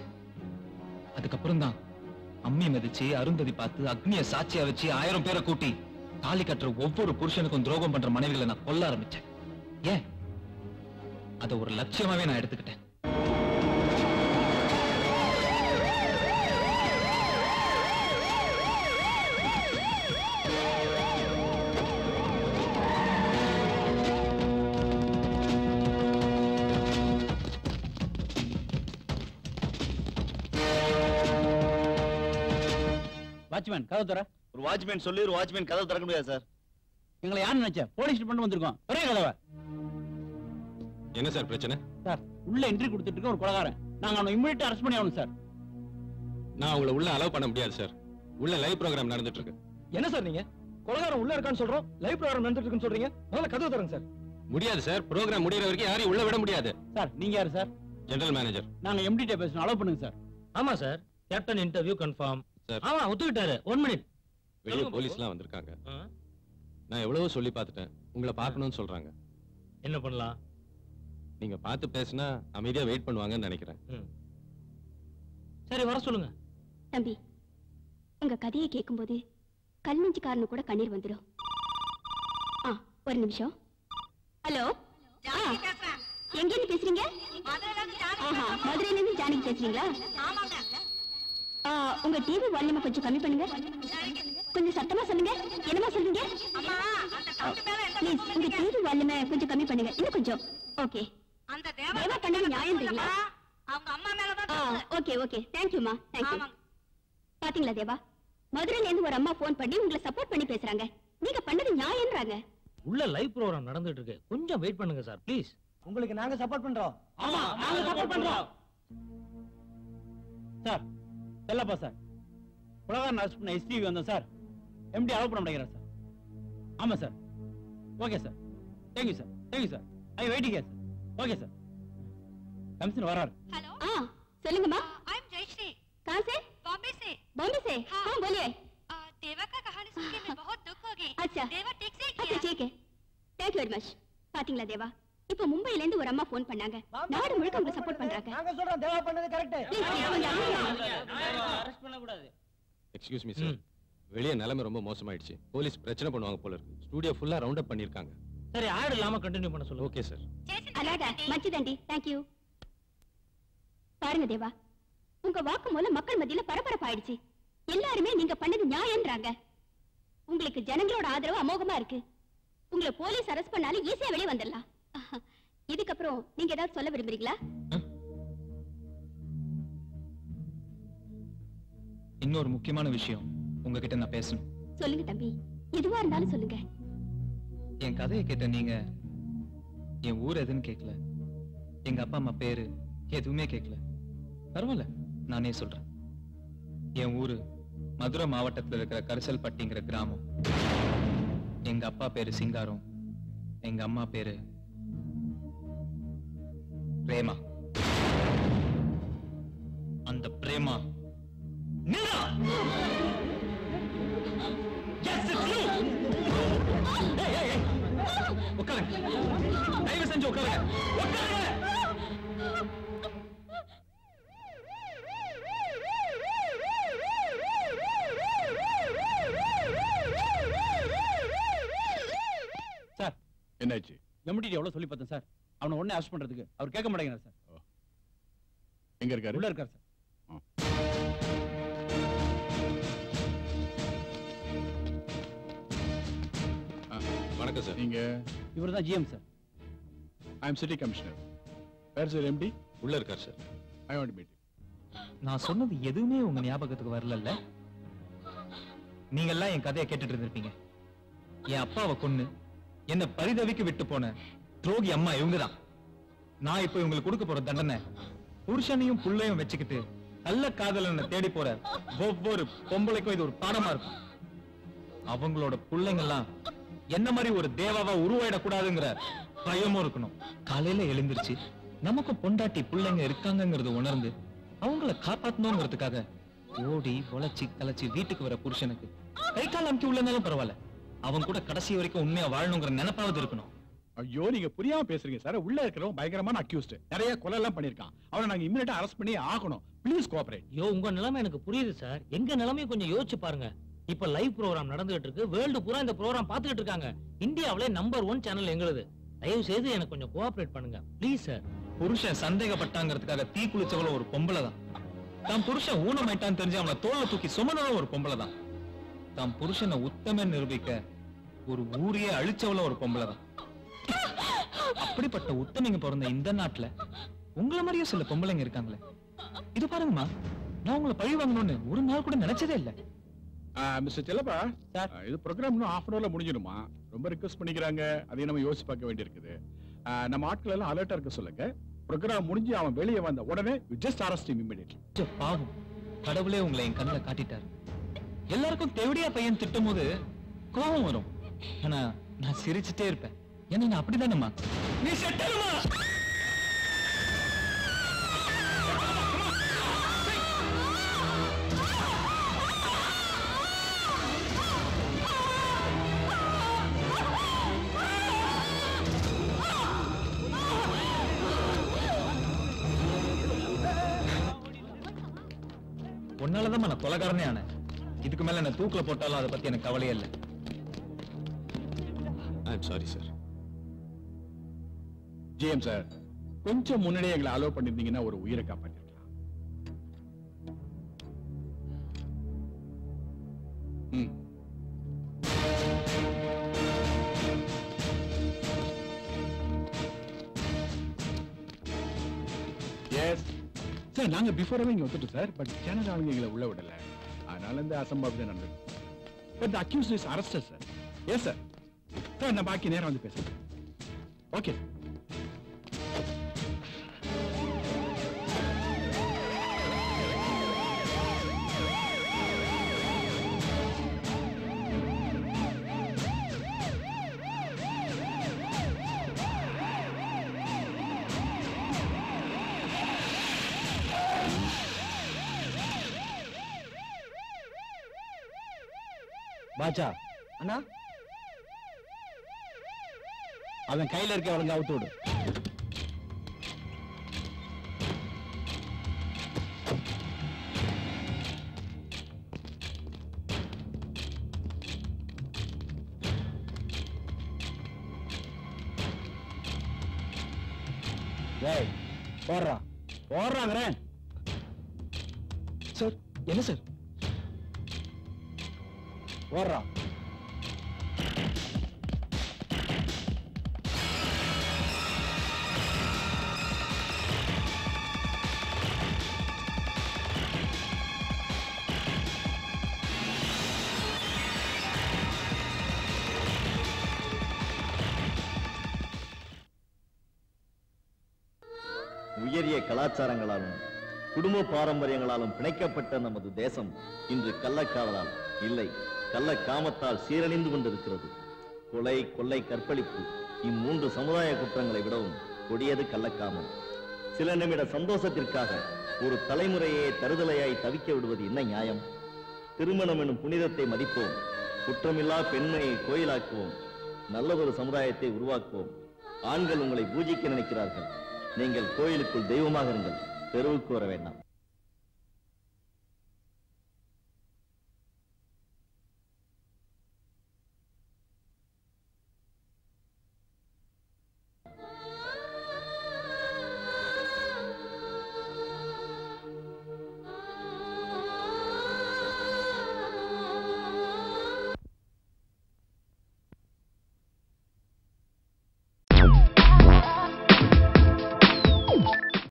அதுக்கப்புறம் தான் அம்மி மிதிச்சு அருந்ததி பார்த்து அக்னிய சாட்சியா வச்சு 1000 பேரை கூட்டி தாலி கட்டுற ஒவ்வொரு புருஷனுக்கும் துரோகம் பண்ற மனைவிகளை நான் கொல்ல ஆரம்பிச்சேன். ஏன் அதை ஒரு லட்சியமாவே நான் எடுத்துக்கிட்டேன். வாட்ச்மேன் கதவு தர. ஒரு வாட்ச்மேன் சொல்லி ஒரு வாட்ச்மேன் கதவு திறக்க முடியாது சார். எங்களை யாரு நினைச்ச? போலீஸ் டிபார்ட்மெண்ட் வந்திருக்கோம். ஒரே கதவை. என்ன சார் பிரச்சனை? சார் உள்ள என்ட்ரி கொடுத்துட்டு இருக்க ஒரு கொலைகாரன். நாங்க அவனை இமிடியேட்டா அரெஸ்ட் பண்ணி ஆகணும் சார். நான் உங்களை உள்ள அலோவ் பண்ண முடியாது சார். உள்ள லைவ் ப்ரோகிராம் நடந்துட்டு இருக்கு. என்ன சார் நீங்க கொலகாரம் உள்ள இருக்கான்னு சொல்றோம், லைவ் ப்ரோகிராம் நடந்துட்டு இருக்குன்னு சொல்றீங்க. முதல்ல கதவு தரங்க சார். முடியாது சார். ப்ரோகிராம் முடியற வரைக்கும் யாரையும் உள்ள விட முடியாது. சார் நீங்க யாரு சார்? General manager. நாங்க எம்டி கிட்ட பேசணும், அலோவ் பண்ணுங்க சார். ஆமா sir, captain interview confirm sir. ஆமா ஒத்துக்கிட்டாரு. 1 மினிட். வெளிய போலீஸ்லாம் வந்திருக்காங்க. நான் எவ்வளவோ சொல்லி பார்த்துட்டேன். உங்களை பார்க்கணும்னு சொல்றாங்க. என்ன பண்ணலாம்? நீங்க பார்த்து பேசினா அமைதியா வெயிட் பண்ணுவாங்கன்னு நினைக்கிறேன். சரி, வர சொல்லுங்க. தம்பி, உங்க கதையை கேட்கும்போது கல்நெஞ்சுக்காரனு கூட கண்ணீர் வந்துடும். ஒரு நிமிஷம். ஹலோ, எங்க இருந்து பேசுறீங்க? மதுரையில இருந்து ஜானகி பேசுறீங்களா? உங்க டிவி வால்யூமை கொஞ்சம் கம்மி பண்ணுங்க. கொஞ்சம் சத்தமா சொல்லுங்க. என்னமா சொல்றீங்க? ப்ளீஸ் உங்க டிவி வால்யூமை கொஞ்சம் கம்மி பண்ணுங்க. இன்னும் கொஞ்சம். ஓகே. தேவா பண்ணது நியாயம்ன்றீங்களா? ஓகே ஓகே, தேங்க்யூமா, தேங்க்யூ. பாத்தீங்களா தேவா, மதுரையில இருந்து ஒரு அம்மா போன் பண்ணி உங்களை சப்போர்ட் பண்ணி பேசுறாங்க. நீங்க பண்ணது நியாயம்ன்றாங்க. உள்ள லைவ் ப்ரோகிராம் நடந்துட்டு இருக்கு, கொஞ்சம் வெயிட் பண்ணுங்க சார் ப்ளீஸ். உங்களுக்கு நாங்க சப்போர்ட் பண்றோம். ஆமா, நாங்க சப்போர்ட் பண்றோம். சார், செல்லப்பா சார், உலகம் அரெஸ்ட் பண்ண எஸ்டிவி வந்தோம் சார். எம்டி அலோவ் பண்ண மாட்டேங்கிறார் சார். ஆமா sir. Okay sir, thank you sir, thank you sir. I waiting sir. Okay sir. Commissioner वरार। हेलो। சொல்லுங்கம்மா। I am Jayashree. कहां से? बॉम्बे से। बॉम्बे से? हाँ बोलिए। देवा का कहानी सुन के मैं बहुत दुख हो गई। अच्छा। देवा ठीक से किया। अच्छा ठीक है। Thank you very much. பாத்தீங்களா தேவா, இப்போ மும்பைல இருந்து ஒரு அம்மா ஃபோன் பண்ணாங்க. நாடு முழுக்க உங்களுக்கு சப்போர்ட் பண்றாங்க. நாங்க சொல்றோம் தேவா பண்ணது கரெக்ட். அரெஸ்ட் பண்ண கூடாது. எக்ஸ்கியூஸ் மீ சார், வெளிய நிலைமை ரொம்ப மோசமாயிடுச்சு. போலீஸ் பிரச்சனை பண்ணுவாங்க போல இருக்கு. ஸ்டுடியோ ஃபுல்லா ரவுண்ட் அப் பண்ணிருக்காங்க. சரி, ஆட் இல்லாம கண்டினியூ பண்ண சொல்லுங்க. Okay sir. அலாடா மச்சிதண்டி, थैंक यू. பாருங்க தேவா, உங்க வாக்குமூலம் மக்கள் மத்தியில பரபரப்பாயிடுச்சு. எல்லாருமே நீங்க பண்ணது நியாயம்ன்றாங்க. உங்களுக்கு ஜனங்களோட ஆதரவு அமோகமா இருக்கு. உங்களை போலீஸ் அரெஸ்ட் பண்ணாலும் ஈஸியா வெளியே வந்துடலாம். இதுக்கப்புறம் நீங்க ஏதாவது சொல்ல விரும்புறீங்களா? இன்னொரு முக்கியமான விஷயம் உங்ககிட்ட நான் பேசணும். சொல்லுங்க தம்பி, எதுவா இருந்தாலும் சொல்லுங்க. என் கதையை கேட்ட நீங்க என் ஊர் எதுன்னு கேட்கல, எங்க அப்பா அம்மா பேரு எதுவுமே கேட்கல. பரவாயில்ல, நானே சொல்றேன். என் ஊரு மதுரை மாவட்டத்தில் இருக்கிற கரிசல்பட்டிங்கிற கிராமம். எங்க அப்பா பேரு சிங்காரம், எங்க அம்மா பேரு பிரேமா. அந்த பிரேமா உட்காருங்க, தயவு செஞ்சு உட்காருங்க. சார் என்னாச்சு? எம்டி எவ்வளவு சொல்லி பார்த்தேன் சார், அவனை உடனே அரெஸ்ட் பண்றதுக்கு அவர் கேட்க மாட்டேங்கிறார் சார். எங்க இருக்காரு? உள்ள இருக்கார் சார். வணக்கம் சார். நீங்க? இவர்தான் GM sir. I am city commissioner. Where sir MD? உள்ள இருக்கார் sir. I want to meet. நான் சொன்னது எதுவுமே உங்க ஞாபகத்துக்கு வரல. நீங்க எல்லாம் என் கதையை கேட்டுட்டு இருந்திருப்பீங்க. என் அப்பாவை கொன்னு என்ன பரிதவிக்கு விட்டு போன துரோகி அம்மா இவங்கதான். நான் இப்ப இவங்களுக்கு கொடுக்க போற தண்டனை, புருஷனையும் புள்ளையும் வச்சுக்கிட்டு நல்ல காதலனை தேடி போற ஒவ்வொரு பொம்பளைக்கும் இது ஒரு பாடமா இருக்கும். அவங்களோட பிள்ளைங்க எல்லாம் என்ன மாதிரி ஒரு தேவாவா உருவாயிடக்கூடாதுங்கிற பயமும் இருக்கணும். காலையில எழுந்திருச்சு நமக்கும் பொண்டாட்டி பிள்ளைங்க இருக்காங்கிறத உணர்ந்து அவங்கள காப்பாத்தணுங்கிறதுக்காக ஓடி உழைச்சி கலைச்சி வீட்டுக்கு வர புருஷனுக்கு கை கால் அமுக்கி உள்ளனாலும் பரவாயில்ல, அவன் கூட கடைசி வரைக்கும் உண்மையா வாழணுங்கிற நினைப்பாவது இருக்கணும். ஐயோ, நீங்க புரியாம பேசுறீங்க சார். உள்ள இருக்கிறவன் பயங்கரமான அக்யூஸ்ட், நிறைய கொலை எல்லாம் பண்ணிருக்கான். அவனை நாங்க இமிடியேட்டா அரெஸ்ட் பண்ணி ஆகணும். Please cooperate. ஐயோ, உங்க நிலைமை எனக்கு புரியுது சார். எங்க நிலைமையை கொஞ்சம் யோசிச்சு பாருங்க. இப்ப லைவ் ப்ரோகிராம் நடந்துட்டு இருக்கு. வேர்ல்டு பூரா இந்த ப்ரோகிராம் பாத்துக்கிட்டு இருக்காங்க. இந்தியாவிலே நம்பர் 1 சேனல் எங்களுது. தயவு செய்து எனக்கு கொஞ்சம் கோஆபரேட் பண்ணுங்க ப்ளீஸ் சார். புருஷன் சந்தேகப்பட்டாங்கிறதுக்காக தீ குளிச்சவள ஒரு பொம்பளை தான். தான் புருஷன் ஊனமாயிட்டான்னு தெரிஞ்சு அவனை தோளை தூக்கி சுமந்தவள ஒரு பொம்பளை தான். தான் புருஷனை உத்தமன் நிரூபிக்க ஒரு ஊரையே அழிச்சவள ஒரு பொம்பளை தான். அப்படிப்பட்ட உத்தமிங்க பிறந்த இந்த நாட்டுல உங்களை மாதிரியே சில பொம்பளைங்க இருக்காங்களே. இது பாருங்கம்மா, நான் உங்களை பழி வாங்கணும்னு ஒரு நாள் கூட நினைச்சதே இல்ல. மிஸ்டர் செல்லப்பா, இது ப்ரோகிராம் இன்னும் half an hourல முடிஞ்சிடுமா? ரொம்ப ரிக்வெஸ்ட் பண்ணிக்கிறாங்க. அதையும் நம்ம யோசிச்சு பார்க்க வேண்டியிருக்குது. நம்ம ஆட்கள் எல்லாம் அலர்ட்டா இருக்க சொல்லுங்க. ப்ரோகிராம் முடிஞ்சு அவன் வெளியே வந்த உடனே ஜஸ்ட் அரெஸ்ட் ஹிம் இமிடியேட்லி. பாவம், கடவுளே உங்களை என் கண்ணுல காட்டிட்டாரு. எல்லாருக்கும் தேவடியா பையன் திட்டும் போது கோபம் வரும். ஆனா நான் சிரிச்சுட்டே இருப்பேன். ஏன்னா நான் அப்படிதானேம்மா. நீ செட்டலுமா? உன்னாலதான் நான் கொலைகாரனே ஆனேன். இதுக்கு மேல என்ன தூக்குல போட்டாலும் அதை பத்தி எனக்கு கவலையே இல்லை. I'm sorry sir. GM sir, கொஞ்சம் முன்னாடியே எங்களை அலோவ் பண்ணிருந்தீங்கன்னா ஒரு உயிரை காப்பாற்றிருக்கலாம். எஸ் சார், நாங்க பிஃபோராவே இங்க வந்துட்டோம் சார். பட் சேனல் ஆளுங்க எங்களை உள்ள விடல. அதனால இந்த அசம்பாவிதம் நடந்தது. But the accused is arrested sir. Yes sir. Sir, நான் பாக்கி நேரம் வந்து பேசுறேன். ஓகே. பாச்சா அண்ணா, அவன் கையில இருக்க அவளுங்க அவுத்து விடு. ஏய், போடுறா போடுறாங்கிறேன். சார், என்ன சார்? போடுறா. உயரிய கலாச்சாரங்களாலும் குடும்ப பாரம்பரியங்களாலும் பிணைக்கப்பட்ட நமது தேசம் இன்று கள்ளக்காதலால் இல்லை, கள்ளக்காமத்தால் சீரழிந்து கொண்டிருக்கிறது. கொலை, கொள்ளை, கற்பழிப்பு இம்மூன்று சமுதாய குற்றங்களை விடவும் கொடியது கள்ளக்காமம். சில நிமிட சந்தோஷத்திற்காக ஒரு தலைமுறையே தருதலையாய் தவிக்க விடுவது என்ன நியாயம்? திருமணம் எனும் புனிதத்தை மதிப்போம். குற்றமில்லா பெண்மையை கோயிலாக்குவோம். நல்லதொரு சமுதாயத்தை உருவாக்குவோம். ஆண்கள் உங்களை பூஜிக்க நினைக்கிறார்கள். நீங்கள் கோயிலுக்குள் தெய்வமாக இருங்கள், தெருவுக்கு வர வேண்டாம்.